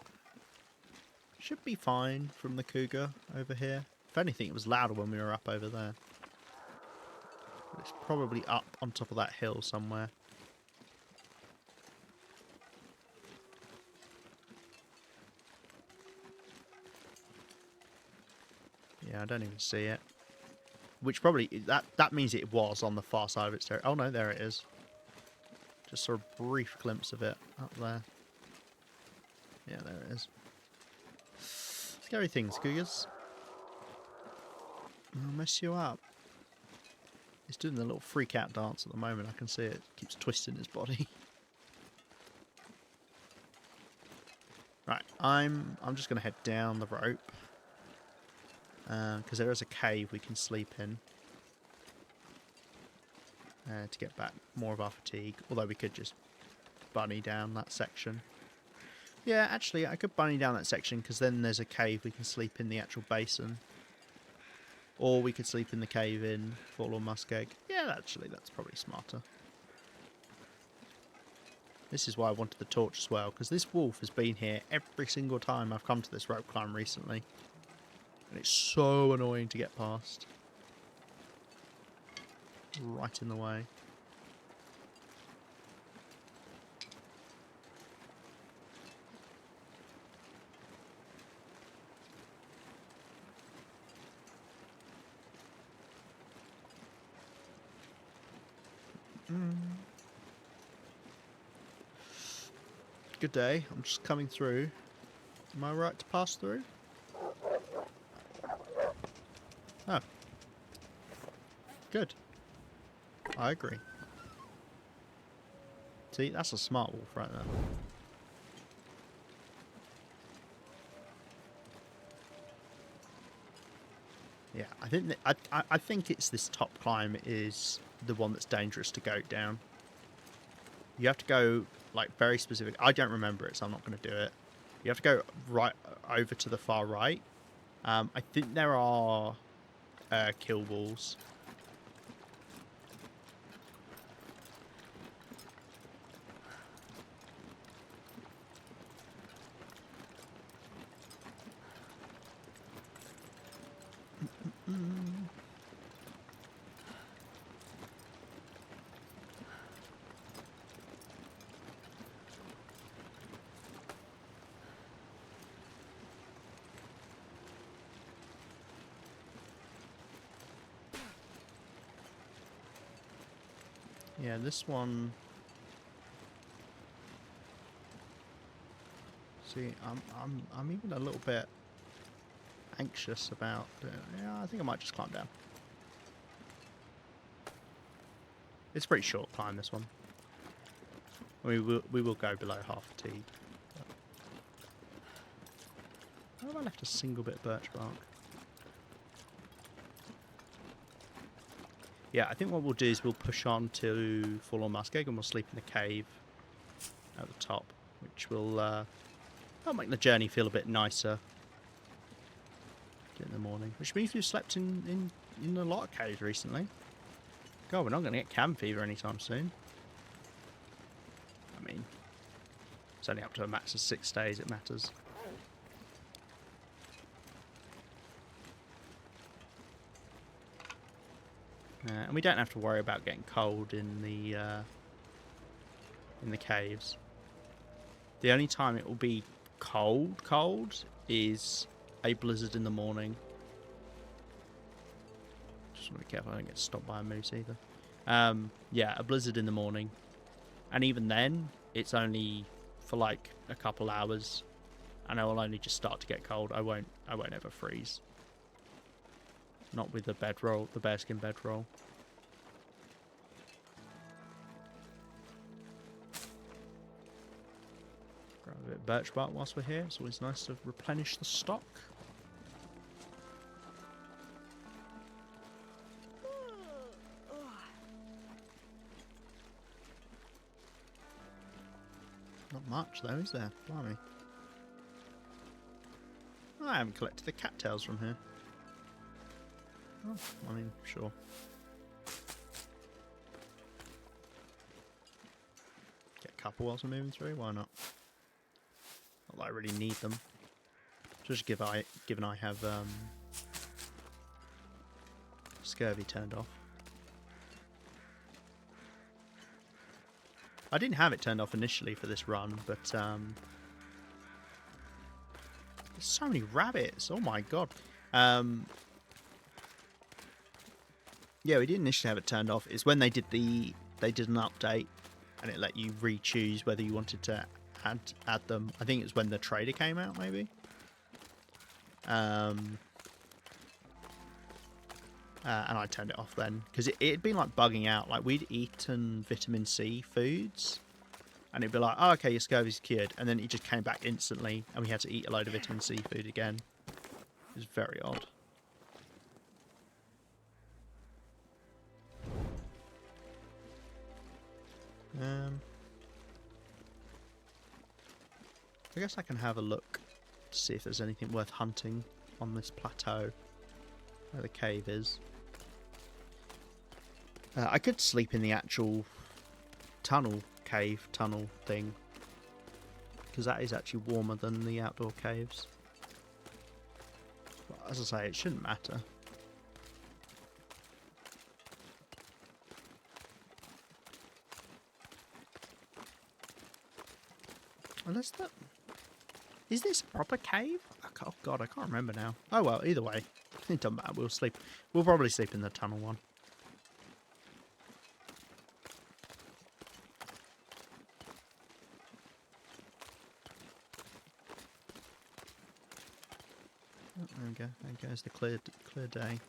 Should be fine from the cougar over here. If anything, it was louder when we were up over there. But it's probably up on top of that hill somewhere. Yeah, I don't even see it. Which probably, that means it was on the far side of its territory. Oh no, there it is. Just saw a brief glimpse of it up there. Yeah, there it is. Scary things, cougars. I'll mess you up. He's doing the little freak out dance at the moment. I can see it. Keeps twisting his body. Right, I'm just going to head down the rope. Because there is a cave we can sleep in. To get back more of our fatigue. Although we could just bunny down that section. Yeah, actually, I could bunny down that section because then there's a cave we can sleep in the actual basin. Or we could sleep in the cave in Forlorn Muskeg. Yeah, actually, that's probably smarter. This is why I wanted the torch as well, because this wolf has been here every single time I've come to this rope climb recently. And it's so annoying to get past. Right in the way. Good day. I'm just coming through. Am I right to pass through? Oh. Good. I agree. See, that's a smart wolf right there. Yeah, I think that, I think it's this top climb is the one that's dangerous to go down. You have to go like very specific. I don't remember it, so I'm not going to do it. You have to go right over to the far right. I think there are kill walls. Yeah, this one. See, I'm even a little bit anxious about. Yeah, I think I might just climb down. It's a pretty short climb, this one. We will go below half T. Why have I left a single bit of birch bark? Yeah, I think what we'll do is we'll push on to Forlorn Muskeg and we'll sleep in the cave at the top, which will that'll make the journey feel a bit nicer in the morning. Which means we've slept in a lot of caves recently. God, we're not going to get cabin fever anytime soon. I mean, it's only up to a max of 6 days it matters. And we don't have to worry about getting cold in the caves. The only time it will be cold is a blizzard in the morning. Just want to be careful I don't get stopped by a moose either. Yeah, a blizzard in the morning, and even then it's only for like a couple hours, and I will only just start to get cold. I won't ever freeze. Not with the bedroll, the bearskin bedroll. Grab a bit of birch bark whilst we're here. It's always nice to replenish the stock. Not much though, is there? Blimey. I haven't collected the cattails from here. Oh, I mean, sure. Get a couple whilst we're moving through, why not? Not that I really need them. Just given I have scurvy turned off. I didn't have it turned off initially for this run, but there's so many rabbits. Oh my god. Yeah, we didn't initially have it turned off. It's when they did an update and it let you re-choose whether you wanted to add them. I think it was when the trader came out, maybe. And I turned it off then because it'd been like bugging out. Like we'd eaten vitamin C foods, and it'd be like, "Oh, okay, your scurvy's cured," and then it just came back instantly, and we had to eat a load of vitamin C food again. It was very odd. I guess I can have a look to see if there's anything worth hunting on this plateau. where the cave is. I could sleep in the actual cave tunnel thing, because that is actually warmer than the outdoor caves. But as I say, it shouldn't matter. Unless that... Is this a proper cave? Oh god, I can't remember now. Oh well, either way. It doesn't matter, we'll sleep. We'll probably sleep in the tunnel one. Oh, there we go. There goes the clear day.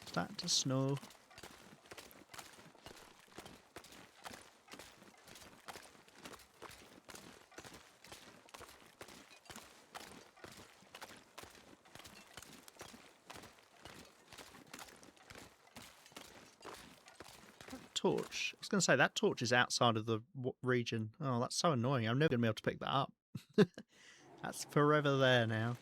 Starting to snow. Torch. I was going to say, that torch is outside of the region. Oh, that's so annoying. I'm never going to be able to pick that up. That's forever there now.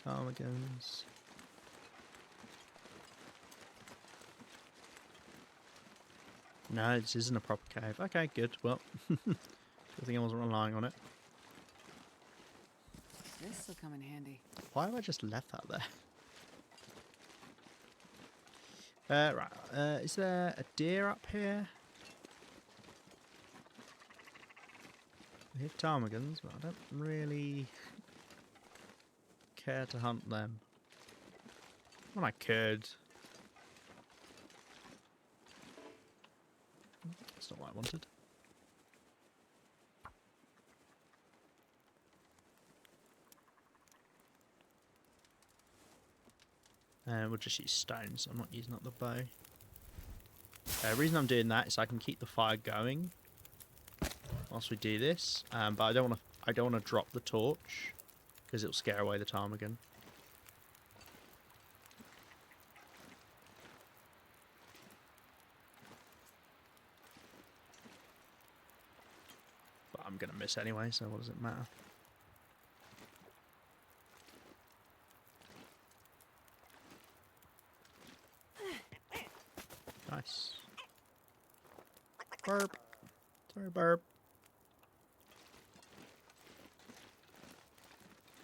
Ptarmigans. No, this isn't a proper cave. Okay, good. Well, good thing I wasn't relying on it. This will come in handy. Why have I just left that there? Right. Is there a deer up here? We have ptarmigans, but I don't really care to hunt them. Well, I could. That's not what I wanted. We'll just use stones. I'm not using up the bow. The reason I'm doing that is so I can keep the fire going whilst we do this. But I don't want to drop the torch because it'll scare away the ptarmigan. I'm going to miss anyway, so what does it matter? Nice. Burp. Sorry, burp.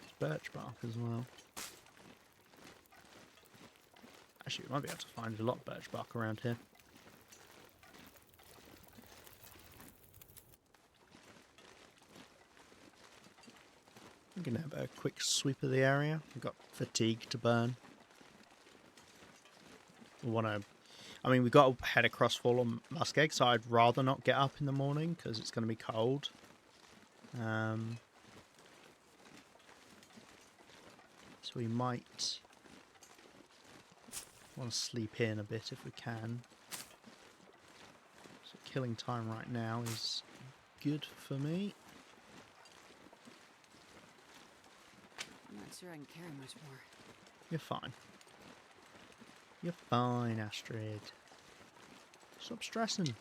There's birch bark as well. Actually, we might be able to find a lot of birch bark around here. I'm going to have a quick sweep of the area. We've got fatigue to burn. We want to... I mean, we've got to head across Fallen Muskeg, so I'd rather not get up in the morning because it's going to be cold. So we might want to sleep in a bit if we can. So killing time right now is good for me. I'm not sure I can carry much more. You're fine. You're fine, Astrid. Stop stressing.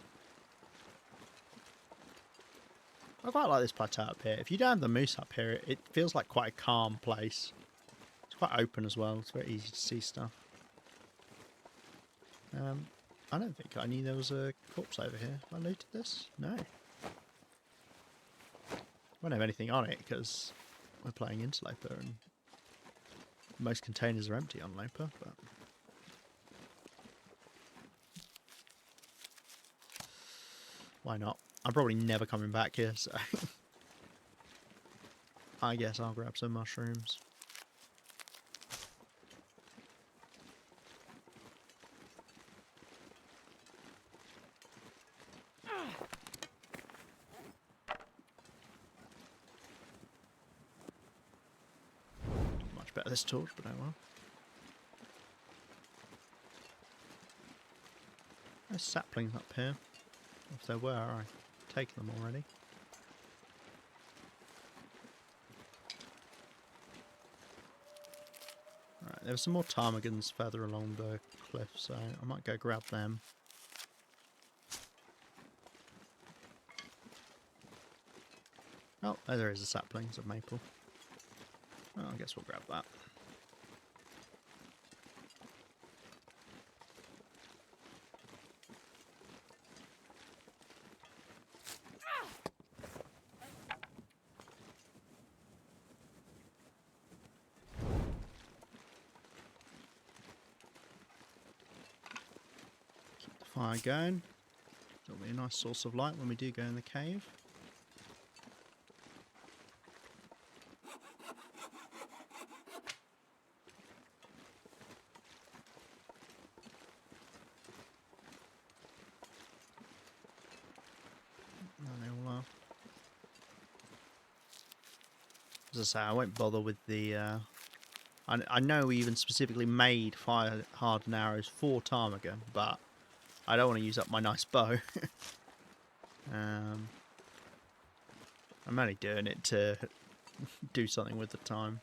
I quite like this plateau up here. If you don't have the moose up here, it feels like quite a calm place. It's quite open as well. It's very easy to see stuff. I don't think I knew there was a corpse over here. Have I looted this? No. I won't have anything on it because we're playing Interloper and most containers are empty on Loper, but... Why not? I'm probably never coming back here, so... I guess I'll grab some mushrooms. Much better this torch, but oh well. There's saplings up here. If there were, I've taken them already. There were some more ptarmigans further along the cliff, so I might go grab them. Oh, there is a saplings of maple. Oh, I guess we'll grab that. Keep the fire going. That'll be a nice source of light when we do go in the cave. As I say, I won't bother with the... I know we even specifically made fire hardened arrows for ptarmigan, but I don't want to use up my nice bow. I'm only doing it to do something with the time.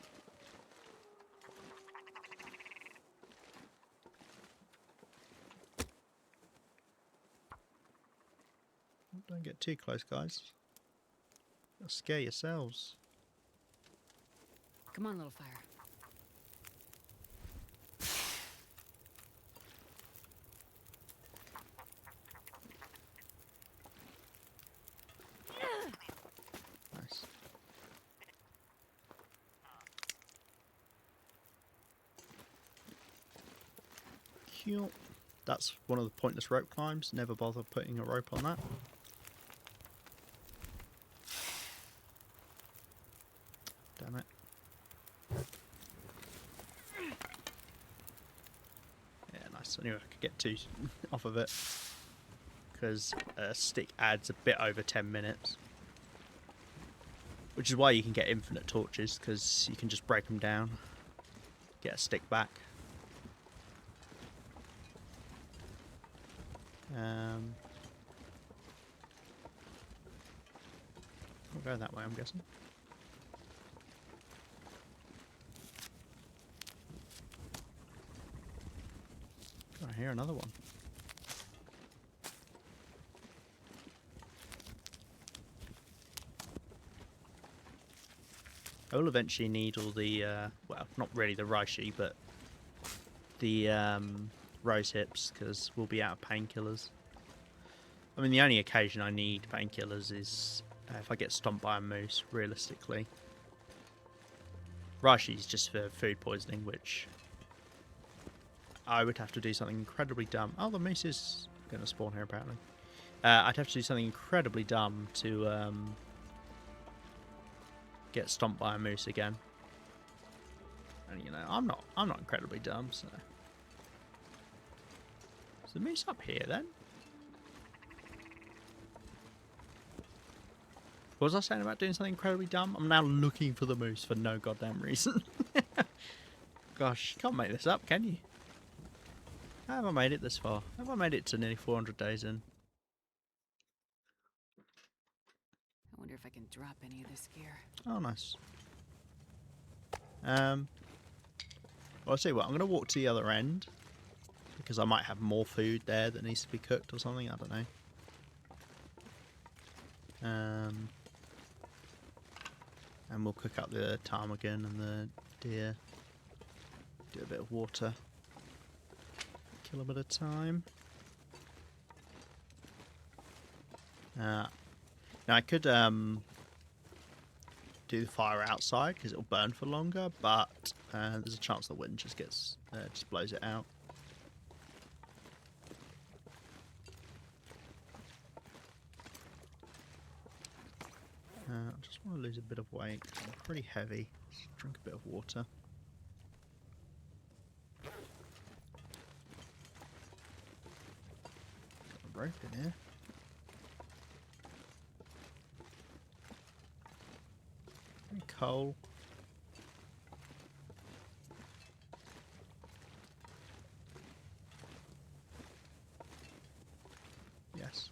Don't get too close, guys. You'll scare yourselves. Come on, little fire. Nice. Cute. That's one of the pointless rope climbs. Never bother putting a rope on that. Damn it. Yeah, nice. I knew I could get two off of it. Because a stick adds a bit over 10 minutes. Which is why you can get infinite torches, because you can just break them down. Get a stick back. We'll go that way, I'm guessing. I hear another one. I will eventually need all the, well, not really the reishi, but the rose hips, because we'll be out of painkillers. I mean, the only occasion I need painkillers is if I get stomped by a moose, realistically. Reishi is just for food poisoning, which I would have to do something incredibly dumb. Oh, the moose is going to spawn here, apparently. I'd have to do something incredibly dumb to get stomped by a moose again. And you know, I'm not incredibly dumb, so. Is the moose up here then? What was I saying about doing something incredibly dumb? I'm now looking for the moose for no goddamn reason. Gosh, you can't make this up, can you? How have I made it this far? Have I made it to nearly 400 days in? I wonder if I can drop any of this gear. Oh, nice. Well, I'll tell you what, I'm going to walk to the other end. Because I might have more food there that needs to be cooked or something, I don't know. And we'll cook up the ptarmigan and the deer. Do a bit of water. Kill a bit of time. Now I could do the fire outside because it'll burn for longer, but there's a chance the wind just gets just blows it out. I just want to lose a bit of weight. I'm pretty heavy. Just drink a bit of water. Got a rope in here. Any coal. Yes.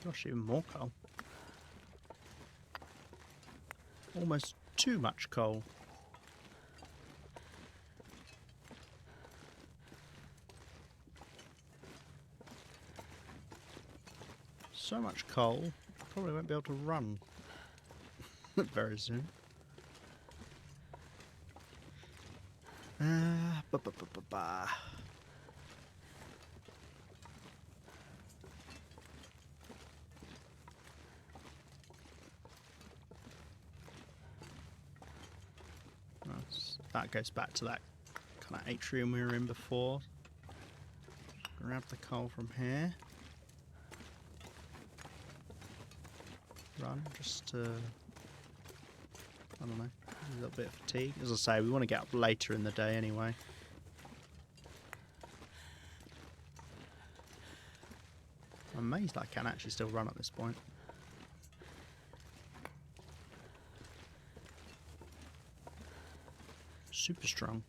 Gosh, even more coal. Almost too much coal. So much coal, I probably won't be able to run very soon. Ba ba ba ba ba. That goes back to that kind of atrium we were in before. Grab the coal from here. Run, just to, I don't know, a little bit of fatigue. As I say, we want to get up later in the day anyway. I'm amazed I can actually still run at this point. Super strong.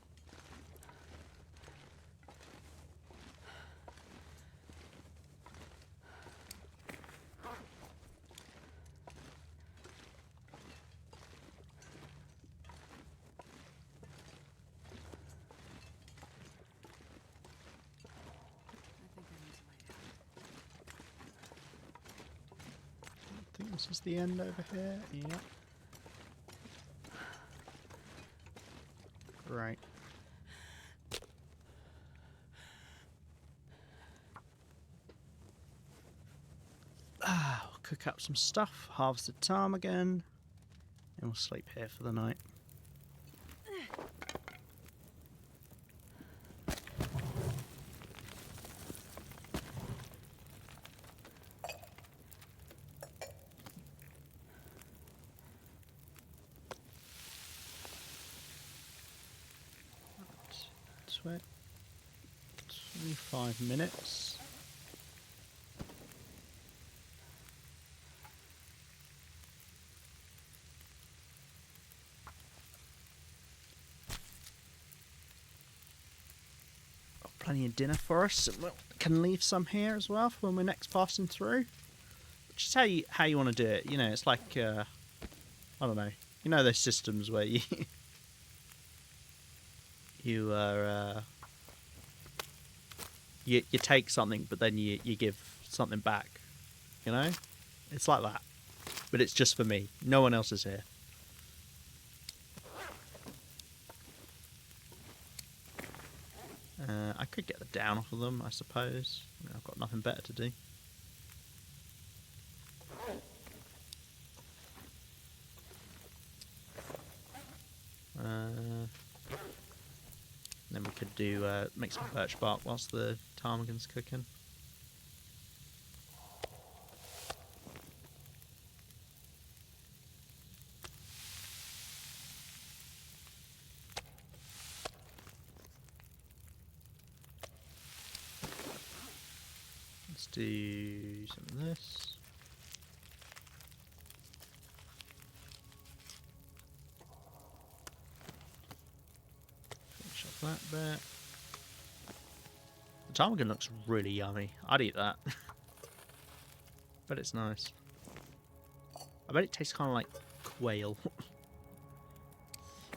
I think this is the end over here. Yep. Right. We'll cook up some stuff, harvest the ptarmigan, and we'll sleep here for the night. Right. 25 minutes. Got plenty of dinner for us. We can leave some here as well for when we're next passing through. Which is how you want to do it. You know, it's like I don't know. You know those systems where you you are you take something, but then you give something back. You know, it's like that, but it's just for me. No one else is here. I could get the down off of them, I suppose. I mean, I've got nothing better to do. Then we could do make some birch bark whilst the ptarmigan's cooking. Let's do some of this. Finish off that bit. The ptarmigan looks really yummy. I'd eat that. But it's nice. I bet it tastes kind of like quail.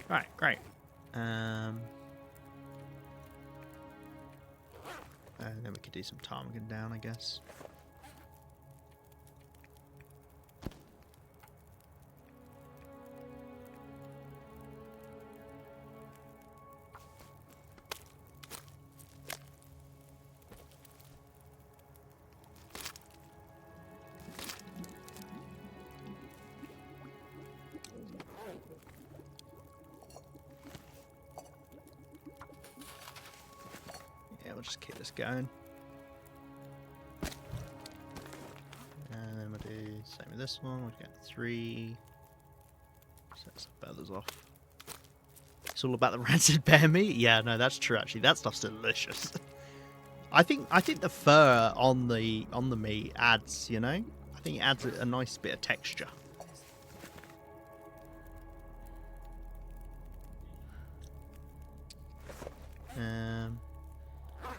Right, great. And then we could do some ptarmigan down, I guess. Yeah, we'll just keep this going. And then we'll do the same with this one. We'll get 3. Set some feathers off. It's all about the rancid bear meat? Yeah, no, that's true actually. That stuff's delicious. I think the fur on the meat adds, you know? I think it adds a nice bit of texture.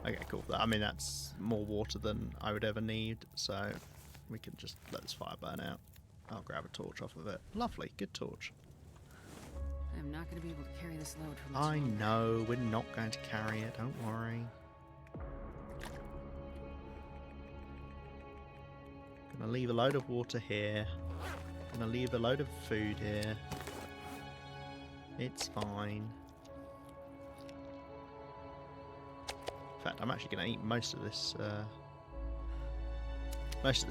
Okay, cool. I mean, that's more water than I would ever need, so We can just let this fire burn out. I'll grab a torch off of it. Lovely, good torch. I'm not going to be able to carry this load for much I longer. know, we're not going to carry it, don't worry. Gonna leave a load of water here. Gonna leave a load of food here. It's fine. In fact, I'm actually gonna eat most of this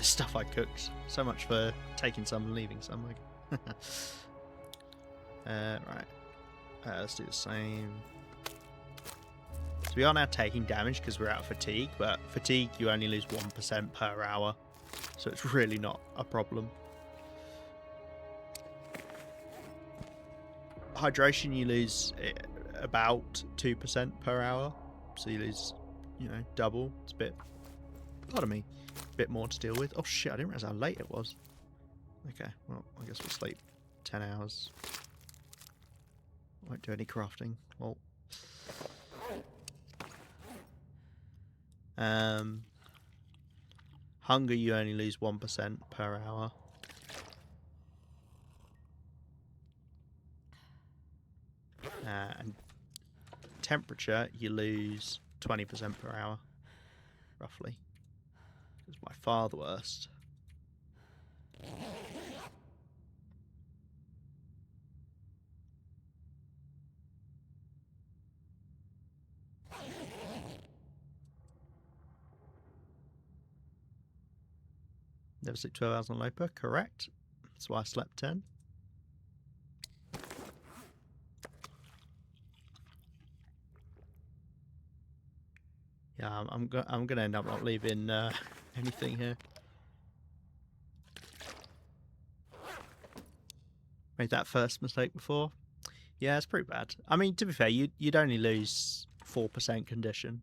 stuff I cooked. So much for taking some and leaving some. Right. Let's do the same. So we are now taking damage because we're out of fatigue, but fatigue you only lose 1% per hour. So it's really not a problem. Hydration you lose about 2% per hour. So you lose, you know, double. It's a bit, pardon me, a bit more to deal with. Oh shit, I didn't realize how late it was. Okay, well, I guess we'll sleep 10 hours. Won't do any crafting. Well, hunger you only lose 1% per hour. And temperature you lose 20% per hour, roughly. It's by far the worst. Never sleep 12 hours on Loper, correct. That's why I slept 10. Yeah, I'm gonna end up not leaving anything here. Made that first mistake before. Yeah, it's pretty bad. I mean, to be fair, you'd only lose 4% condition.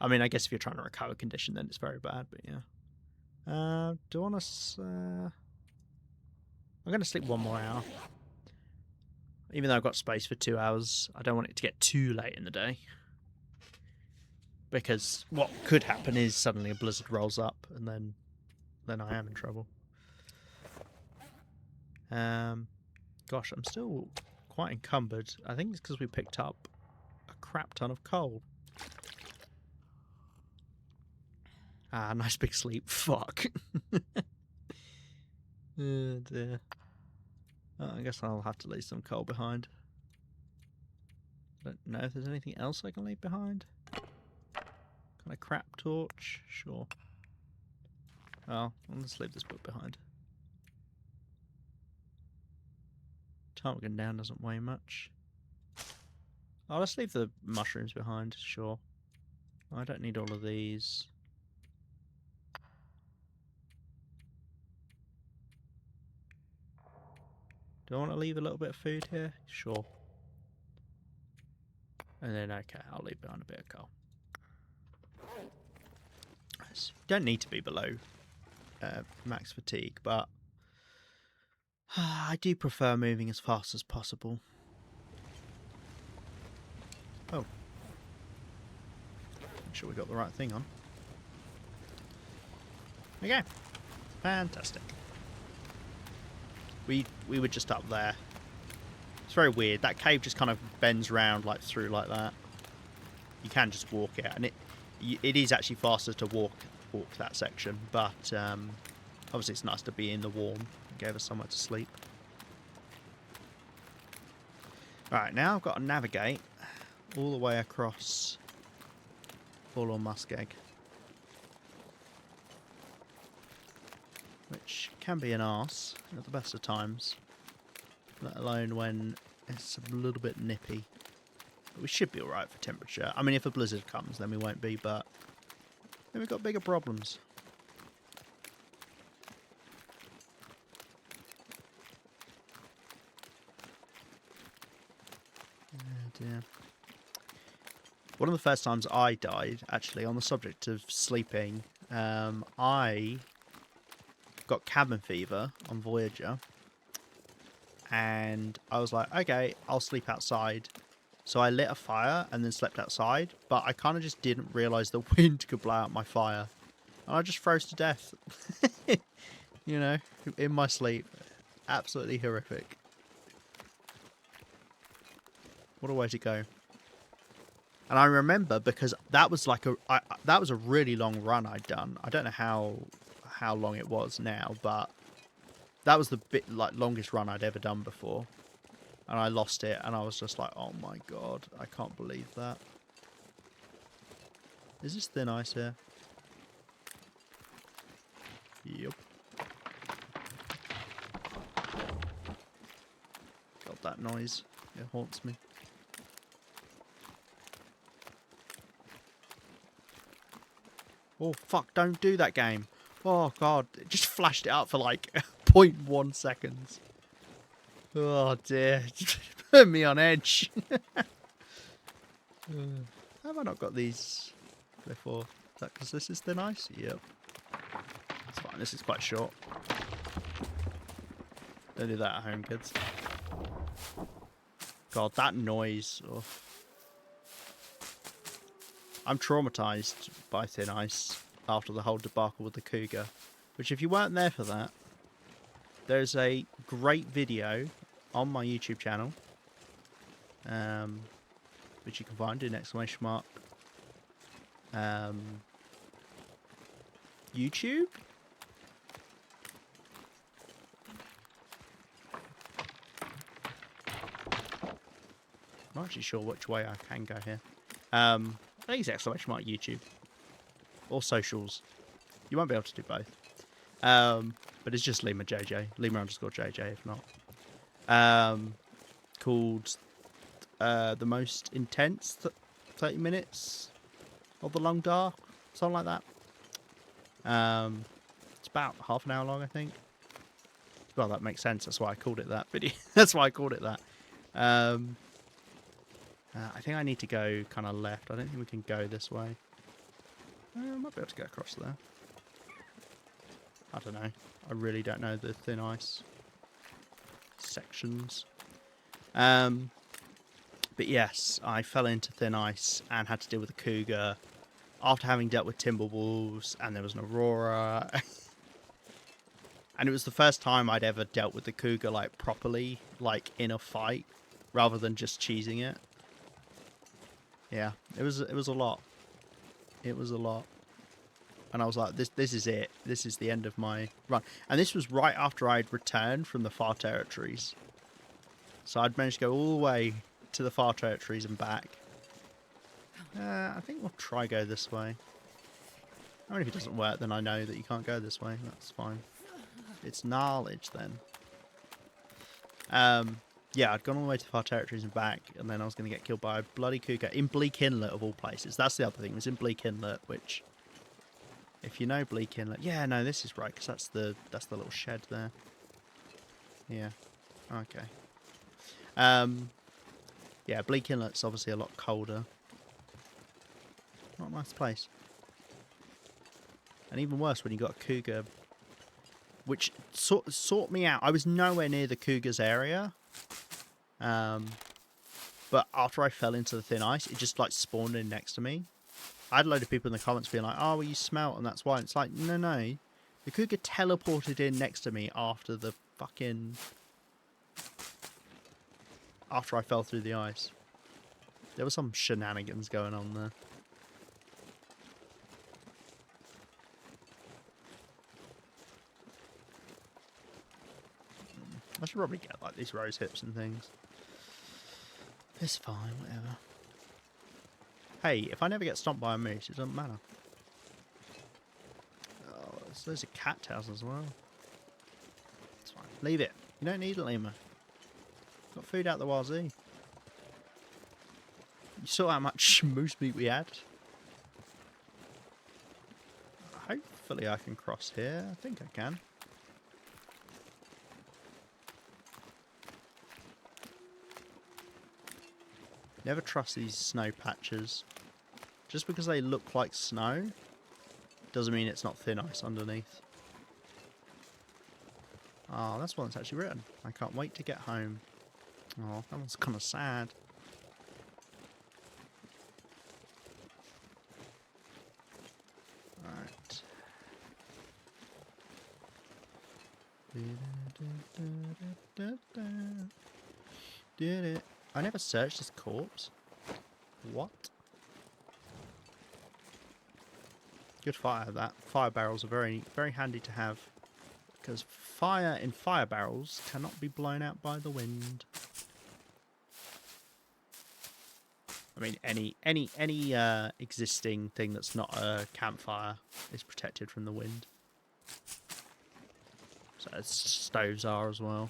I mean, I guess if you're trying to recover condition, then it's very bad. But yeah. Do I want to? I'm gonna sleep one more hour. Even though I've got space for 2 hours, I don't want it to get too late in the day. Because what could happen is suddenly a blizzard rolls up, and then I am in trouble. Gosh, I'm still quite encumbered. I think it's because we picked up a crap ton of coal. Ah, nice big sleep. Fuck. Oh dear. Oh, I guess I'll have to leave some coal behind. Don't know if there's anything else I can leave behind. Kind of crap torch? Sure. Well, I'll just leave this book behind. Ptarmigan down doesn't weigh much. Oh, let's leave the mushrooms behind, sure. I don't need all of these. Do I want to leave a little bit of food here? Sure. And then, okay, I'll leave behind a bit of coal. You don't need to be below max fatigue, but I do prefer moving as fast as possible. Oh. Make sure we got the right thing on. Okay. Fantastic. We were just up there. It's very weird. That cave just kind of bends round like through like that. You can just walk it, and it is actually faster to walk that section, but obviously it's nice to be in the warm. It gave us somewhere to sleep. Alright, now I've got to navigate all the way across Forlorn Muskeg, which can be an arse at the best of times, let alone when it's a little bit nippy. But we should be alright for temperature. I mean, if a blizzard comes, then we won't be, but then we've got bigger problems. Oh dear. One of the first times I died, actually, on the subject of sleeping, I got cabin fever on Voyager, and I was like, okay, I'll sleep outside. So I lit a fire and then slept outside, but I kind of just didn't realise the wind could blow out my fire. And I just froze to death. You know, in my sleep. Absolutely horrific. What a way to go. And I remember because that was like that was a really long run I'd done. I don't know how long it was now, but that was the longest run I'd ever done before. And I lost it, and I was just like, oh my god, I can't believe that. Is this thin ice here? Yep. God, that noise. It haunts me. Oh, fuck, don't do that game. Oh, God, it just flashed it up for like 0.1 seconds. Oh, dear. Put me on edge. Have I not got these before? Is that because this is thin ice? Yep. It's fine, this is quite short. Don't do that at home, kids. God, that noise. Oh. I'm traumatized by thin ice after the whole debacle with the cougar. Which, if you weren't there for that, there's a great video on my YouTube channel, which you can find in !! YouTube? I'm not actually sure which way I can go here. I think it's ! YouTube. Or socials. You won't be able to do both. But it's just Lima JJ. Lima_JJ if not. Called The Most Intense 30 Minutes of the Long Dark. Something like that. It's about half an hour long, I think. Well, that makes sense. That's why I called it that video. That's why I called it that. I think I need to go kind of left. I don't think we can go this way. I might be able to get across there. I don't know. I really don't know the thin ice sections. But yes, I fell into thin ice and had to deal with a cougar after having dealt with timber wolves, and there was an aurora. And it was the first time I'd ever dealt with the cougar like properly, like in a fight, rather than just cheesing it. Yeah, it was a lot. It was a lot. And I was like, this is it. This is the end of my run. And this was right after I'd returned from the far territories. So I'd managed to go all the way to the far territories and back. I think we'll try go this way. I mean, if it doesn't work, then I know that you can't go this way. That's fine. It's knowledge then. Yeah, I'd gone all the way to the far territories and back, and then I was going to get killed by a bloody cougar in Bleak Inlet of all places. That's the other thing. It was in Bleak Inlet, which, if you know Bleak Inlet, yeah, no, this is right, because that's the little shed there. Yeah. Okay. Yeah, Bleak Inlet's obviously a lot colder. Not a nice place. And even worse when you got a cougar, which sort me out. I was nowhere near the cougar's area. But after I fell into the thin ice, it just like spawned in next to me. I had a load of people in the comments being like, oh, well, you smelt and that's why. It's like, no. The cougar teleported in next to me after the fucking... After I fell through the ice. There was some shenanigans going on there. I should probably get like these rose hips and things. It's fine, whatever. Hey, if I never get stomped by a moose, it doesn't matter. Oh, there's a cattails as well. It's fine. Leave it. You don't need it, Lima. Got food out the YZ. You saw how much moose meat we had. Hopefully I can cross here. I think I can. Never trust these snow patches. Just because they look like snow doesn't mean it's not thin ice underneath. Oh, that's one that's actually written. I can't wait to get home. Oh, that one's kind of sad. Alright. Did it? I never searched his corpse. What? Good fire, that. Fire barrels are very, very handy to have. Because fire in fire barrels cannot be blown out by the wind. I mean, any existing thing that's not a campfire is protected from the wind. So stoves are as well.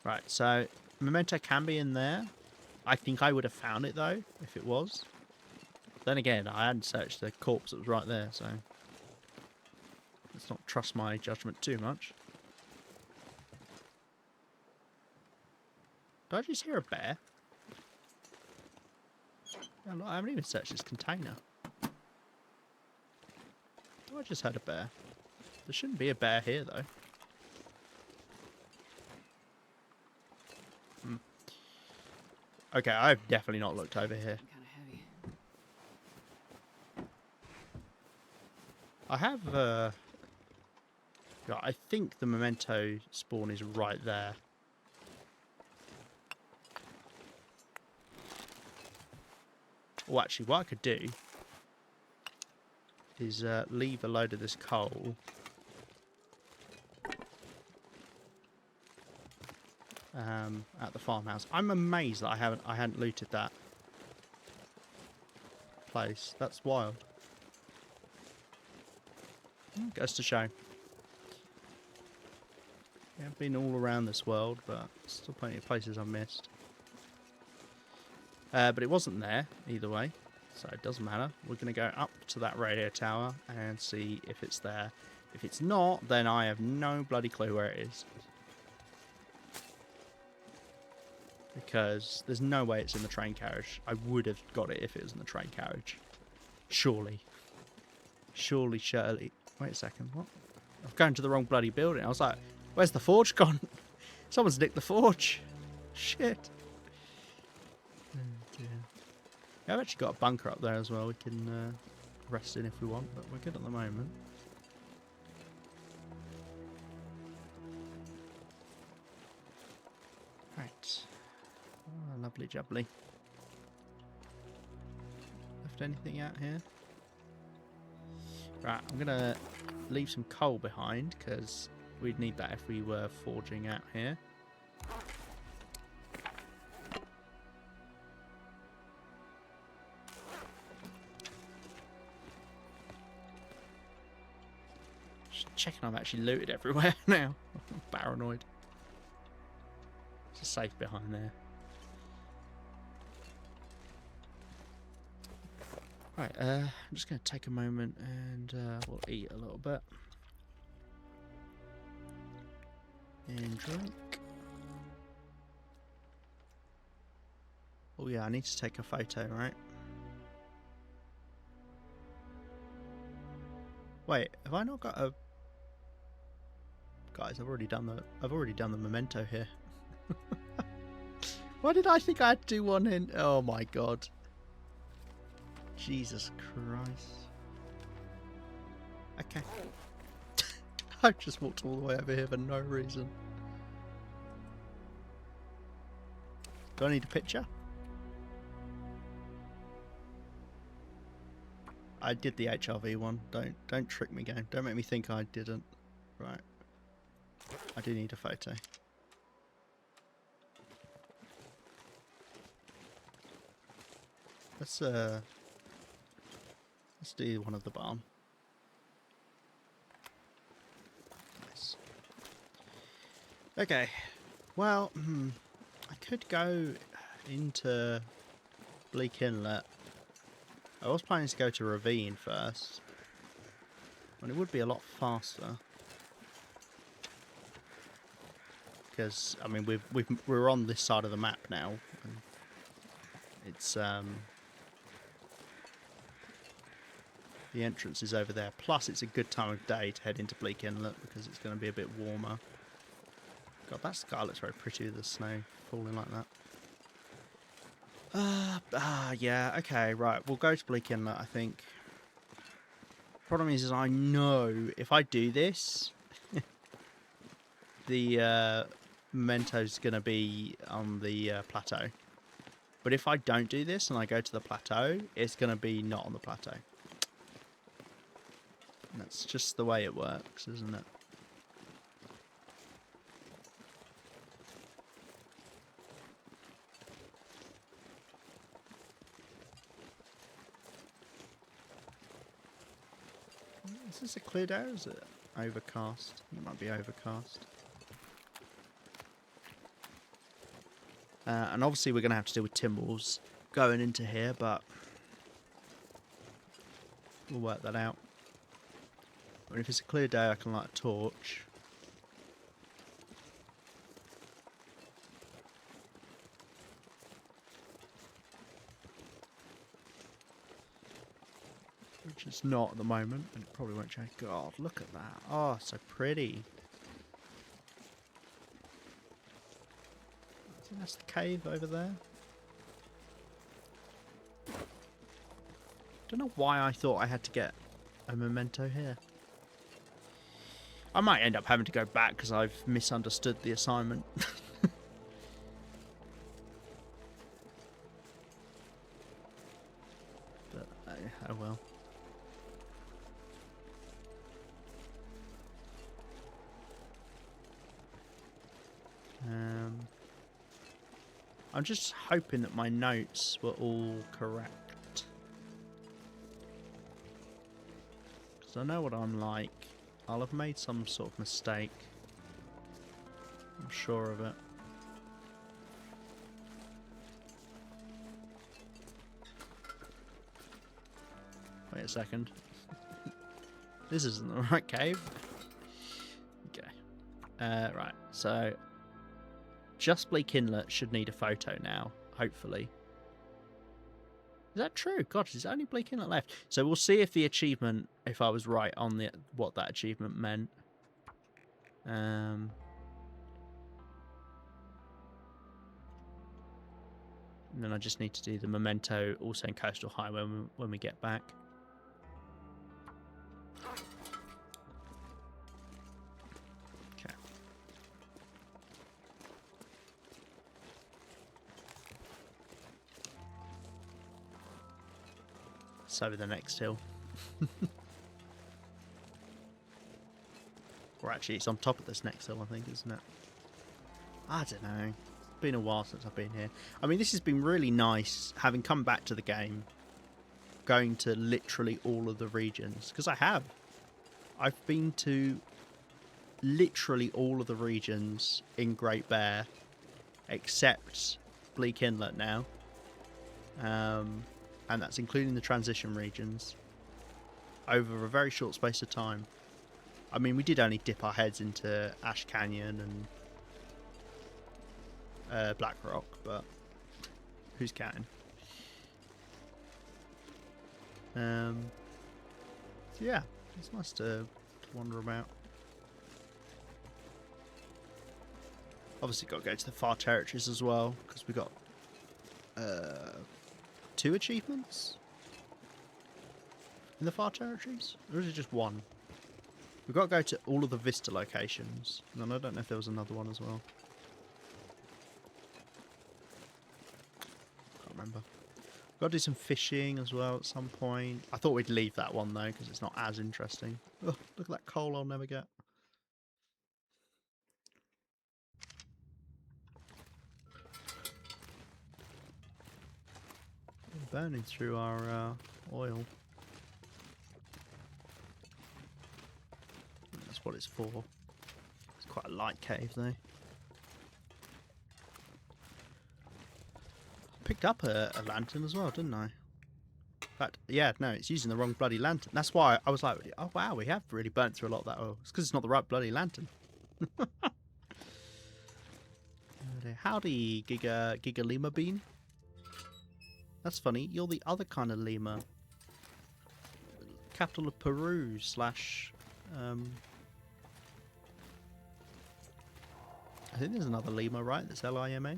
Right, so memento can be in there. I think I would have found it though if it was. Then again, I hadn't searched the corpse that was right there, so let's not trust my judgment too much. Did I just hear a bear? I haven't even searched this container. Oh, I just heard a bear. There shouldn't be a bear here, though. Okay, I've definitely not looked over here. Kind of heavy. I have, yeah, I think the memento spawn is right there. Well, actually, what I could do is leave a load of this coal at the farmhouse. I'm amazed that I hadn't looted that place. That's wild. Goes to show. Yeah, I've been all around this world, but still plenty of places I've missed. But it wasn't there, either way, so it doesn't matter. We're going to go up to that radio tower and see if it's there. If it's not, then I have no bloody clue where it is. Because there's no way it's in the train carriage. I would have got it if it was in the train carriage. Surely. Surely, surely. Wait a second, what? I've gone to the wrong bloody building. I was like, where's the forge gone? Someone's nicked the forge. Shit. Oh dear. Yeah, I've actually got a bunker up there as well. We can rest in if we want, but we're good at the moment. Right. Oh, lovely jubbly. Left anything out here? Right, I'm going to leave some coal behind because we'd need that if we were forging out here. Just checking I've actually looted everywhere now. I'm paranoid. There's a safe behind there. Right, I'm just going to take a moment and we'll eat a little bit. And drink. Oh yeah, I need to take a photo, right? Wait, have I not got a... Guys, I've already done the memento here. Why did I think I had to do one in... Oh my god. Jesus Christ. Okay. I've just walked all the way over here for no reason. Do I need a picture? I did the HRV one. Don't trick me, game. Don't make me think I didn't. Right. I do need a photo. Let's do one of the barn. Nice. Okay. Well, I could go into Bleak Inlet. I was planning to go to Ravine first. And it would be a lot faster. Because, I mean, we're on this side of the map now. And it's, the entrance is over there. Plus, it's a good time of day to head into Bleak Inlet because it's going to be a bit warmer. God, that sky looks very pretty with the snow falling like that. Yeah, okay, right. We'll go to Bleak Inlet, I think. Problem is I know if I do this, the memento's going to be on the plateau. But if I don't do this and I go to the plateau, it's going to be not on the plateau. And that's just the way it works, isn't it? Is this a clear day or is it overcast? It might be overcast. And obviously we're going to have to deal with Timberwolves going into here, but we'll work that out. But if it's a clear day, I can light a torch. Which it's not at the moment, and it probably won't change. God, look at that. Oh, so pretty. I think that's the cave over there. Don't know why I thought I had to get a memento here. I might end up having to go back because I've misunderstood the assignment. But, oh well. I'm just hoping that my notes were all correct. Because I know what I'm like. I'll have made some sort of mistake. I'm sure of it. Wait a second. This isn't the right cave. Okay. Right, so just Bleak Inlet should need a photo now, hopefully. Is that true? God, there's only Bleak Inlet left. So we'll see if the achievement, if I was right on the what that achievement meant. And then I just need to do the memento also in Coastal Highway when we get back. Okay. So the next hill. Or actually, it's on top of this next hill, I think, isn't it? I don't know. It's been a while since I've been here. I mean, this has been really nice, having come back to the game, going to literally all of the regions. Because I have. I've been to literally all of the regions in Great Bear, except Bleak Inlet now. And that's including the transition regions, over a very short space of time. I mean, we did only dip our heads into Ash Canyon and Black Rock, but who's counting? So yeah, it's nice to wander about. Obviously got to go to the Far Territories as well, because we got 2 achievements in the Far Territories, or is it just 1? We've got to go to all of the Vista locations, and I don't know if there was another one as well. Can't remember. We've got to do some fishing as well at some point. I thought we'd leave that one though, because it's not as interesting. Oh, look at that coal I'll never get. Burning through our oil. That's what it's for. It's quite a light cave though. Picked up a lantern as well, didn't I? In fact, yeah, no, it's using the wrong bloody lantern. That's why I was like, oh wow, we have really burnt through a lot of that oil. It's because it's not the right bloody lantern. Howdy, Giga Lima Bean. That's funny, you're the other kind of lemur. Capital of Peru / I think there's another Lima, right? That's Lima.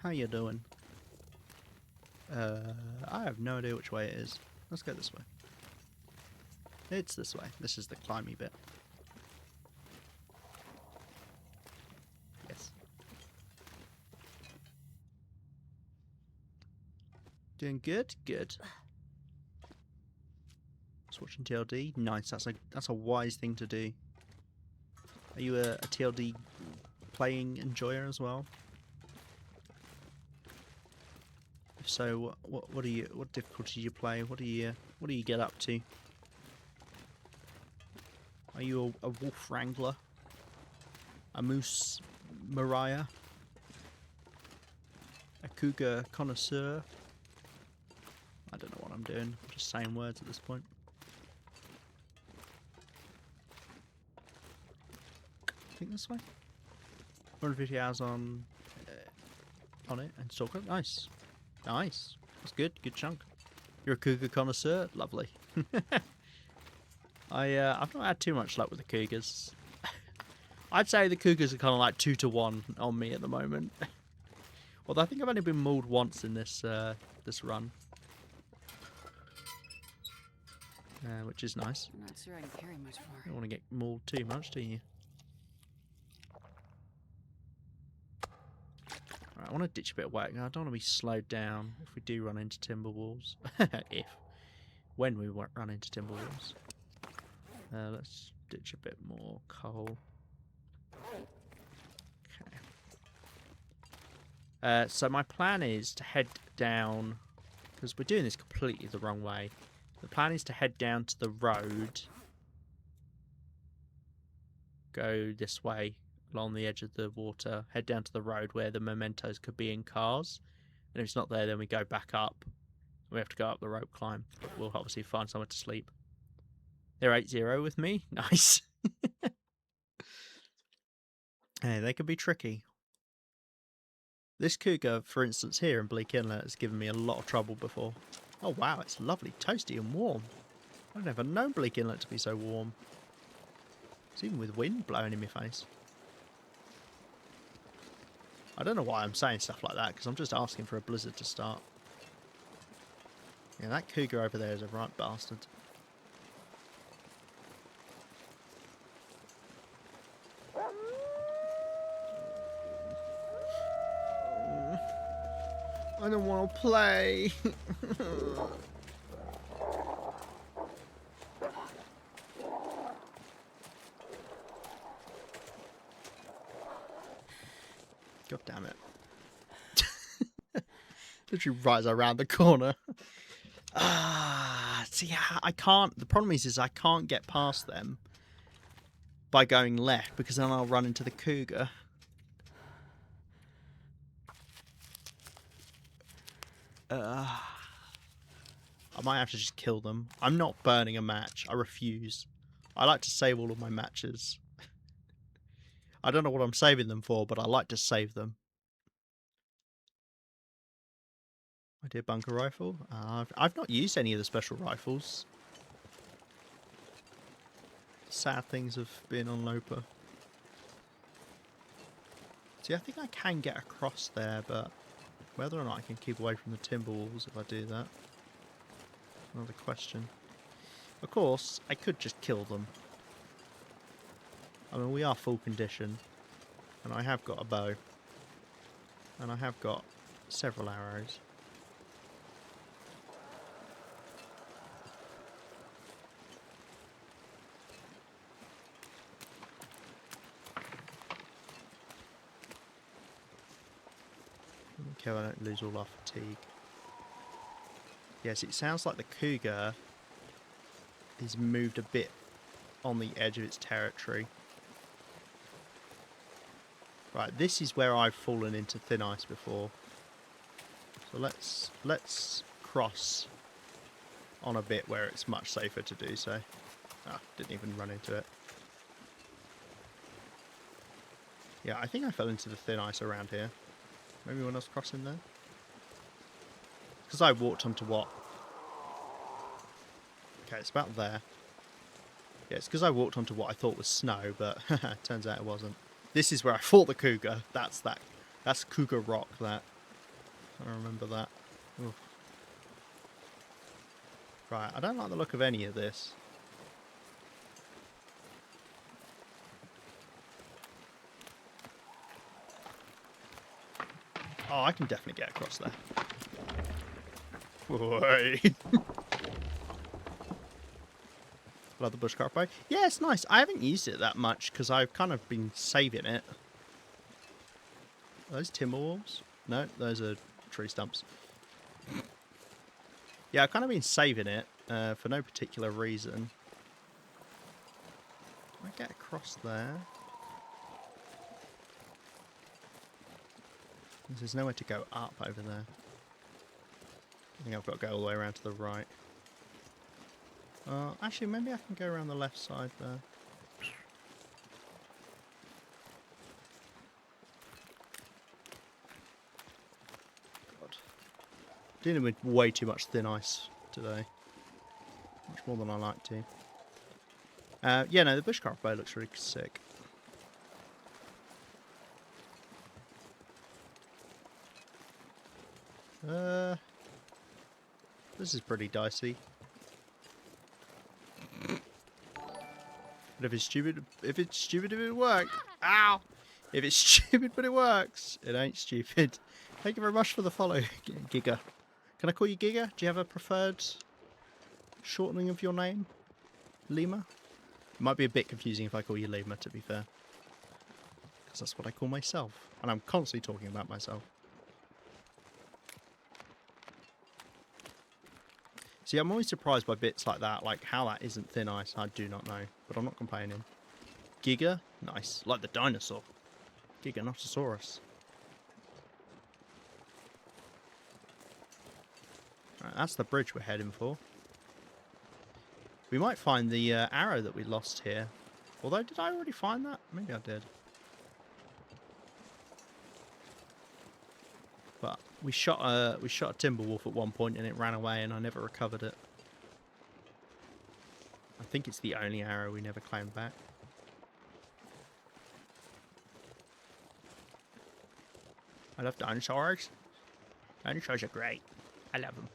How you doing? I have no idea which way it is. Let's go this way. It's this way. This is the climby bit. Yes. Doing good? Good. Just watching TLD. Nice. That's a wise thing to do. Are you a TLD playing enjoyer as well? If so, what difficulty do you play? What do you get up to? Are you a wolf wrangler? A moose mariah? A cougar connoisseur? I don't know what I'm doing. I'm just saying words at this point. I think this way. 150 hours on it and stalker. Nice, nice. That's good. Good chunk. You're a cougar connoisseur. Lovely. I've not had too much luck with the cougars. I'd say the cougars are kind of like 2 to 1 on me at the moment. Although I think I've only been mauled once in this this run, which is nice. I'm not sure I can carry much You more. don't want to get mauled too much, do you? Alright, I want to ditch a bit of work. I don't want to be slowed down if we do run into timber walls. When we run into timber walls. Let's ditch a bit more coal. Okay. So my plan is to head down, because we're doing this completely the wrong way. The plan is to head down to the road, go this way along the edge of the water, head down to the road where the mementos could be in cars, and if it's not there then we go back up. We have to go up the rope climb, but we'll obviously find somewhere to sleep. They're 8-0 with me. Nice. Hey, they can be tricky. This cougar, for instance, here in Bleak Inlet has given me a lot of trouble before. Oh wow, it's lovely, toasty and warm. I've never known Bleak Inlet to be so warm. It's even with wind blowing in my face. I don't know why I'm saying stuff like that, because I'm just asking for a blizzard to start. Yeah, that cougar over there is a right bastard. I don't want to play. God damn it. Literally right around the corner. See, I can't. The problem is I can't get past them by going left, because then I'll run into the cougar. I might have to just kill them. I'm not burning a match. I refuse. I like to save all of my matches. I don't know what I'm saving them for, but I like to save them. My dear bunker rifle. I've not used any of the special rifles. Sad things of being on Loper. See, I think I can get across there, but whether or not I can keep away from the timber walls if I do that, another question. Of course, I could just kill them. I mean, we are full condition, and I have got a bow, and I have got several arrows. Okay, I don't lose all our fatigue. Yes, it sounds like the cougar is moved a bit on the edge of its territory. Right, this is where I've fallen into thin ice before. So let's cross on a bit where it's much safer to do so. Ah, didn't even run into it. Yeah, I think I fell into the thin ice around here. Maybe when I was crossing there? Because I walked onto what? Okay, it's about there. Yeah, it's because I walked onto what I thought was snow, but turns out it wasn't. This is where I fought the cougar. That's Cougar Rock, that. I remember that. Oof. Right, I don't like the look of any of this. Oh, I can definitely get across there. Whey. Love the bushcraft bow. Yeah, it's nice. I haven't used it that much because I've kind of been saving it. Are those timber walls? No, those are tree stumps. Yeah, I've kind of been saving it for no particular reason. Can I get across there? There's nowhere to go up over there. I think I've got to go all the way around to the right. Actually, maybe I can go around the left side there. God. Dealing with way too much thin ice today. Much more than I like to. Yeah, no, the bushcraft bow looks really sick. This is pretty dicey. But if it's stupid, it works. Ow! If it's stupid but it works, it ain't stupid. Thank you very much for the follow, Giga. Can I call you Giga? Do you have a preferred shortening of your name? Lima? It might be a bit confusing if I call you Lima, to be fair. Because that's what I call myself. And I'm constantly talking about myself. See, I'm always surprised by bits like that, like how that isn't thin ice, I do not know. But I'm not complaining. Giga? Nice. Like the dinosaur. Giganotosaurus. Right, that's the bridge we're heading for. We might find the arrow that we lost here. Although, did I already find that? Maybe I did. But we shot a timber wolf at one point and it ran away and I never recovered it. I think it's the only arrow we never claimed back. I love dinosaurs. Dinosaurs are great. I love them.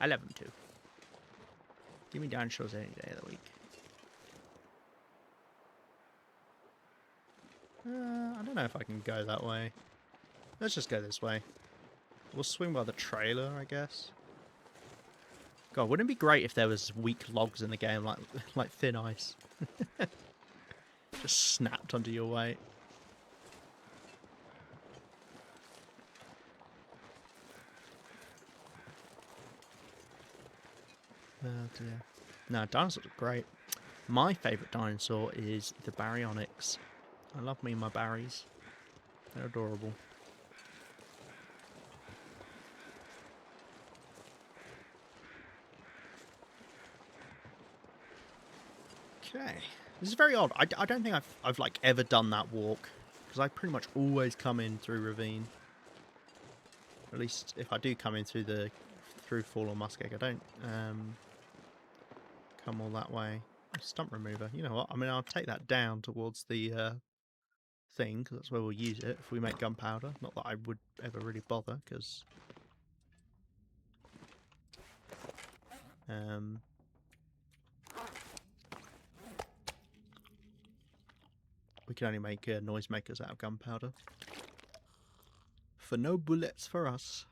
I love them too. Give me dinosaurs any day of the week. I don't know if I can go that way. Let's just go this way. We'll swing by the trailer, I guess. God, wouldn't it be great if there was weak logs in the game, like thin ice? Just snapped under your weight. Oh dear. No, dinosaurs are great. My favourite dinosaur is the baryonyx. I love me and my berries. They're adorable. Okay. This is very odd. I don't think I've like ever done that walk. Because I pretty much always come in through ravine. At least if I do come in through Fallen Muskeg, I don't come all that way. Stump remover. You know what? I mean, I'll take that down towards the thing, because that's where we'll use it if we make gunpowder. Not that I would ever really bother, because we can only make noisemakers out of gunpowder. For no bullets for us.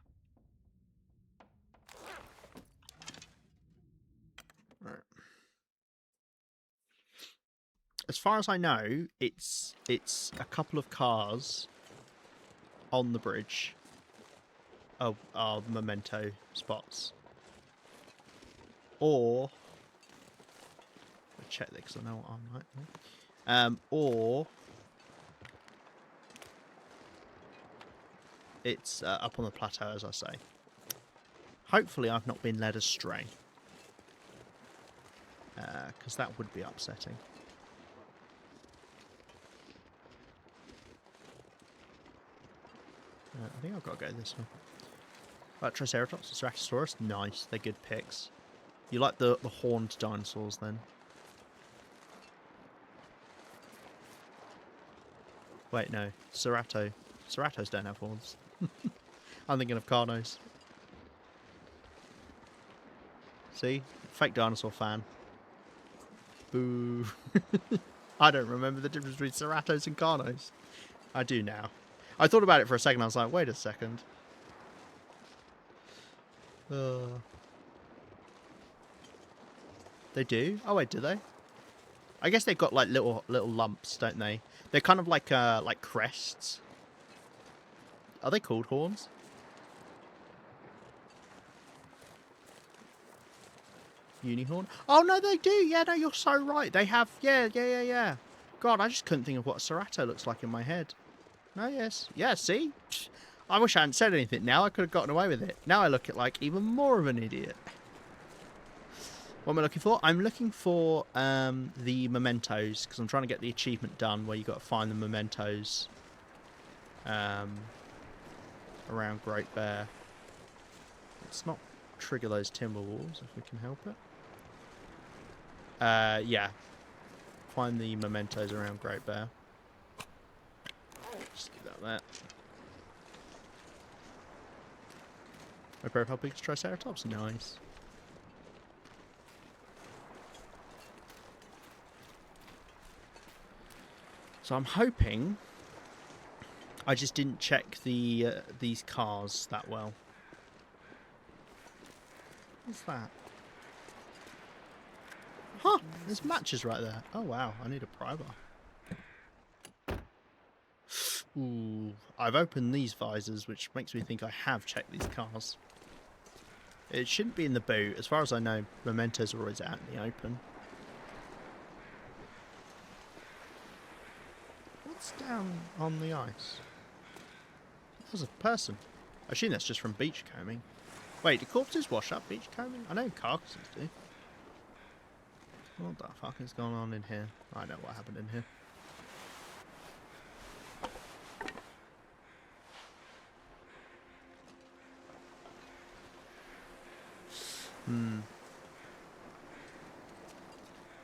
Right. As far as I know, it's a couple of cars on the bridge are memento spots. Or I'll check this because I know what I'm like. Or it's up on the plateau, as I say. Hopefully I've not been led astray. Because that would be upsetting. I think I've got to go this way. Right, Triceratops and Ceratosaurus, nice. They're good picks. You like the horned dinosaurs then? Wait, no. Cerato. Ceratos don't have horns. I'm thinking of Carnos. See? Fake dinosaur fan. Boo. I don't remember the difference between Ceratos and Carnos. I do now. I thought about it for a second. I was like, wait a second. They do? Oh, wait, do they? I guess they've got like little lumps, don't they? They're kind of like crests. Are they called horns? Unihorn? Oh no, they do. Yeah, no, you're so right. They have. Yeah. God, I just couldn't think of what a Cerato looks like in my head. No, yes, yeah. See, I wish I hadn't said anything. Now I could have gotten away with it. Now I look at like even more of an idiot. What am I looking for? I'm looking for the mementos because I'm trying to get the achievement done where you got to find the mementos around Great Bear. Let's not trigger those timber walls if we can help it. Yeah. Find the mementos around Great Bear. Just do that there. My profile picture Triceratops. Nice. So I'm hoping I just didn't check these cars that well. What's that? Huh, there's matches right there. Oh wow, I need a pry bar. Ooh, I've opened these visors, which makes me think I have checked these cars. It shouldn't be in the boot. As far as I know, mementos are always out in the open. What's down on the ice? There's a person. I assume that's just from beachcombing. Wait, do corpses wash up beachcombing? I know carcasses do. What the fuck is going on in here? I know what happened in here.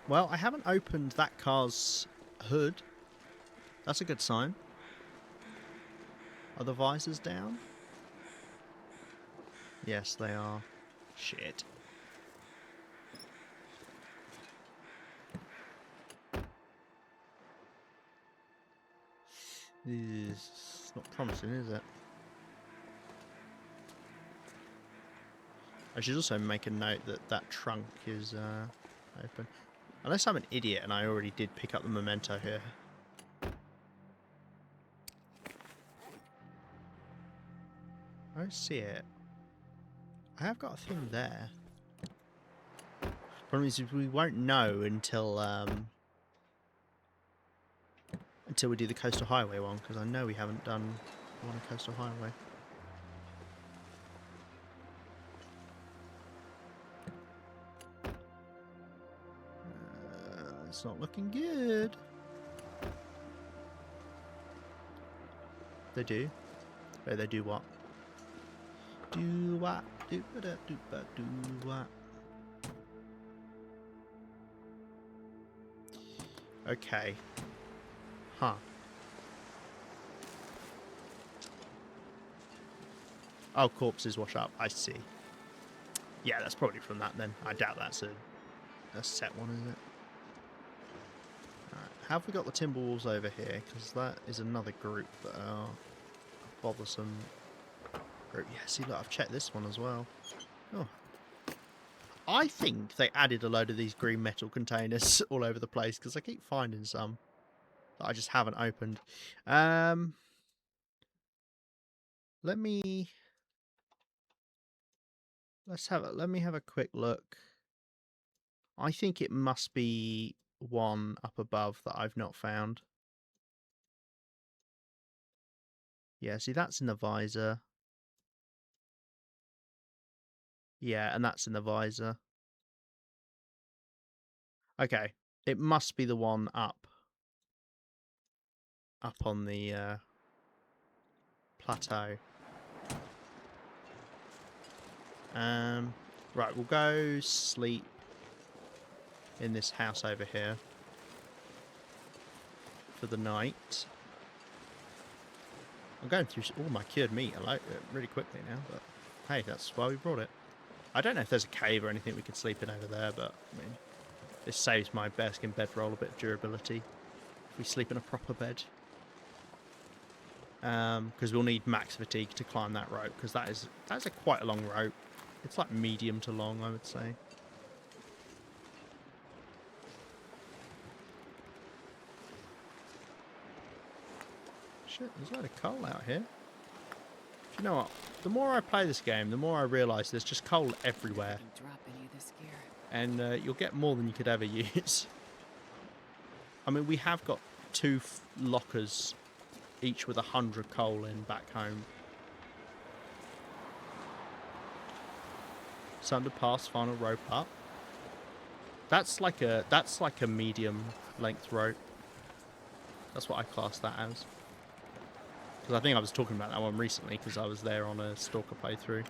Well, I haven't opened that car's hood. That's a good sign. Are the visors down? Yes, they are. Shit. It's not promising, is it? I should also make a note that that trunk is open. Unless I'm an idiot and I already did pick up the memento here. I don't see it. I have got a thing there. Problem is we won't know until we do the Coastal Highway one, because I know we haven't done one on Coastal Highway. It's not looking good. They do? Wait, they do what? Do what? Do what? Okay. Huh. Oh, corpses wash up. I see. Yeah, that's probably from that then. I doubt that's a set one, is it? Alright. Have we got the timber walls over here? Because that is another group that are a bothersome group. Yeah, see, look, I've checked this one as well. Oh. I think they added a load of these green metal containers all over the place because I keep finding some that I just haven't opened. Let me have a quick look. I think it must be one up above that I've not found. Yeah, see, that's in the visor. Yeah, and that's in the visor. Okay, it must be the one up on the plateau. Right, we'll go sleep in this house over here for the night. I'm going through all my cured meat really quickly now, but hey, that's why we brought it. I don't know if there's a cave or anything we could sleep in over there, but I mean, this saves my bearskin bedroll a bit of durability if we sleep in a proper bed. Because we'll need max fatigue to climb that rope, because that's a quite a long rope. It's like medium to long, I would say. Shit, there's a load of coal out here. You know what? The more I play this game, the more I realise there's just coal everywhere. Drop any of this gear. And you'll get more than you could ever use. I mean, we have got 2 lockers, each with 100 coal in back home. Underpass, final rope up. That's like a medium length rope. That's what I class that as. Because I think I was talking about that one recently because I was there on a Stalker playthrough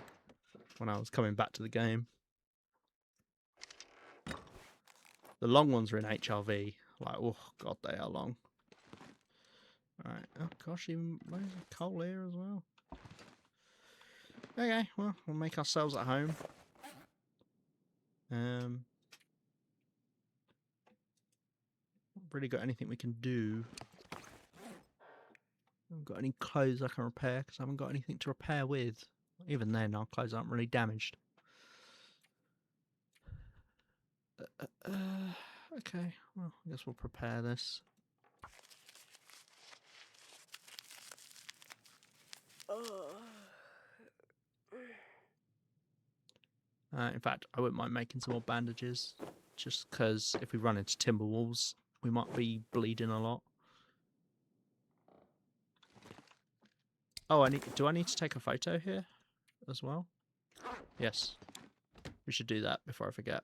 when I was coming back to the game. The long ones are in HRV. Like, oh god, they are long. Alright, oh gosh, even loads of coal here as well. Okay, well, we'll make ourselves at home. Not really got anything we can do. I haven't got any clothes I can repair because I haven't got anything to repair with. Even then, our clothes aren't really damaged. Okay, well, I guess we'll prepare this. In fact, I wouldn't mind making some more bandages, just because if we run into timber walls, we might be bleeding a lot. Oh, do I need to take a photo here as well? Yes. We should do that before I forget.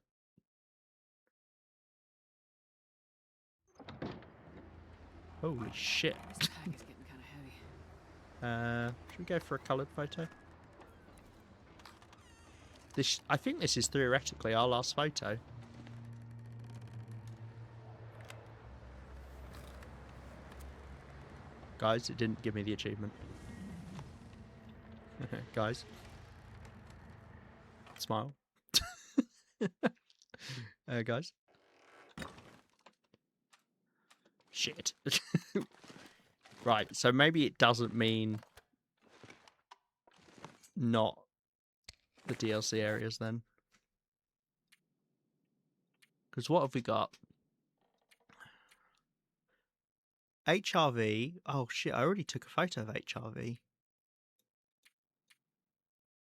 Holy shit. This pack is getting kind of heavy. Should we go for a coloured photo? I think this is theoretically our last photo. Guys, it didn't give me the achievement. Guys. Smile. Guys. Shit. Right, so maybe it doesn't mean not the DLC areas then. Because what have we got? HRV. Oh shit, I already took a photo of HRV.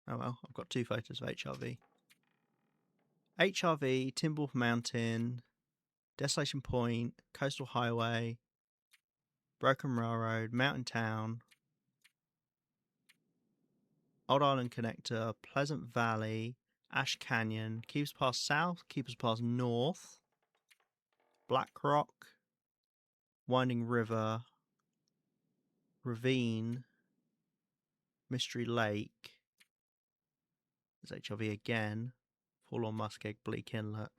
Oh well, I've got 2 photos of HRV. HRV, Timberwolf Mountain, Desolation Point, Coastal Highway, Broken Railroad, Mountain Town, Old Island Connector, Pleasant Valley, Ash Canyon, Keepers Pass South, Keepers Pass North, Black Rock, Winding River, Ravine, Mystery Lake, there's HRV again, Forlorn Muskeg, Bleak Inlet.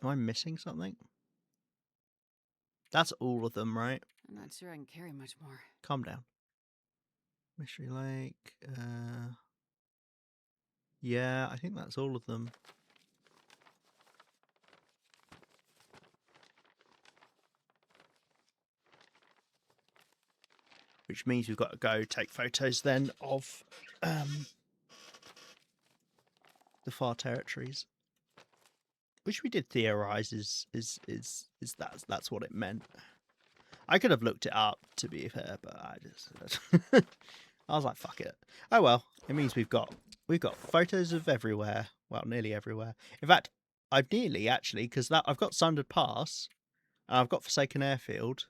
Am I missing something? That's all of them, right? I'm not sure I can carry much more. Calm down. Mystery Lake, yeah, I think that's all of them. Which means we've got to go take photos then of the far territories. Which we did theorize is that's what it meant. I could have looked it up to be fair, but I just I was like, fuck it. Oh well, it means we've got photos of everywhere. Well, nearly everywhere. In fact, I've nearly actually, because I've got Sundered Pass and I've got Forsaken Airfield.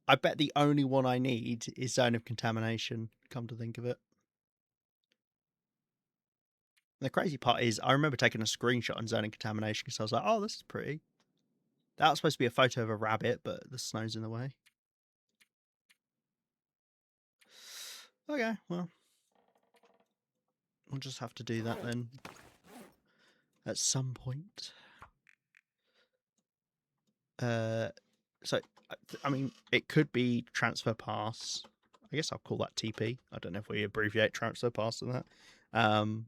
I bet the only one I need is Zone of Contamination, come to think of it. And the crazy part is, I remember taking a screenshot on Zone of Contamination because I was like, oh, this is pretty. That was supposed to be a photo of a rabbit, but the snow's in the way. Okay, well. We'll just have to do that then. At some point. So, I mean, it could be Transfer Pass. I guess I'll call that TP. I don't know if we abbreviate transfer pass to that. And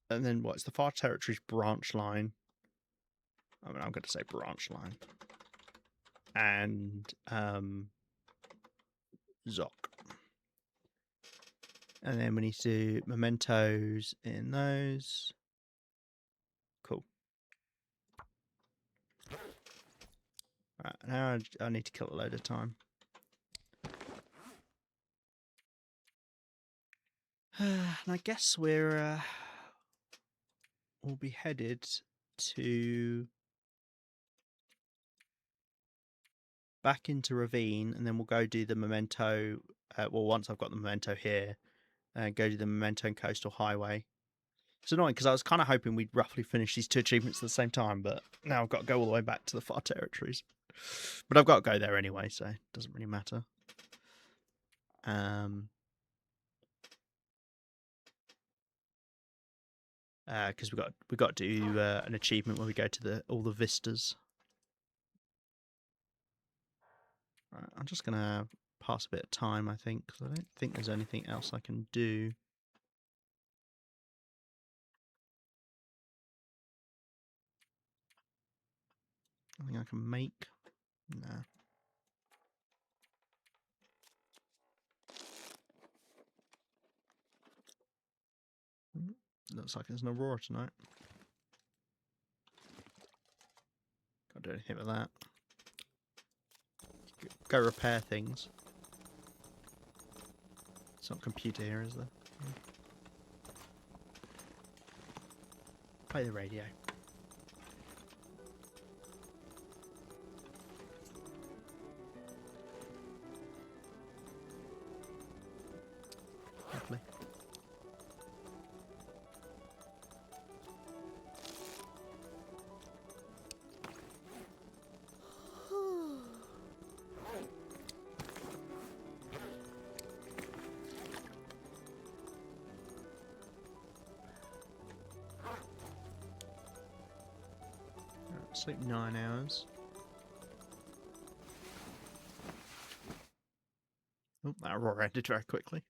then what's the Far Territories branch line? I mean, I'm going to say branch line. And Zoc. And then we need to do mementos in those. Cool. Right, now I need to kill a load of time. And I guess we'll be headed to back into Ravine, and then we'll go do the memento. Well, once I've got the memento here, go do the memento and Coastal Highway. It's annoying because I was kind of hoping we'd roughly finish these two achievements at the same time, but now I've got to go all the way back to the Far Territories. But I've got to go there anyway, so it doesn't really matter. Because we got to do an achievement where we go to all the vistas. Right, I'm just gonna pass a bit of time, I think, because I don't think there's anything else I can do. Nothing I can make. Nah. Looks like there's an Aurora tonight. Can't do anything with that. Go repair things. It's not computer here, is there? Play the radio. Lovely. Sleep 9 hours. Oh, that Aurora ended very quickly.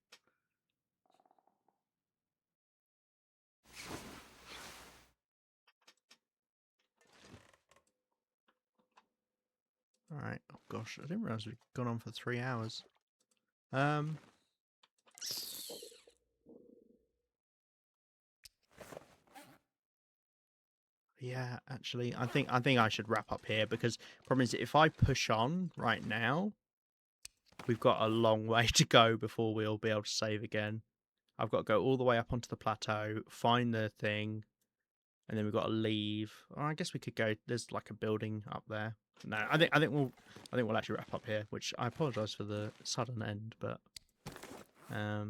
Alright. Oh gosh, I didn't realise we'd gone on for 3 hours. Yeah, actually, I think I should wrap up here, because the problem is if I push on right now, we've got a long way to go before we'll be able to save again. I've got to go all the way up onto the plateau, find the thing, and then we've got to leave. Oh, I guess we could go. There's like a building up there. No, I think we'll actually wrap up here. Which I apologise for the sudden end, but I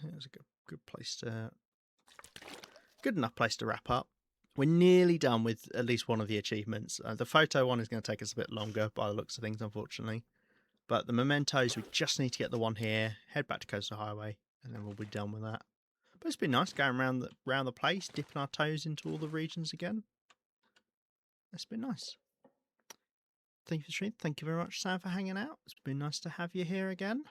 think it's a good place to, good enough place to wrap up. We're nearly done with at least one of the achievements. The photo one is going to take us a bit longer by the looks of things, unfortunately. But the mementos, we just need to get the one here, head back to Coastal Highway, and then we'll be done with that. But it's been nice going around the place, dipping our toes into all the regions again. It's been nice. Thank you for the stream. Thank you very much, Sam, for hanging out. It's been nice to have you here again.